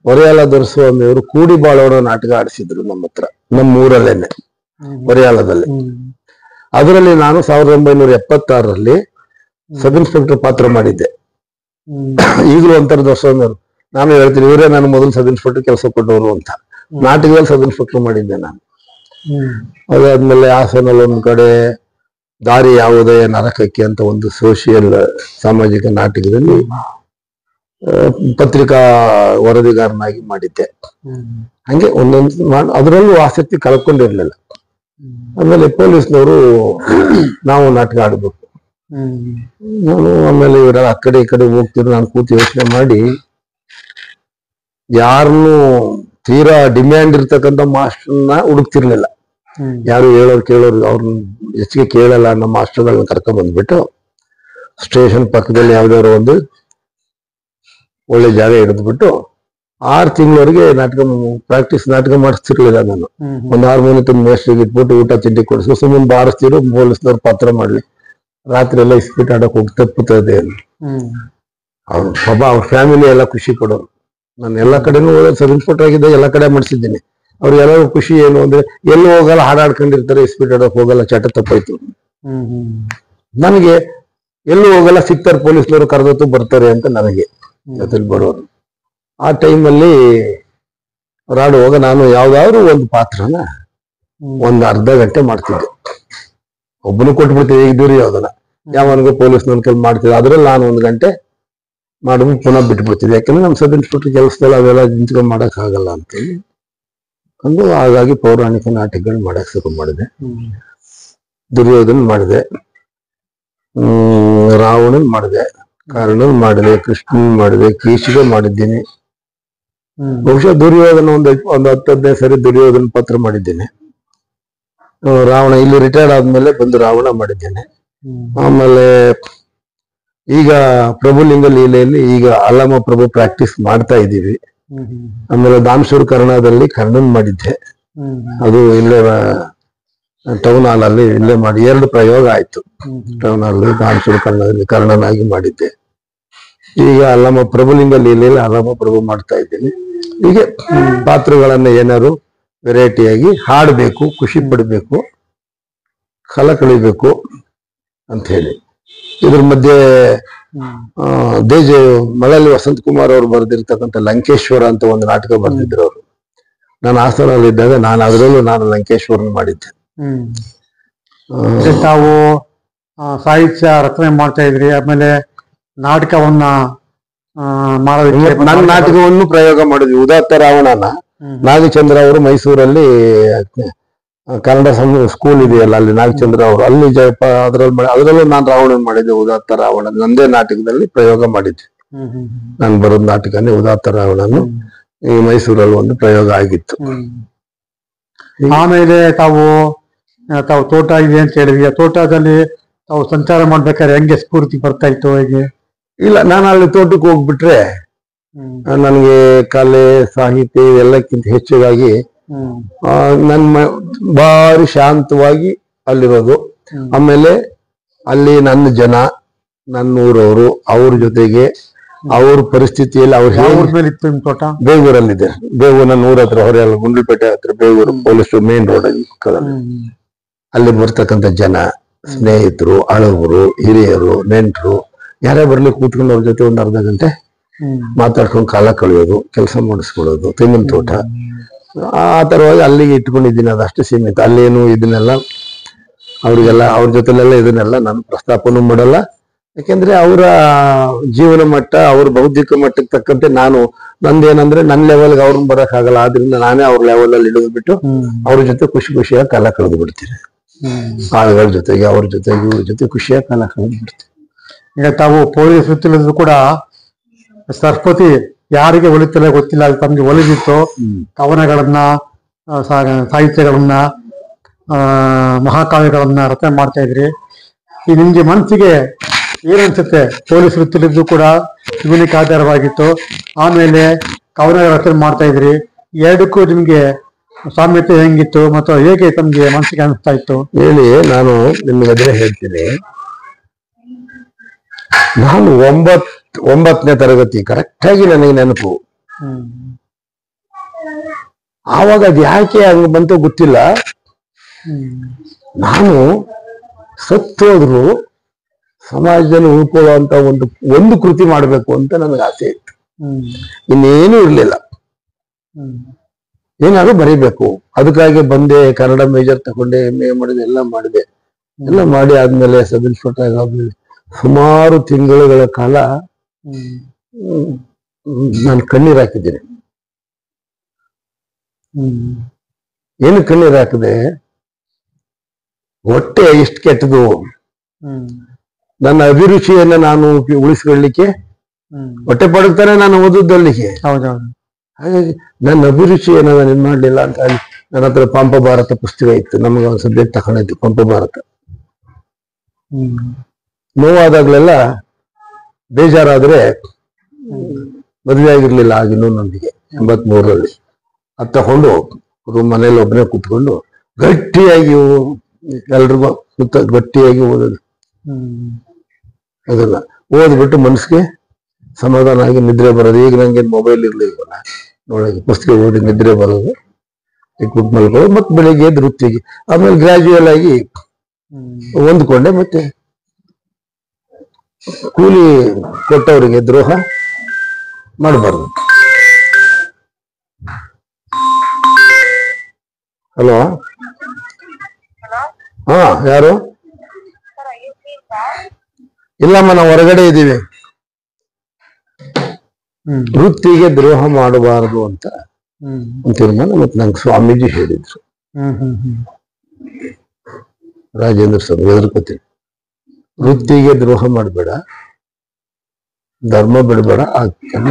ಹೊರೆಯಾಲ ದೊರೆಸ್ವಾಮಿ ಅವರು ಕೂಡಿ ಬಾಳೋಣ ನಾಟಕ ಆಡಿಸಿದ್ರು ನಮ್ಮ ಹತ್ರ, ನಮ್ಮ ಊರಲ್ಲೇನೆ ಹೊರೆಯಾಲದಲ್ಲಿ. ಅದರಲ್ಲಿ ನಾನು 1976ರಲ್ಲಿ ಸಬ್ ಇನ್ಸ್ಪೆಕ್ಟರ್ ಪಾತ್ರ ಮಾಡಿದ್ದೆ. ಈಗಲೂ ಒಂಥರದ ಹೊಸವರು. ನಾನು ಹೇಳ್ತೀನಿ, ಇವರೇ ನಾನು ಮೊದಲು ಸಬ್ ಇನ್ಸ್ಪೆಕ್ಟರ್ ಕೆಲಸ ಕೊಟ್ಟವರು ಅಂತ. ನಾಟಕದಲ್ಲಿ ಸಬ್ ಇನ್ಸ್ಪೆಕ್ಟರ್ ಮಾಡಿದ್ದೆ ನಾನು. ಅದಾದ್ಮೇಲೆ ಹಾಸನಲ್ಲಿ ಒಂದ್ ಕಡೆ ದಾರಿ ಯಾವುದೇ ನರಕಕ್ಕೆ ಅಂತ ಒಂದು ಸೋಷಿಯಲ್ ಸಾಮಾಜಿಕ ನಾಟಕದಲ್ಲಿ ಪತ್ರಿಕಾ ವರದಿಗಾರನಾಗಿ ಮಾಡಿದ್ದೆ. ಹಂಗೆ ಒಂದೊಂದು ಅದರಲ್ಲೂ ಆಸಕ್ತಿ ಕಳ್ಕೊಂಡಿರ್ಲಿಲ್ಲ. ಆಮೇಲೆ ಪೊಲೀಸ್ನವರು ನಾವು ನಾಟಕ ಆಡ್ಬೇಕು, ನಾನು ಆಮೇಲೆ ಇವರೆಲ್ಲ ಆ ಕಡೆ ಈ ಕಡೆ ಹೋಗ್ತಿದ್ರು. ನಾನು ಕೂತು ಯೋಚನೆ ಮಾಡಿ ಯಾರನ್ನು ತೀರಾ ಡಿಮ್ಯಾಂಡ್ ಇರ್ತಕ್ಕಂಥ ಮಾಸ್ಟರ್ನ ಹುಡುಕ್ತಿರ್ಲಿಲ್ಲ. ಯಾರು ಹೇಳೋರು ಕೇಳೋರು ಅವ್ರನ್ನ ಹೆಚ್ಚಿಗೆ ಕೇಳಲ್ಲ ಅನ್ನೋ ಮಾಸ್ಟರ್ಗಳನ್ನ ಕರ್ಕೊಂಡ್ ಬಂದ್ಬಿಟ್ಟು ಸ್ಟೇಷನ್ ಪಕ್ಕದಲ್ಲಿ ಯಾವ್ದಾದ್ರು ಒಂದು ಒಳ್ಳೆ ಜಾಗ ಹಿಡಿದ್ಬಿಟ್ಟು 6 ತಿಂಗಳವರೆಗೆ ಪ್ರಾಕ್ಟೀಸ್ ನಾಟಕ ಮಾಡಿಸ್ತಿರ್ಲಿಲ್ಲ ನಾನು. ಒಂದು ಹಾರ್ಮೋನಿಯಂ ಮೇಸ್ಟ್ರಿಗೆ ಇಟ್ಬಿಟ್ಟು ಊಟ ತಿಂಡಿ ಕೊಡಿಸ್ಕೊ ಸುಮ್ಮನೆ ಬಾರಿಸ್ತಿರೋ ಪೊಲೀಸ್ನವ್ರು ಪಾತ್ರ ಮಾಡ್ಲಿ. ರಾತ್ರಿ ಎಲ್ಲ ಇಸ್ಪೀಟ್ ಆಡಕ್ ಹೋಗಿ ತಪ್ಪುತ್ತದೆ. ಅವ್ರ ಪಾಪ ಅವ್ರ ಫ್ಯಾಮಿಲಿ ಎಲ್ಲ ಖುಷಿ ಕೊಡೋರು. ನಾನು ಎಲ್ಲಾ ಕಡೆನೂ ಸಬ್ ಇನ್ಸ್ಪೆಕ್ಟರ್ ಆಗಿದ್ದೆ, ಎಲ್ಲಾ ಕಡೆ ಮಾಡಿಸಿದ್ದೀನಿ. ಅವ್ರಿಗೆಲ್ಲರೂ ಖುಷಿ ಏನು ಅಂದ್ರೆ ಎಲ್ಲೂ ಹೋಗಲ್ಲ, ಹಾಡಾಡ್ಕೊಂಡಿರ್ತಾರೆ, ಇಸ್ಪೀಟ್ ಆಡಕ್ ಹೋಗಲ್ಲ, ಚಟ ತಪ್ಪಾಯ್ತು. ನನಗೆ ಎಲ್ಲೂ ಹೋಗಲ್ಲ, ಸಿಗ್ತಾರೆ ಪೊಲೀಸ್ನವರು ಕರೆದತ್ತು ಬರ್ತಾರೆ ಅಂತ ನನಗೆ ಜೊತೆಲಿ ಬರೋರು. ಆ ಟೈಮಲ್ಲಿ ಹೊರಾಡುವಾಗ ನಾನು ಯಾವ್ದಾದ್ರು ಒಂದು ಪಾತ್ರನ ಒಂದು ಅರ್ಧ ಗಂಟೆ ಮಾಡ್ತಿದ್ದೆ. ಒಬ್ಬನು ಕೊಟ್ಬಿಡ್ತಿದ್ದೆ, ಈಗ ದುರ್ಯೋಧನ ಯಾವನಿಗೆ ಪೊಲೀಸ್ನವ್ನ ಕೆಲ ಮಾಡ್ತಿದ್ದೆ. ಅದ್ರಲ್ಲಿ ನಾನು 1 ಗಂಟೆ ಮಾಡಿದ್ಮೇಲೆ ಪುನಃ ಬಿಟ್ಬಿಡ್ತಿದ್ದೆ. ಯಾಕಂದ್ರೆ ನಮ್ಮ ಸಬ್ ಇನ್ಸ್ಪೆಕ್ಟರ್ ಕೆಲಸದಲ್ಲಿ ಅವೆಲ್ಲ ನಿಂತ್ಕೊಂಡು ಮಾಡಕ್ ಆಗಲ್ಲ ಅಂತೇಳಿ ಅಂದು ಹಾಗಾಗಿ ಪೌರಾಣಿಕ ನಾಟಕಗಳು ಮಾಡಕ್ ಶುರು ಮಾಡಿದೆ. ದುರ್ಯೋಧನ ಮಾಡಿದೆ, ರಾವಣನ್ ಮಾಡಿದೆ, ಕರ್ಣನ್ ಮಾಡಿದೆ, ಕೃಷ್ಣನ್ ಮಾಡಿದೆ, ಕೀಚಿಗೆ ಮಾಡಿದ್ದೀನಿ. ಬಹುಶಃ ದುರ್ಯೋಧನ ಒಂದು 10-15 ಸರಿ ದುರ್ಯೋಧನ ಪಾತ್ರ ಮಾಡಿದ್ದೇನೆ. ರಾವಣ ಇಲ್ಲಿ ರಿಟೈರ್ಡ್ ಆದ್ಮೇಲೆ ಬಂದು ರಾವಣ ಮಾಡಿದ್ದೇನೆ. ಆಮೇಲೆ ಈಗ ಪ್ರಭುಲಿಂಗ ಲೀಲೆಯಲ್ಲಿ ಈಗ ಅಲ್ಲಮ ಪ್ರಭು ಪ್ರಾಕ್ಟೀಸ್ ಮಾಡ್ತಾ ಇದ್ದೀವಿ. ಆಮೇಲೆ ದಾಮಶೂರ್ ಕರ್ಣದಲ್ಲಿ ಕರ್ಣನ್ ಮಾಡಿದ್ದೆ. ಅದು ಇಲ್ಲೇ ಟೌನ್ ಹಾಲ್ ಅಲ್ಲಿ ಇಲ್ಲೇ ಮಾಡಿ 2 ಪ್ರಯೋಗ ಆಯ್ತು. ಟೌನ್ ಹಾಲ್ ದಾಮಶೂರ್ ಕರ್ಣದಲ್ಲಿ ಕರ್ಣನಾಗಿ ಮಾಡಿದ್ದೆ. ಈಗ ಅಲ್ಲಮ ಪ್ರಭುಲಿಂಗ ಲೀಲೆಯಲ್ಲಿ ಅಲ್ಲಮ ಪ್ರಭು ಮಾಡ್ತಾ ಇದ್ದೀನಿ. ಹೀಗೆ ಪಾತ್ರಗಳನ್ನ ಏನಾದ್ರು ವೆರೈಟಿಯಾಗಿ ಹಾಡಬೇಕು, ಖುಷಿ ಪಡಬೇಕು, ಕಲ ಕಳಿಬೇಕು ಅಂತ ಹೇಳಿ. ಇದ್ರ ಮಧ್ಯೆ ಮಳಲಿ ವಸಂತ ಕುಮಾರ್ ಅವರು ಬರೆದಿರ್ತಕ್ಕಂಥ ಲಂಕೇಶ್ವರ ಅಂತ ಒಂದು ನಾಟಕ ಬರೆದಿದ್ರು ಅವರು. ನಾನು ಹಾಸನಲ್ಲಿ ಇದ್ದಾಗ ನಾನು ಲಂಕೇಶ್ವರನ್ ಮಾಡಿದ್ದೆ. ತಾವು ಸಾಹಿತ್ಯ ರಚನೆ ಮಾಡ್ತಾ ಇದ್ರಿ, ಆಮೇಲೆ ನಾಟಕವನ್ನ ನನ್ನ ನಾಟಕವನ್ನು ಪ್ರಯೋಗ ಮಾಡಿದ್ವಿ. ಉದಾತ್ತ ರಾವಣನ ನಾಗಚಂದ್ರ ಅವರು ಮೈಸೂರಲ್ಲಿ ಕನ್ನಡ ಸ್ಕೂಲ್ ಇದೆಯಲ್ಲ, ಅಲ್ಲಿ ನಾಗಚಂದ್ರ ಅವರು ಅಲ್ಲಿ ಅದರಲ್ಲೂ ನಾನು ರಾವಣನ್ ಮಾಡಿದ್ದೆ. ಉದಾತ್ತ ರಾವಣ ನಂದೇ ನಾಟಕದಲ್ಲಿ ಪ್ರಯೋಗ ಮಾಡಿದ್ದೆ. ನಾನು ಬರೋದ್ ನಾಟಕನೇ ಉದಾತ್ತ ರಾವಣನು ಈ ಮೈಸೂರಲ್ಲಿ ಒಂದು ಪ್ರಯೋಗ ಆಗಿತ್ತು. ಆಮೇಲೆ ತಾವು ತೋಟ ಇದೆ ಅಂತ ಹೇಳಿದ್ವಿ. ತೋಟದಲ್ಲಿ ತಾವು ಸಂಚಾರ ಮಾಡ್ಬೇಕಾದ್ರೆ ಹೆಂಗೆ ಸ್ಫೂರ್ತಿ ಬರ್ತಾ ಇತ್ತು ಹೇಗೆ? ಇಲ್ಲ, ನಾನು ಅಲ್ಲಿ ತೋಟಕ್ಕೆ ಹೋಗ್ಬಿಟ್ರೆ ನನಗೆ ಕಲೆ ಸಾಹಿತ್ಯ ಎಲ್ಲಕ್ಕಿಂತ ಹೆಚ್ಚಾಗಿ ನನ್ನ ಭಾರಿ ಶಾಂತವಾಗಿ ಅಲ್ಲಿರೋದು. ಆಮೇಲೆ ಅಲ್ಲಿ ನನ್ನ ಜನ, ನನ್ನ ಊರವರು, ಅವ್ರ ಜೊತೆಗೆ ಅವ್ರ ಪರಿಸ್ಥಿತಿಯಲ್ಲಿ ತೋಟ ಬೇಗೂರಲ್ಲಿದೆ. ಬೇಗೂರು ನನ್ನ ಊರ ಹತ್ರ, ಹೊರೆಯಲ್ಲ, ಗುಂಡ್ಲುಪೇಟೆ ಹತ್ರ ಬೇಗೂರು ಪೊಲೀಸ್ ಮೇನ್ ರೋಡ್ ಅಲ್ಲಿ ಬರ್ತಕ್ಕಂಥ ಜನ, ಸ್ನೇಹಿತರು, ಹಳಬರು, ಹಿರಿಯರು, ನೆಂಟರು ಯಾರೇ ಬರ್ಲಿ ಕೂತ್ಕೊಂಡು ಅವ್ರ ಜೊತೆ ಒಂದು ಅರ್ಧ ಗಂಟೆ ಮಾತಾಡ್ಕೊಂಡು ಕಾಲ ಕಳೆಯೋದು, ಕೆಲಸ ಮಾಡಿಸ್ಕೊಳ್ಳೋದು, ತೆಂಗಿನ ತೋಟ ಆ ತರವಾಗಿ ಅಲ್ಲಿಗೆ ಇಟ್ಕೊಂಡಿದ್ದೀನಿ. ಅದಷ್ಟು ಸೀಮಿತ. ಅಲ್ಲೇನು ಇದನ್ನೆಲ್ಲ ಅವ್ರಿಗೆಲ್ಲ ಅವ್ರ ಜೊತೆಲೆಲ್ಲ ಇದನ್ನೆಲ್ಲ ನಾನು ಪ್ರಸ್ತಾಪನೂ ಮಾಡಲ್ಲ. ಯಾಕೆಂದ್ರೆ ಅವರ ಜೀವನ ಮಟ್ಟ, ಅವ್ರ ಬೌದ್ಧಿಕ ಮಟ್ಟಕ್ಕೆ ತಕ್ಕಂತೆ ನಂದೇನಂದ್ರೆ ನನ್ನ ಲೆವೆಲ್ಗೆ ಅವ್ರನ್ನ ಬರಕ್ ಆಗಲ್ಲ. ಆದ್ರಿಂದ ನಾನೇ ಅವ್ರ ಲೆವೆಲ್ ಅಲ್ಲಿ ಹಿಡಿದ್ಬಿಟ್ಟು ಅವ್ರ ಜೊತೆ ಖುಷಿಯಾಗಿ ಕಾಲ ಕಳೆದು ಬಿಡ್ತೀನಿ. ಆಳುಗಳ ಜೊತೆಗೆ, ಅವ್ರ ಜೊತೆಗೆ, ಇವ್ರ ಜೊತೆ ಖುಷಿಯಾಗಿ ಕಾಲ ಕಳೆದು ಬಿಡ್ತೀನಿ. ಈಗ ತಾವು ಪೊಲೀಸ್ ವೃತ್ತಿಲಿದ್ರು ಕೂಡ ಸರಸ್ವತಿ ಯಾರಿಗೆ ಒಲಿತಿಲ್ಲ ಗೊತ್ತಿಲ್ಲ, ಅದು ತಮ್ಗೆ ಒಲಿದಿತ್ತು. ಕವನಗಳನ್ನ, ಸಾಹಿತ್ಯಗಳನ್ನ, ಮಹಾಕಾವ್ಯಗಳನ್ನ ರಚನೆ ಮಾಡ್ತಾ ಇದ್ರಿ. ಈ ನಿಮ್ಗೆ ಮನಸ್ಸಿಗೆ ಏನನ್ಸುತ್ತೆ? ಪೊಲೀಸ್ ವೃತ್ತಿಲಿದ್ದು ಕೂಡ ಜೀವನಕ್ಕೆ ಆಧಾರವಾಗಿತ್ತು, ಆಮೇಲೆ ಕವನ ರಚನೆ ಮಾಡ್ತಾ ಇದ್ರಿ. ಎರಡಕ್ಕೂ ನಿಮ್ಗೆ ಸಾಮ್ಯತೆ ಹೆಂಗಿತ್ತು ಮತ್ತು ಹೇಗೆ ತಮ್ಗೆ ಮನಸ್ಸಿಗೆ ಅನಿಸ್ತಾ ಇತ್ತು ಹೇಳಿ? ನಾನು ನಿಮ್ಗೆ ಅದೇ ಹೇಳ್ತೀನಿ. ನಾನು 9ನೇ ತರಗತಿ ಕರೆಕ್ಟ್ ಆಗಿ ನನಗೆ ನೆನಪು. ಆವಾಗ ಅದು ಯಾಕೆ ಹಂಗ ಬಂತು ಗೊತ್ತಿಲ್ಲ. ನಾನು ಸತ್ತೋದ್ರು ಸಮಾಜದಲ್ಲಿ ಉಳ್ಕೊಳ್ಳುವಂತ ಒಂದು ಕೃತಿ ಮಾಡ್ಬೇಕು ಅಂತ ನನಗೆ ಆಸೆ ಇತ್ತು. ಇನ್ನೇನು ಇರ್ಲಿಲ್ಲ, ಏನಾದ್ರು ಬರೀಬೇಕು. ಅದಕ್ಕಾಗಿ ಬಂದೆ, ಕನ್ನಡ ಮೇಜರ್ ತಗೊಂಡೆ, MA ಮಾಡಿದೆ, ಎಲ್ಲ ಮಾಡಿದೆ. ಎಲ್ಲ ಮಾಡಿ ಆದ್ಮೇಲೆ ಸಬ್ ಇನ್ಸ್ಪೆಕ್ಟರ್ ಆದ್ಮೇಲೆ ಸುಮಾರು ತಿಂಗಳುಗಳ ಕಾಲ ನಾನು ಕಣ್ಣೀರ್ ಹಾಕಿದ್ದೀನಿ. ಏನು ಕಣ್ಣೀರ್ ಹಾಕಿದೆ, ಹೊಟ್ಟೆ ಇಷ್ಟು ಕೆಟ್ಟದು, ನನ್ನ ಅಭಿರುಚಿಯನ್ನ ನಾನು ಉಳಿಸ್ಕೊಳ್ಳಿಕ್ಕೆ ಹೊಟ್ಟೆ ಪಡುತ್ತಾನೆ ನಾನು ಓದುದಲ್ಲಿಗೆ. ಹಾಗಾಗಿ ನನ್ನ ಅಭಿರುಚಿಯನ್ನ ನಾನು ಏನ್ ಮಾಡ್ಲಿಲ್ಲ ಅಂತ ಹೇಳಿ ನನ್ನ ಹತ್ರ ಪಂಪ ಭಾರತ ಪುಸ್ತಕ ಇತ್ತು, ನಮಗೆ ಒಂದು ಸಬ್ಜೆಕ್ಟ್ ತಗೊಂಡಿದ್ದು ಪಂಪ ಭಾರತ. ನೋವಾದಾಗ್ಲೆಲ್ಲ ಬೇಜಾರಾದ್ರೆ, ಮದುವೆ ಆಗಿರ್ಲಿಲ್ಲ ಆಗಿನ್ನೂ ನಮಗೆ 83ರಲ್ಲಿ, ಅದು ತಗೊಂಡು ಮನೇಲಿ ಒಬ್ಬನೇ ಕೂತ್ಕೊಂಡು ಗಟ್ಟಿಯಾಗಿ ಎಲ್ರಿಗೂ ಸುತ್ತ ಗಟ್ಟಿಯಾಗಿ ಓದೋದು. ಅದನ್ನ ಓದ್ಬಿಟ್ಟು ಮನಸ್ಸಿಗೆ ಸಮಾಧಾನ ಆಗಿ ನಿದ್ರೆ ಬರೋದು. ಈಗ ನಂಗೆ ಮೊಬೈಲ್ ಇರ್ಲಿಲ್ವಲ್ಲ, ನೋಡೋದು ಪುಸ್ತಕ ಓದಿ ನಿದ್ರೆ ಬರೋದು, ಇಟ್ಬಿಟ್ಟು ಮಲ್ಕೊಳ್ಳೋದು, ಮತ್ತೆ ಬೆಳಿಗ್ಗೆ ಎದ್ದು ವೃತ್ತಿಗೆ. ಆಮೇಲೆ ಗ್ರಾಜುಯಲ್ ಆಗಿ ಹೊಂದ್ಕೊಂಡೆ. ಮತ್ತೆ ಕೂಲಿ ಕೊಟ್ಟವರಿಗೆ ದ್ರೋಹ ಮಾಡಬಾರ್ದು. ಹಲೋ, ಹಾ ಯಾರು? ಇಲ್ಲಮ್ಮ, ನಾವು ಹೊರಗಡೆ ಇದ್ದೀವಿ. ವೃತ್ತಿಗೆ ದ್ರೋಹ ಮಾಡಬಾರದು ಅಂತ ತೀರ್ಮಾನ ಮತ್ತೆ ನಂಗೆ ಸ್ವಾಮೀಜಿ ಹೇಳಿದ್ರು. ರಾಜೇಂದ್ರ ಸರ್ ಎದುರ್ಕೋತೀನಿ, ವೃತ್ತಿಗೆ ದ್ರೋಹ ಮಾಡಬೇಡ, ಧರ್ಮ ಬಿಡಬೇಡ,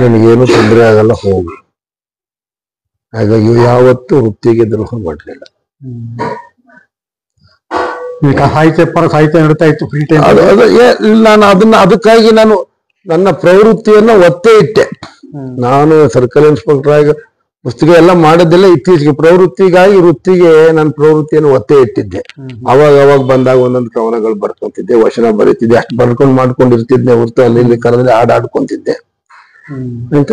ನನಗೇನು ತೊಂದರೆ ಆಗಲ್ಲ, ಹೋಗು. ಹಾಗಾಗಿ ಯಾವತ್ತೂ ವೃತ್ತಿಗೆ ದ್ರೋಹ ಮಾಡಲಿಲ್ಲ. ಸಾಹಿತ್ಯ ನಡೀತಾ ಇತ್ತು ಫ್ರೀ ಟೈಮ್. ನಾನು ಅದಕ್ಕಾಗಿ ನಾನು ನನ್ನ ಪ್ರವೃತ್ತಿಯನ್ನ ಒತ್ತೆ ಇಟ್ಟೆ. ನಾನು ಸರ್ಕಲ್ ಇನ್ಸ್ಪೆಕ್ಟರ್ ಆಗಿ ಪುಸ್ತಕ ಎಲ್ಲ ಮಾಡೋದಿಲ್ಲ, ಇತ್ತೀಚೆಗೆ ಪ್ರವೃತ್ತಿಗಾಗಿ ವೃತ್ತಿಗೆ ನನ್ನ ಪ್ರವೃತ್ತಿಯನ್ನು ಒತ್ತೆ ಇಟ್ಟಿದ್ದೆ. ಅವಾಗ ಬಂದಾಗ ಒಂದೊಂದು ಕವನಗಳು ಬರ್ಕೊಂತಿದ್ದೆ, ವಚನ ಬರೀತಿದ್ದೆ, ಅಷ್ಟು ಬರ್ಕೊಂಡು ಮಾಡ್ಕೊಂಡಿರ್ತಿದ್ದೆ ಹೊರತು ಅಲ್ಲಿ ಕರೆದ್ರೆ ಹಾಡಾಡ್ಕೊಂತಿದ್ದೆ ಅಂತ.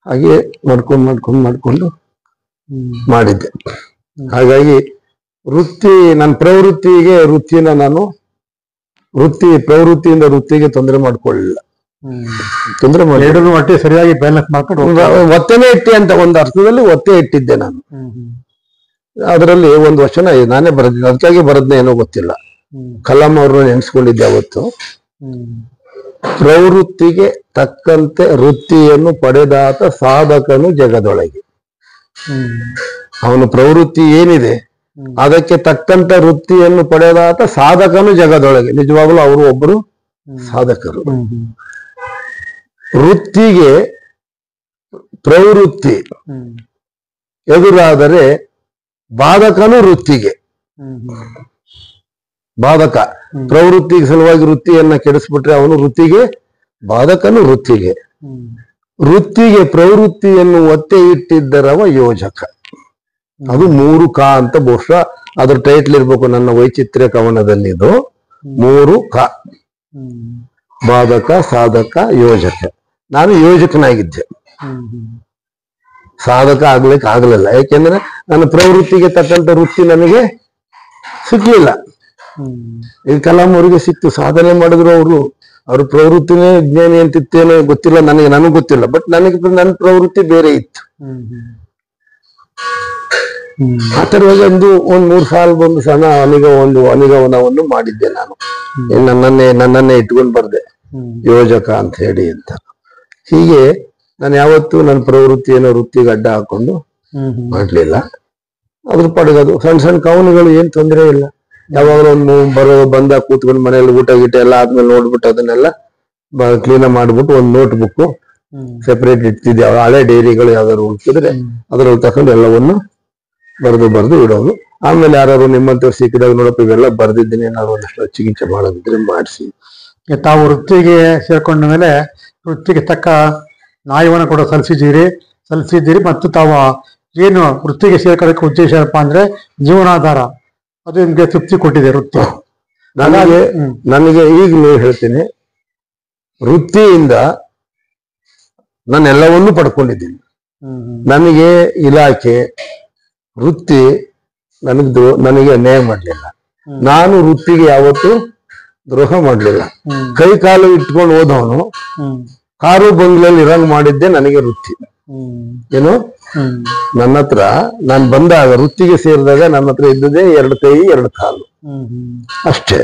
ಹಾಗೆ ಮಾಡ್ಕೊಂಡು ಮಾಡಿದ್ದೆ. ಹಾಗಾಗಿ ನನ್ನ ಪ್ರವೃತ್ತಿಗೆ ಪ್ರವೃತ್ತಿಯಿಂದ ವೃತ್ತಿಗೆ ತೊಂದರೆ ಮಾಡ್ಕೊಳ್ಳಿಲ್ಲ. ತೊಂದರೆ ಮಾಡಿ ಒಟ್ಟೆ ಸರಿಯಾಗಿ ಬ್ಯಾಲೆನ್ಸ್ ಮಾಡ್ಕೊಂಡು ಒತ್ತೆನೇ ಇಟ್ಟೆ ಅಂತ ಒಂದು ಅರ್ಥದಲ್ಲಿ ಒತ್ತೆ ಇಟ್ಟಿದ್ದೆ ನಾನು. ಅದರಲ್ಲಿ ಒಂದು ವಚನ ನಾನೇ ಬರೆದಿದ್ದೆ, ಅದಕ್ಕಾಗಿ ಬರದ್ನೇ ಏನೋ ಗೊತ್ತಿಲ್ಲ. ಕಲಾಂ ಅವ್ರನ್ನ ನೆನೆಸ್ಕೊಂಡಿದ್ದೆ ಅವತ್ತು. ಪ್ರವೃತ್ತಿಗೆ ತಕ್ಕಂತೆ ವೃತ್ತಿಯನ್ನು ಪಡೆದಾತ ಸಾಧಕನು ಜಗದೊಳಗೆ. ಅವನು ಪ್ರವೃತ್ತಿ ಏನಿದೆ ಅದಕ್ಕೆ ತಕ್ಕಂತ ವೃತ್ತಿಯನ್ನು ಪಡೆದಾತ ಸಾಧಕನು ಜಗದೊಳಗೆ. ನಿಜವಾಗ್ಲೂ ಅವರು ಒಬ್ಬರು ಸಾಧಕರು. ವೃತ್ತಿಗೆ ಪ್ರವೃತ್ತಿ ಎದುರಾದರೆ ಬಾಧಕನು ವೃತ್ತಿಗೆ. ಬಾಧಕ ಪ್ರವೃತ್ತಿಗೆ ಸಲುವಾಗಿ ವೃತ್ತಿಯನ್ನ ಕೆಡಿಸ್ಬಿಟ್ರೆ ಅವನು ವೃತ್ತಿಗೆ ಬಾಧಕನು ವೃತ್ತಿಗೆ. ವೃತ್ತಿಗೆ ಪ್ರವೃತ್ತಿಯನ್ನು ಒತ್ತೆ ಇಟ್ಟಿದ್ದರವ ಯೋಜಕ. ಅದು 3 ಕ ಅಂತ ಬಹುಶಃ ಅದ್ರ ಟೈಟ್ಲ್ ಇರ್ಬೇಕು ನನ್ನ ವೈಚಿತ್ರ್ಯ ಕವನದಲ್ಲಿ. ಇದು 3 ಕ: ಬಾಧಕ, ಸಾಧಕ, ಯೋಜಕ. ನಾನು ಯೋಜಕನಾಗಿದ್ದೆ, ಸಾಧಕ ಆಗ್ಲಿಕ್ಕೆ ಆಗ್ಲಿಲ್ಲ. ಯಾಕೆಂದ್ರೆ ನನ್ನ ಪ್ರವೃತ್ತಿಗೆ ತಕ್ಕಂತ ವೃತ್ತಿ ನನಗೆ ಸಿಗ್ಲಿಲ್ಲ. ಈಗ ಕಲಾಂ ಅವರಿಗೆ ಸಿಕ್ತು, ಸಾಧನೆ ಮಾಡಿದ್ರು ಅವ್ರ ಪ್ರವೃತ್ತಿನೇ ವಿಜ್ಞಾನಿ ಅಂತಿತ್ತೇನೋ ಗೊತ್ತಿಲ್ಲ ನನಗೆ ಗೊತ್ತಿಲ್ಲ. ಬಟ್ ನನ್ನ ಪ್ರವೃತ್ತಿ ಬೇರೆ ಇತ್ತು. ಆ ತರವಾಗಿ ಒಂದ್ 3 ಸಾಲ ಒಂದು ಸಣ್ಣ ಅನಿಗವನವನ್ನು ಮಾಡಿದ್ದೆ ನಾನು. ನನ್ನನ್ನೇ ಇಟ್ಕೊಂಡು ಬರ್ದೆ, ಯೋಜಕ ಅಂತ ಹೇಳಿ ಅಂತ. ಹೀಗೆ ನಾನು ಯಾವತ್ತೂ ನನ್ನ ಪ್ರವೃತ್ತಿಯನ್ನು ವೃತ್ತಿಗೆ ಅಡ್ಡ ಹಾಕೊಂಡು ಮಾಡ್ಲಿಲ್ಲ. ಅದ್ರ ಪಡಗೋದು ಸಣ್ಣ ಸಣ್ಣ ಕವನಗಳು ಏನ್ ತೊಂದರೆ ಇಲ್ಲ. ಯಾವಾಗಲೂ ಬಂದಾಗ ಕೂತ್ಕೊಂಡು ಮನೇಲಿ ಊಟ ಗೀಟ ಎಲ್ಲ ಆದ್ಮೇಲೆ ನೋಡ್ಬಿಟ್ಟು ಅದನ್ನೆಲ್ಲ ಕ್ಲೀನ್ ಮಾಡ್ಬಿಟ್ಟು ಒಂದು ನೋಟ್ ಬುಕ್ ಸೆಪರೇಟ್ ಇಡ್ತಿದ್ದೆ. ಹಳೆ ಡೈರಿಗಳು ಯಾವ್ದಾದ್ರು ಉಳ್ತಿದ್ರೆ ಅದ್ರಲ್ಲಿ ತಕೊಂಡು ಎಲ್ಲವನ್ನು ಬರೆದು ಇಡೋದು. ಆಮೇಲೆ ಯಾರು ನಿಮ್ಮಂತವ್ರು ಸಿಕ್ಕಿದಾಗ ನೋಡಪ್ಪ ಇವೆಲ್ಲ ಬರ್ದಿದ್ದೀನಿ, ಏನಾದ್ರು ಒಂದಷ್ಟು ಅಚ್ಚಿಗಿಚ್ಚ ಮಾಡೋದಿದ್ರೆ ಮಾಡಿಸಿ. ತಾವು ವೃತ್ತಿಗೆ ಸೇರ್ಕೊಂಡ ಮೇಲೆ ವೃತ್ತಿಗೆ ತಕ್ಕ ನ್ಯಾಯವನ್ನು ಕೂಡ ಸಲ್ಲಿಸಿದ್ದೀರಿ. ಮತ್ತು ತಾವು ಏನು ವೃತ್ತಿಗೆ ಸೇರ್ಕೊಳ್ಳೋಕೆ ಉದ್ದೇಶ ಏನಪ್ಪಾ ಅಂದ್ರೆ ಜೀವನಾಧಾರ, ಅದು ನಿಮ್ಗೆ ತೃಪ್ತಿ ಕೊಟ್ಟಿದೆ ವೃತ್ತಿ. ನನಗೆ ಈಗಲೂ ಹೇಳ್ತೀನಿ, ವೃತ್ತಿಯಿಂದ ನಾನೆಲ್ಲವನ್ನೂ ಪಡ್ಕೊಂಡಿದ್ದೀನಿ. ನನಗೆ ಇಲಾಖೆ ವೃತ್ತಿ ನನಗೆ ಅನ್ಯಾಯ ಮಾಡಲಿಲ್ಲ. ನಾನು ವೃತ್ತಿಗೆ ಯಾವತ್ತೂ ದ್ರೋಹ ಮಾಡ್ಲಿಲ್ಲ. ಕೈ ಕಾಲು ಇಟ್ಕೊಂಡು ಹೋದವನು ಕಾರು ಬಂಗ್ಲಲ್ಲಿ ಇರಂಗ್ ಮಾಡಿದ್ದೆ ನನಗೆ ವೃತ್ತಿ. ಏನು ನನ್ನ ಹತ್ರ ನಾನು ಬಂದಾಗ ವೃತ್ತಿಗೆ ಸೇರಿದಾಗ ನನ್ನ ಹತ್ರ ಇದ್ದದೇ 2 ಕೈ 2 ಕಾಲು ಅಷ್ಟೇ.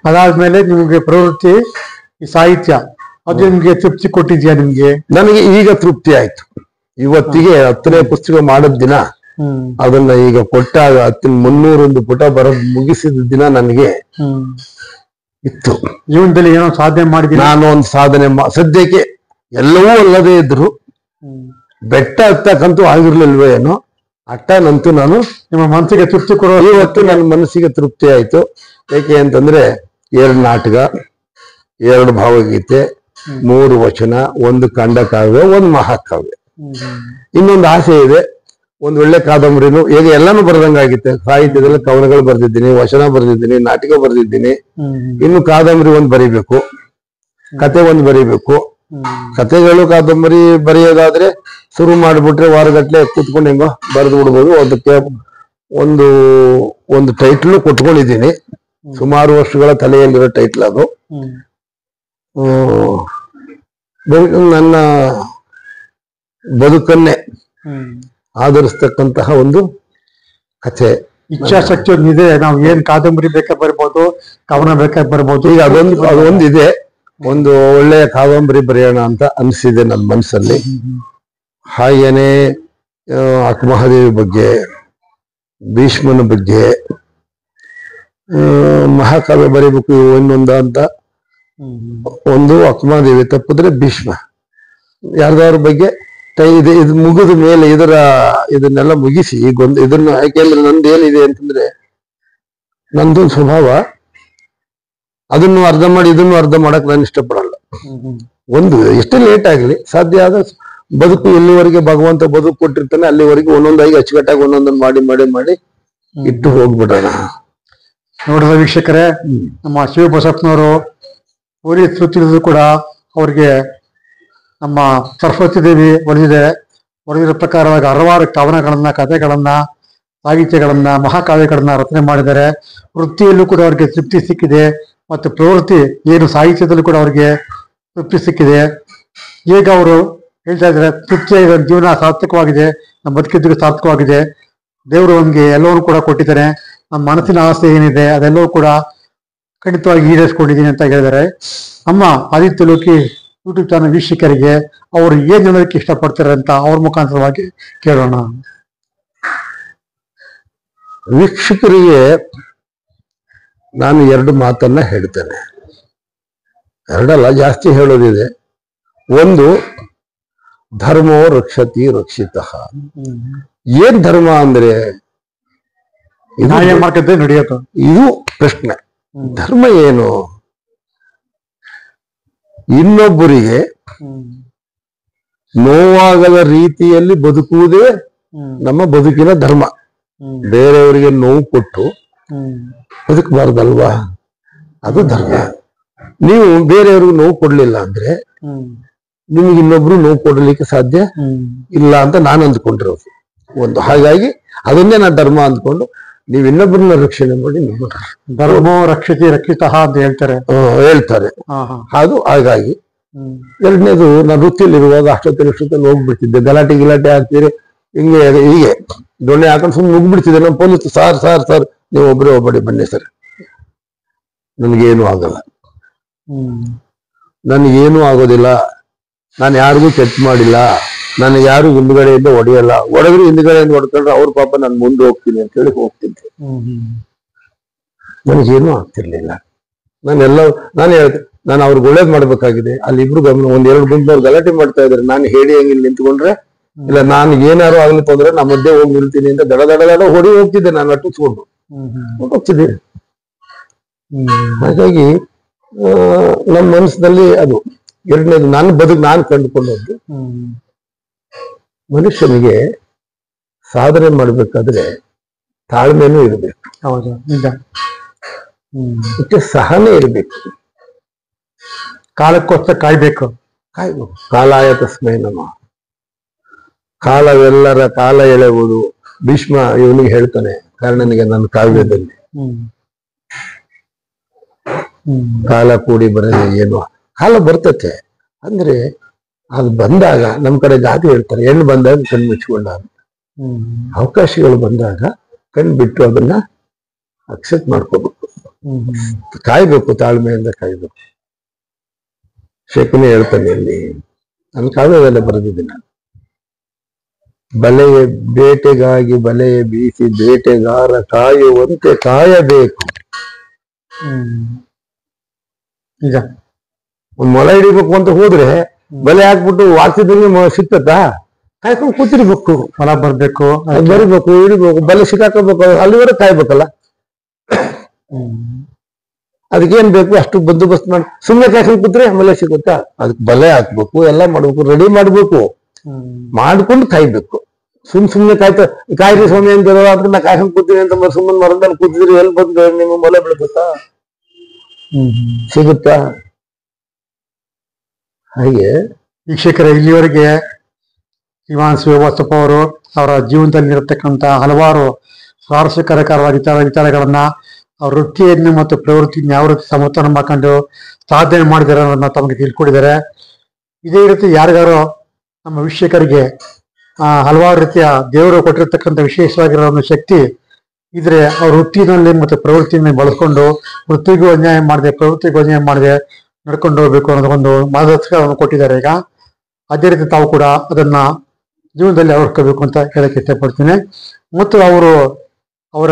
ಅದಾದ್ಮೇಲೆ ನಿಮ್ಗೆ ಪ್ರವೃತ್ತಿ ಈ ಸಾಹಿತ್ಯ, ಅದು ನಿಮ್ಗೆ ತೃಪ್ತಿ ಕೊಟ್ಟಿದ್ಯಾ? ನಿಮ್ಗೆ? ನನಗೆ ಈಗ ತೃಪ್ತಿ ಆಯ್ತು. ಇವತ್ತಿಗೆ 10ನೇ ಪುಸ್ತಕ ಮಾಡಿದ ದಿನ, ಅದನ್ನ ಈಗ ಕೊಟ್ಟಾಗ 301 ಪುಟ ಬರೋದ್ ಮುಗಿಸಿದ ದಿನ ನನಗೆ ಇತ್ತು. ಜೀವನದಲ್ಲಿ ಏನೋ ಸಾಧನೆ ಮಾಡಿದ್ದೀನಿ. ನಾನು ಒಂದು ಸಾಧನೆ ಸದ್ಯಕ್ಕೆ ಎಲ್ಲವೂ ಅಲ್ಲದೆ ಇದ್ರು ಬೆಟ್ಟ ಹತ್ತಕ್ಕಂತೂ ಆಗಿರ್ಲಿಲ್ವೋ ಏನೋ, ಅಟ್ಟನಂತೂ ನಾನು ನಿಮ್ಮ ಮನಸ್ಸಿಗೆ ತೃಪ್ತಿ ಕೊಡೋ ಇವತ್ತು ನನ್ನ ಮನಸ್ಸಿಗೆ ತೃಪ್ತಿ ಆಯ್ತು. ಯಾಕೆ ಅಂತಂದ್ರೆ 2 ನಾಟಕ, 2 ಭಾವಗೀತೆ, 3 ವಚನ, 1 ಖಂಡಕಾವ್ಯ, 1 ಮಹಾಕಾವ್ಯ. ಇನ್ನೊಂದು ಆಸೆ ಇದೆ, ಒಂದು ಒಳ್ಳೆ ಕಾದಂಬರಿನು. ಈಗ ಎಲ್ಲಾನು ಬರ್ದಂಗಾಗಿತ್ತೆ. ಸಾಹಿತ್ಯದಲ್ಲಿ ಕವನಗಳು ಬರ್ದಿದ್ದೀನಿ, ವಚನ ಬರ್ದಿದ್ದೀನಿ, ನಾಟಕ ಬರ್ದಿದ್ದೀನಿ. ಇನ್ನು ಕಾದಂಬರಿ 1 ಬರೀಬೇಕು, ಕತೆ 1 ಬರೀಬೇಕು. ಕತೆಗಳು ಕಾದಂಬರಿ ಬರೆಯೋದಾದ್ರೆ ಶುರು ಮಾಡಿಬಿಟ್ರೆ ವಾರಗಟ್ಲೆ ಕೂತ್ಕೊಂಡು ಹೆಂಗೋ ಬರೆದು ಬಿಡ್ಬೋದು. ಅದಕ್ಕೆ ಒಂದು ಟೈಟ್ಲು ಕೊಟ್ಕೊಂಡಿದ್ದೀನಿ. ಸುಮಾರು ವರ್ಷಗಳ ತಲೆಯಲ್ಲಿರೋ ಟೈಟ್ಲ್ ಅದು. ನನ್ನ ಬದುಕನ್ನೇ ಆಧರಿಸ್ತಕ್ಕಂತಹ ಒಂದು ಕಥೆ. ಇಚ್ಛಾಶಕ್ತಿ ಒಂದಿದೆ. ನಾವು ಏನ್ ಕಾದಂಬರಿ ಬೇಕಾ ಬರ್ಬೋದು, ಕವನ ಬೇಕಾ ಬರ್ಬೋದು. ಈಗ ಅದೊಂದಿದೆ. ಒಂದು ಒಳ್ಳೆಯ ಕಾದಂಬರಿ ಬರೆಯೋಣ ಅಂತ ಅನಿಸಿದೆ ನನ್ನ ಮನಸ್ಸಲ್ಲಿ. ಹಾಗೇನೆ ಅಕ್ಕಮಹಾದೇವಿ ಬಗ್ಗೆ, ಭೀಷ್ಮನ ಬಗ್ಗೆ, ಮಹಾಕಾವ್ಯ ಬರೀಬೇಕು ಇನ್ನೊಂದ ಅಂತ. ಒಂದು ಅಕ್ಕಮಹಾದೇವಿ ತಪ್ಪಿದ್ರೆ ಭೀಷ್ಮ, ಯಾರ್ದಾರ ಬಗ್ಗೆ ಇದು ಮುಗಿದ ಮೇಲೆ ಇದನ್ನೆಲ್ಲ ಮುಗಿಸಿ ಇದನ್ನ. ಯಾಕೆಂದ್ರೆ ನಂದು ಏನಿದೆ ಅಂತಂದ್ರೆ, ನಂದೊಂದು ಸ್ವಭಾವ, ಅದನ್ನು ಅರ್ಧ ಮಾಡಿ ಇದನ್ನು ಅರ್ಧ ಮಾಡಕ್ ನಾನು ಇಷ್ಟಪಡಲ್ಲ. ಒಂದು ಎಷ್ಟೇ ಲೇಟ್ ಆಗ್ಲಿ ಸಾಧ್ಯ ಆದ ಬದುಕು ಎಲ್ಲಿವರೆಗೆ ಭಗವಂತ ಬದುಕು ಕೊಟ್ಟಿರ್ತಾನೆ ಅಲ್ಲಿವರೆಗೆ ಒಂದೊಂದಾಗಿ ಅಚ್ಚುಕಟ್ಟಾಗಿ ಒಂದೊಂದನ್ನು ಮಾಡಿ ಮಾಡಿ ಮಾಡಿ ಇಟ್ಟು ಹೋಗ್ಬಿಡೋಣ. ನೋಡಿದ ವೀಕ್ಷಕರೇ, ನಮ್ಮ ಶಿವಬಸಪ್ಪನವರು ಪೊಲೀಸ್ ವೃತ್ತಿಯಲ್ಲೂ ಕೂಡ ಅವ್ರಿಗೆ ನಮ್ಮ ಸರಸ್ವತಿ ದೇವಿ ಬರೆದಿರೋ ಪ್ರಕಾರವಾಗಿ ಹಲವಾರು ಕವನಗಳನ್ನ, ಕಥೆಗಳನ್ನ, ಸಾಹಿತ್ಯಗಳನ್ನ, ಮಹಾಕಾವ್ಯಗಳನ್ನ ರಚನೆ ಮಾಡಿದ್ದಾರೆ. ವೃತ್ತಿಯಲ್ಲೂ ಕೂಡ ಅವ್ರಿಗೆ ತೃಪ್ತಿ ಸಿಕ್ಕಿದೆ. ಮತ್ತು ಪ್ರವೃತ್ತಿ ಏನು ಸಾಹಿತ್ಯದಲ್ಲೂ ಕೂಡ ಅವ್ರಿಗೆ ತೃಪ್ತಿ ಸಿಕ್ಕಿದೆ. ಈಗ ಅವರು ಹೇಳ್ತಾ ಇದ್ದಾರೆ, ತೃಪ್ತಿಯಾಗಿದೆ, ಜೀವನ ಸಾರ್ಥಕವಾಗಿದೆ, ನಮ್ಮ ಬದುಕಿದ್ದಕ್ಕೆ ಸಾರ್ಥಕವಾಗಿದೆ, ದೇವರು ನಮಗೆ ಎಲ್ಲವನ್ನೂ ಕೂಡ ಕೊಟ್ಟಿದ್ದಾರೆ, ನಮ್ಮ ಮನಸ್ಸಿನ ಆಸೆ ಏನಿದೆ ಅದೆಲ್ಲವೂ ಕೂಡ ಖಂಡಿತವಾಗಿ ಈಡೇರಿಸ್ಕೊಂಡಿದ್ದೀನಿ ಅಂತ ಹೇಳಿದ್ದಾರೆ. ನಮ್ಮ ಆದಿತ್ಯ ಲೋಕಿ ಯೂಟ್ಯೂಬ್ ಚಾನಲ್ ವೀಕ್ಷಕರಿಗೆ ಅವರು ಏನ್ ಹೇಳೋದಕ್ಕೆ ಇಷ್ಟಪಡ್ತಾರೆ ಅಂತ ಅವ್ರ ಮುಖಾಂತರವಾಗಿ ಕೇಳೋಣ. ವೀಕ್ಷಕರಿಗೆ ನಾನು 2 ಮಾತನ್ನ ಹೇಳ್ತೇನೆ. 2 ಅಲ್ಲ, ಜಾಸ್ತಿ ಹೇಳೋದಿದೆ. ಒಂದು, ಧರ್ಮೋ ರಕ್ಷತಿ ರಕ್ಷಿತಃ. ಏನ್ ಧರ್ಮ ಅಂದ್ರೆ ನಡೆಯುತ್ತೆ, ಇದು ಪ್ರಶ್ನೆ. ಧರ್ಮ ಏನು? ಇನ್ನೊಬ್ಬರಿಗೆ ನೋವಾಗದ ರೀತಿಯಲ್ಲಿ ಬದುಕುವುದೇ ನಮ್ಮ ಬದುಕಿನ ಧರ್ಮ. ಬೇರೆಯವರಿಗೆ ನೋವು ಕೊಟ್ಟು ಬದುಕಬಾರ್ದಲ್ವಾ? ಅದು ಧರ್ಮ. ನೀವು ಬೇರೆಯವ್ರಿಗೆ ನೋವು ಕೊಡ್ಲಿಲ್ಲ ಅಂದ್ರೆ ನಿಮ್ಗೆ ಇನ್ನೊಬ್ರು ನೋವು ಕೊಡ್ಲಿಕ್ಕೆ ಸಾಧ್ಯ ಇಲ್ಲ ಅಂತ ನಾನು ಅಂದ್ಕೊಂಡಿರೋದು ಒಂದು. ಹಾಗಾಗಿ ಅದನ್ನೇ ನಾನು ಧರ್ಮ ಅಂದ್ಕೊಂಡು, ನೀವು ಇನ್ನೊಬ್ಬರನ್ನ ರಕ್ಷಣೆ ಮಾಡಿ ನೀವು ಧರ್ಮೋ ರಕ್ಷತಿ ರಕ್ಷಿತಃ ಅಂತ ಹೇಳ್ತಾರೆ. ಅದು ಹಾಗಾಗಿ. ಎರಡನೇದು, ನಾನು ವೃತ್ತಿಯಲ್ಲಿರುವಾಗ ಅಷ್ಟೊತ್ತಲ್ಲಿ ಹೋಗ್ಬಿಡ್ತಿದ್ದೆ. ಗಲಾಟೆ ಗಿಲಾಟೆ ಆಗ್ತೀರಿ, ಹೀಗೆ ದೊಣ್ಣೆ ಹಾಕೊಂಡು ಸುಮ್ಮನೆ ನುಗ್ಬಿಡ್ತಿದ್ದೆ. ನಮ್ಮ ಪೊಲೀಸ್ ಸಾರ್ ನೀವು ಒಬ್ಬರೇ ಒಬ್ಬಡಿ ಬನ್ನಿ ಸರ್, ನನಗೇನು ಆಗಲ್ಲ, ನನಗೇನು ಆಗೋದಿಲ್ಲ, ನಾನು ಯಾರಿಗೂ ಚೆಕ್ ಮಾಡಿಲ್ಲ, ನಾನು ಯಾರು ಹಿಂದ್ಗಡೆಯಿಂದ ಹೊಡೆಯಲ್ಲ, ಹೊಡೆದ್ರು ಹಿಂದ್ಗಡೆಯಿಂದ ಹೊಡ್ಕೊಂಡ್ರೆ ಅವ್ರ ಪಾಪ ನಾನು ಮುಂದೆ ಹೋಗ್ತೀನಿ ಅಂತ ಹೇಳಿ ಹೋಗ್ತಿದ್ದೆ. ನನಗೇನು ಆಗ್ತಿರ್ಲಿಲ್ಲ. ನಾನು ಹೇಳ್ದೆ, ನಾನು ಅವ್ರಿಗೆ ಒಳ್ಳೇದ್ ಮಾಡ್ಬೇಕಾಗಿದೆ. ಅಲ್ಲಿ ಇಬ್ರು ಒಂದೆರಡು ಗುಂಪವ್ರು ಗಲಾಟೆ ಮಾಡ್ತಾ ಇದ್ರೆ ನಾನು ಹೇಳಿ ಹಂಗಿಲ್ಲಿ ನಿಂತ್ಕೊಂಡ್ರೆ, ಇಲ್ಲ ನಾನು ಏನಾರು ಆಗ್ಲಿ ತೊಂದ್ರೆ ನಮ್ಮ ಮಧ್ಯೆ ಹೋಗಿ ನಿಲ್ತೀನಿ ಅಂತ ದಡ ಹೊಡಿ ಹೋಗ್ತಿದ್ದೆ. ನಾನು ಅಟ್ಟಿಸ್ಕೊಂಡು ಹೋಗ್ತಿದ್ದೆ. ಹಾಗಾಗಿ ನಮ್ಮ ಮನಸ್ಸಿನಲ್ಲಿ ಅದು ಎರಡನೇದು. ನಾನು ಕಂಡುಕೊಂಡದ್ದು, ಮನುಷ್ಯನಿಗೆ ಸಾಧನೆ ಮಾಡ್ಬೇಕಾದ್ರೆ ತಾಳ್ಮೆನೂ ಇರಬೇಕು. ಹೌದು, ನಿಜ. ಮತ್ತೆ ಸಹನೆ ಇರಬೇಕು. ಕಾಲಕ್ಕೋಸ್ಕರ ಕಾಯ್ಬೇಕು. ಕಾಲಾಯ ತಸ್ಮೈ ನಮಃ. ಕಾಲವೆಲ್ಲರ ಕಾಲ ಎಳೆಯುವುದು ಭೀಷ್ಮ ಇವನಿಗೆ ಹೇಳ್ತಾನೆ ಕರ್ಣನಿಗೆ ನನ್ನ ಕಾವ್ಯದಲ್ಲಿ. ಕಾಲ ಕೂಡಿ ಬರದೆ ಏನು ಕಾಲ ಬರ್ತತೆ ಅಂದ್ರೆ ಅದು ಬಂದಾಗ ನಮ್ ಕಡೆ ಗಾದೆ ಹೇಳ್ತಾರೆ, ಹೆಣ್ಣು ಬಂದಾಗ ಕಣ್ಣು ಮುಚ್ಕೊಂಡ. ಅವಕಾಶಗಳು ಬಂದಾಗ ಕಣ್ಣು ಬಿಟ್ಟು ಅದನ್ನ ಅಕ್ಸೆಪ್ಟ್ ಮಾಡ್ಕೋಬೇಕು, ಕಾಯ್ಬೇಕು, ತಾಳ್ಮೆಯಿಂದ ಕಾಯ್ಬೇಕು. ಶಕುನಿ ಹೇಳ್ತಾನೆ ಇಲ್ಲಿ, ನನ್ನ ಕಾವ್ಯದಲ್ಲೇ ಬರೆದಿದ್ದೀನಿ ನಾನು. ಬಲೆಯ ಬೇಟೆಗಾಗಿ ಬಲೆಯ ಬೀಸಿ ಬೇಟೆಗಾರ ಕಾಯುವಂತೆ ಕಾಯಬೇಕು. ಈಗ ಒಂದ್ ಮೊಲ ಹಿಡಿಬೇಕು ಅಂತ ಹೋದ್ರೆ ಬಲೆ ಹಾಕ್ಬಿಟ್ಟು ವಾರ್ತಿದಂಗೆ ಸಿಕ್ತತಾ, ಕಾಯ್ಕೊಂಡು ಕೂತಿರ್ಬೇಕು. ಹೊಲ ಬರ್ಬೇಕು, ಬರಿಬೇಕು, ಹಿಡಿಬೇಕು, ಬಲೆ ಸಿಕ್ಕಾಕಬೇಕು, ಅಲ್ಲಿವರೆಗೆ ಕಾಯ್ಬೇಕಲ್ಲ. ಅದಕ್ಕೇನ್ ಬೇಕು ಅಷ್ಟು ಬಂದೋಬಸ್ತ್ ಮಾಡಿ ಸುಮ್ಮನೆ ಕಾಯ್ಕೊಂಡು ಕೂತ್ರೆ ಆಮೇಲೆ ಸಿಗುತ್ತಾ? ಅದಕ್ಕೆ ಬಲೆ ಹಾಕ್ಬೇಕು, ಎಲ್ಲ ಮಾಡ್ಬೇಕು, ರೆಡಿ ಮಾಡ್ಬೇಕು, ಮಾಡ್ಕೊಂಡು ಕಾಯ್ಬೇಕು. ಸುಮ್ನೆ ಕಾಯ್ರಿ ಸ್ವಾಮಿ ಅಂತ ಅದನ್ನ ಕಾಯ್ಕೊಂಡು ಕೂತೀನಿ ಅಂತ ಸುಮ್ಮನೆ ಮರದಲ್ಲಿ ಕೂತಿದ್ರಿ, ಎಲ್ಲಿ ಬಂದು ನಿಮ್ಮ ಮೊಲೆ ಬೆಳ್ಕೊತಾ ಸಿಗುತ್ತಾ? ಹಾಗೆ ವೀಕ್ಷಕರ, ಇಲ್ಲಿವರೆಗೆ ಶ್ರೀಮಾನ್ ಶಿವಬಸಪ್ಪ ಅವರು ಅವರ ಜೀವನದಲ್ಲಿರತಕ್ಕಂಥ ಹಲವಾರು ಸ್ವಾರಸ್ಯಕರವಾದ ವಿಚಾರಗಳನ್ನ ಅವ್ರ ವೃತ್ತಿಯನ್ನು ಮತ್ತು ಪ್ರವೃತ್ತಿಯನ್ನು ಯಾವ ರೀತಿ ಸಮತೋಲನ ಮಾಡ್ಕೊಂಡು ಸಾಧನೆ ಮಾಡಿದಾರೆ ಅನ್ನೋದನ್ನ ತಮಗೆ ತಿಳ್ಕೊಂಡಿದ್ದಾರೆ. ಇದೇ ರೀತಿ ಯಾರಿಗಾರು ನಮ್ಮ ವೀಕ್ಷಕರಿಗೆ ಹಲವಾರು ರೀತಿಯ ದೇವರು ಕೊಟ್ಟಿರ್ತಕ್ಕಂಥ ವಿಶೇಷವಾಗಿರೋ ಒಂದು ಶಕ್ತಿ ಇದ್ರೆ ಅವ್ರ ವೃತ್ತಿನಲ್ಲಿ ಮತ್ತು ಪ್ರವೃತ್ತಿಯನ್ನು ಬಳಸ್ಕೊಂಡು ವೃತ್ತಿಗೂ ಅನ್ಯಾಯ ಮಾಡದೆ ಪ್ರವೃತ್ತಿಗೂ ಅನ್ಯಾಯ ಮಾಡದೆ ನಡ್ಕೊಂಡು ಹೋಗ್ಬೇಕು ಅನ್ನೋದೊಂದು ಮಾರ್ಗದರ್ಶಕವನ್ನು ಕೊಟ್ಟಿದ್ದಾರೆ. ಈಗ ಅದೇ ರೀತಿ ತಾವು ಕೂಡ ಅದನ್ನ ಜೀವನದಲ್ಲಿ ಅಳವಡಿಸ್ಕೋಬೇಕು ಅಂತ ಹೇಳಕ್ಕೆ ಇಷ್ಟಪಡ್ತೀನಿ. ಮತ್ತು ಅವರು ಅವರ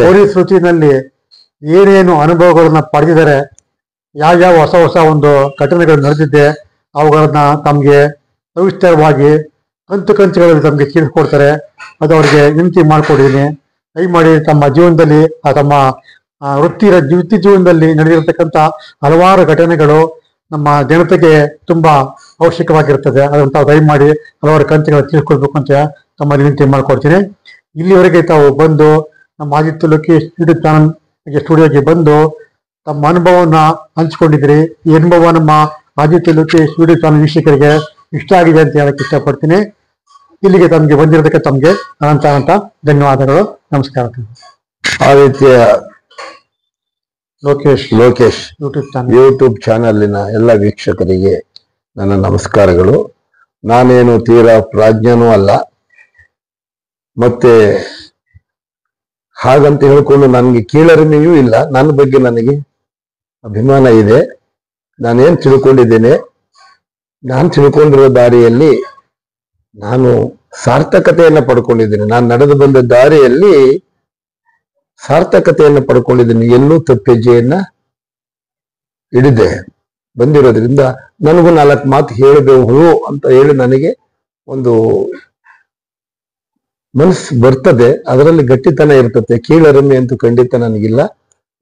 ಪೊಲೀಸ್ ವೃತ್ತಿನಲ್ಲಿ ಏನೇನು ಅನುಭವಗಳನ್ನ ಪಡೆದಿದ್ದಾರೆ, ಯಾವ್ಯಾವ ಹೊಸ ಒಂದು ಘಟನೆಗಳು ನಡೆದಿದೆ ಅವುಗಳನ್ನ ತಮಗೆ ಸವಿಸ್ತಾರವಾಗಿ ಕಂತುಗಳಲ್ಲಿ ತಮಗೆ ತಿಳಿಸ್ಕೊಡ್ತಾರೆ. ಅದು ಅವರಿಗೆ ವಿನಂತಿ ಮಾಡ್ಕೊಡಿದ್ದೀನಿ. ದಯಮಾಡಿ ತಮ್ಮ ಜೀವನದಲ್ಲಿ ತಮ್ಮ ವೃತ್ತಿ ಜೀವನದಲ್ಲಿ ನಡೆದಿರತಕ್ಕಂಥ ಹಲವಾರು ಘಟನೆಗಳು ನಮ್ಮ ಜನತೆಗೆ ತುಂಬಾ ಅವಶ್ಯಕವಾಗಿರ್ತದೆ. ಅದನ್ನು ತಾವು ದಯಮಾಡಿ ಹಲವಾರು ಕಂತುಗಳು ತಿಳಿಸ್ಕೊಡ್ಬೇಕು ಅಂತ ತಮ್ಮ ವಿನಂತಿ ಮಾಡ್ಕೊಡ್ತೀನಿ. ಇಲ್ಲಿವರೆಗೆ ತಾವು ಬಂದು ನಮ್ಮ ಆದಿತ್ಯ ಲೋಕೇಶ್ ಯೂಟ್ಯೂಬ್ ಚಾನಲ್ ಸ್ಟುಡಿಯೋಗೆ ಬಂದು ತಮ್ಮ ಅನುಭವವನ್ನ ಹಂಚಿಕೊಂಡಿದ್ರಿ. ಈ ಅನುಭವ ನಮ್ಮ ಆದಿತ್ಯ ಲೋಕೇಶ್ ಯೂಟ್ಯೂಬ್ ಚಾನಲ್ ವೀಕ್ಷಕರಿಗೆ ಇಷ್ಟ ಆಗಿದೆ ಅಂತ ಹೇಳಕ್ಕೆ ಇಷ್ಟಪಡ್ತೀನಿ. ಇಲ್ಲಿಗೆ ತಮಗೆ ಬಂದಿರೋದಕ್ಕೆ ತಮಗೆ ಅನಂತ ಧನ್ಯವಾದಗಳು. ನಮಸ್ಕಾರ. ಆದಿತ್ಯ ಲೋಕೇಶ್ ಯೂಟ್ಯೂಬ್ ಚಾನಲಿನ ಎಲ್ಲ ವೀಕ್ಷಕರಿಗೆ ನನ್ನ ನಮಸ್ಕಾರಗಳು. ನಾನೇನು ತೀರಾ ಪ್ರಾಜ್ಞನೂ ಅಲ್ಲ, ಮತ್ತೆ ಹಾಗಂತ ಹೇಳ್ಕೊಂಡು ನನಗೆ ಕೀಳರಿಮೆಯೂ ಇಲ್ಲ. ನನ್ನ ಬಗ್ಗೆ ನನಗೆ ಅಭಿಮಾನ ಇದೆ. ನಾನೇನ್ ತಿಳ್ಕೊಂಡಿದ್ದೇನೆ, ನಾನು ತಿಳ್ಕೊಂಡಿರೋ ದಾರಿಯಲ್ಲಿ ನಾನು ಸಾರ್ಥಕತೆಯನ್ನ ಪಡ್ಕೊಂಡಿದ್ದೀನಿ. ನಾನು ನಡೆದು ಬಂದ ದಾರಿಯಲ್ಲಿ ಸಾರ್ಥಕತೆಯನ್ನು ಪಡ್ಕೊಂಡಿದ್ದೀನಿ. ಎಲ್ಲೂ ತಪ್ಪೆಜ್ಜೆಯನ್ನ ಹಿಡಿದೆ ಬಂದಿರೋದ್ರಿಂದ ನನಗೂ 4 ಮಾತು ಹೇಳಬೇಕು ಅಂತ ಹೇಳಿ ನನಗೆ ಒಂದು ಮನಸ್ಸು ಬರ್ತದೆ. ಅದರಲ್ಲಿ ಗಟ್ಟಿತನ ಇರ್ತದೆ. ಕೀಳರಿಮೆ ಅಂತೂ ಖಂಡಿತ ನನಗಿಲ್ಲ.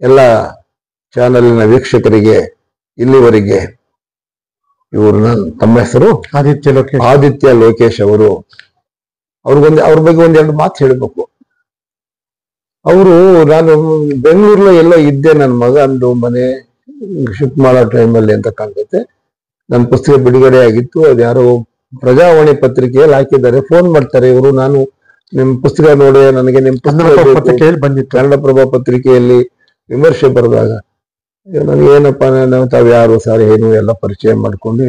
ಎಲ್ಲ ಚಾನಲಿನ ವೀಕ್ಷಕರಿಗೆ ಇಲ್ಲಿವರೆಗೆ ತಮ್ಮ ಹೆಸರು ಆದಿತ್ಯ ಲೋಕೇಶ್ ಅವರು, ಅವ್ರ ಬಗ್ಗೆ ಒಂದೆರಡು ಮಾತು ಹೇಳಬೇಕು. ಅವರು ನಾನು ಬೆಂಗಳೂರ್లో ಎಲ್ಲೋ ಇದ್ದೆ, ನನ್ನ ಮಗ ಅಂದು ಮನೆ ಶಿಫ್ಟ್ ಮಾಡೋ ಟೈಮಲ್ಲಿ ಅಂತ ಕಾಣ್ತೈತೆ. ನನ್ನ ಪುಸ್ತಕ ಬಿಡುಗಡೆ ಆಗಿತ್ತು. ಅದು ಯಾರೋ ಪ್ರಜಾವಾಣಿ ಪತ್ರಿಕೆಯಲ್ಲಿ ಹಾಕಿದ್ದಾರೆ. ಫೋನ್ ಮಾಡ್ತಾರೆ ಇವರು, ನಾನು ನಿಮ್ ಪುಸ್ತಕ ನೋಡಿ ನನಗೆ ನಿಮ್ ಪತ್ರಿಕೆಯಲ್ಲಿ ಬಂದಿತ್ತು, ಕನ್ನಡಪ್ರಭ ಪತ್ರಿಕೆಯಲ್ಲಿ ವಿಮರ್ಶೆ ಬರೆದಾಗ ನನಗೇನಪ್ಪ ತಾವ್ ಯಾರು ಸರ್ ಏನು ಎಲ್ಲ ಪರಿಚಯ ಮಾಡ್ಕೊಂಡು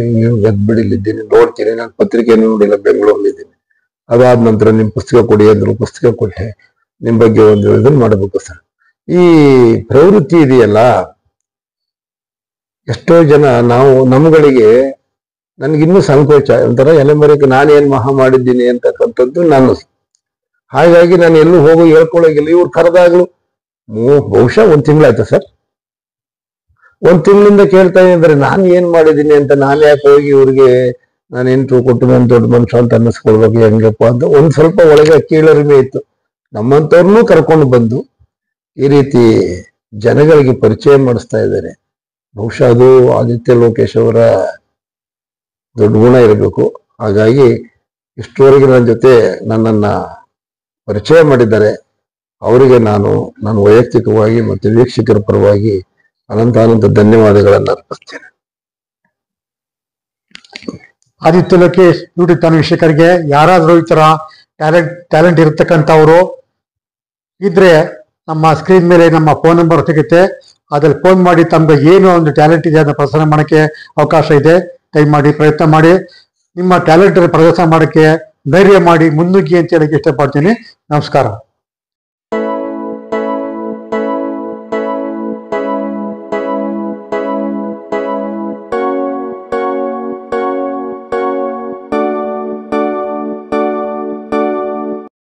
ಗದ್ಬಿಡಿಲಿದ್ದೀನಿ, ನೋಡ್ತೀನಿ, ನಾನು ಪತ್ರಿಕೆಯನ್ನು ನೋಡಿಲ್ಲ, ಬೆಂಗಳೂರಲ್ಲಿದ್ದೀನಿ. ಅದಾದ ನಂತರ ನಿಮ್ ಪುಸ್ತಕ ಕೊಡಿ ಅಂದ್ರು, ಪುಸ್ತಕ ಕೊಟ್ಟೆ. ನಿಮ್ ಬಗ್ಗೆ ಒಂದು ಇದನ್ನ ಮಾಡಬೇಕು ಸರ್. ಈ ಪ್ರವೃತ್ತಿ ಇದೆಯಲ್ಲ, ಎಷ್ಟೋ ಜನ ನಮ್ಗಳಿಗೆ ನನ್ಗಿನ್ನೂ ಸಂಕೋಚ, ಒಂಥರ ಎಲೆಮರೆಗೆ ನಾನೇನ್ ಮಹಾ ಮಾಡಿದ್ದೀನಿ ಅಂತಕ್ಕಂಥದ್ದು ನಾನು. ಹಾಗಾಗಿ ನಾನು ಎಲ್ಲೂ ಹೋಗಿ ಹೇಳ್ಕೊಳಗಿಲ್ಲ. ಇವ್ರು ಕರೆದಾಗ್ಲು ಬಹುಶಃ 1 ತಿಂಗಳಾಯ್ತು ಸರ್. 1 ತಿಂಗಳಿಂದ ಕೇಳ್ತಾ ಇದ್ದಾರೆ ನಾನು ಏನ್ ಮಾಡಿದ್ದೀನಿ ಅಂತ. ನಾನು ಯಾಕೆ ಹೋಗಿ ಇವ್ರಿಗೆ ನಾನು ಎಂಟು ಕೊಟ್ಟು ನಾನು ದೊಡ್ಡ ಮನುಷ್ಯ ಅಂತ ಅನ್ನಿಸ್ಕೊಳ್ಬೇಕು ಹೆಂಗಪ್ಪ ಅಂತ ಒಂದ್ ಸ್ವಲ್ಪ ಒಳಗೆ ಕೀಳರಿಮೆ ಇತ್ತು. ನಮ್ಮಂತವ್ರನ್ನೂ ಕರ್ಕೊಂಡು ಬಂದು ಈ ರೀತಿ ಜನಗಳಿಗೆ ಪರಿಚಯ ಮಾಡಿಸ್ತಾ ಇದ್ದಾರೆ. ಬಹುಶಃ ಅದು ಆದಿತ್ಯ ಲೋಕೇಶ್ ಅವರ ದೊಡ್ಡ ಗುಣ ಇರಬೇಕು. ಹಾಗಾಗಿ ಇಷ್ಟವರೆಗೆ ನನ್ನ ಜೊತೆ ನನ್ನನ್ನ ಪರಿಚಯ ಮಾಡಿದ್ದಾರೆ. ಅವರಿಗೆ ನಾನು ವೈಯಕ್ತಿಕವಾಗಿ ಮತ್ತು ವೀಕ್ಷಕರ ಪರವಾಗಿ ಅನಂತ ಧನ್ಯವಾದಗಳನ್ನು ಅರ್ಪಿಸ್ತೇನೆ. ಆದಿತ್ಯ ಲೋಕೇಶ್ ಯೂಟ್ಯೂಬ್ ಚಾನಲ್ ವೀಕ್ಷಕರಿಗೆ ಯಾರಾದ್ರೂ ಈ ತರ ಟ್ಯಾಲೆಂಟ್ ಇರತಕ್ಕಂಥವ್ರು ಇದ್ರೆ ನಮ್ಮ ಸ್ಕ್ರೀನ್ ಮೇಲೆ ನಮ್ಮ ಫೋನ್ ನಂಬರ್ ಸಿಗುತ್ತೆ. ಅದ್ರಲ್ಲಿ ಫೋನ್ ಮಾಡಿ ತಮ್ಗೆ ಏನು ಒಂದು ಟ್ಯಾಲೆಂಟ್ ಇದೆ ಅದನ್ನ ಪ್ರದರ್ಶನ ಮಾಡೋಕ್ಕೆ ಅವಕಾಶ ಇದೆ. ದಯಮಾಡಿ ಪ್ರಯತ್ನ ಮಾಡಿ, ನಿಮ್ಮ ಟ್ಯಾಲೆಂಟ್ ಪ್ರದರ್ಶನ ಮಾಡೋಕ್ಕೆ ಧೈರ್ಯ ಮಾಡಿ, ಮುನ್ನುಗ್ಗಿ ಅಂತ ಹೇಳಕ್ಕೆ ಇಷ್ಟಪಡ್ತೀನಿ. ನಮಸ್ಕಾರ.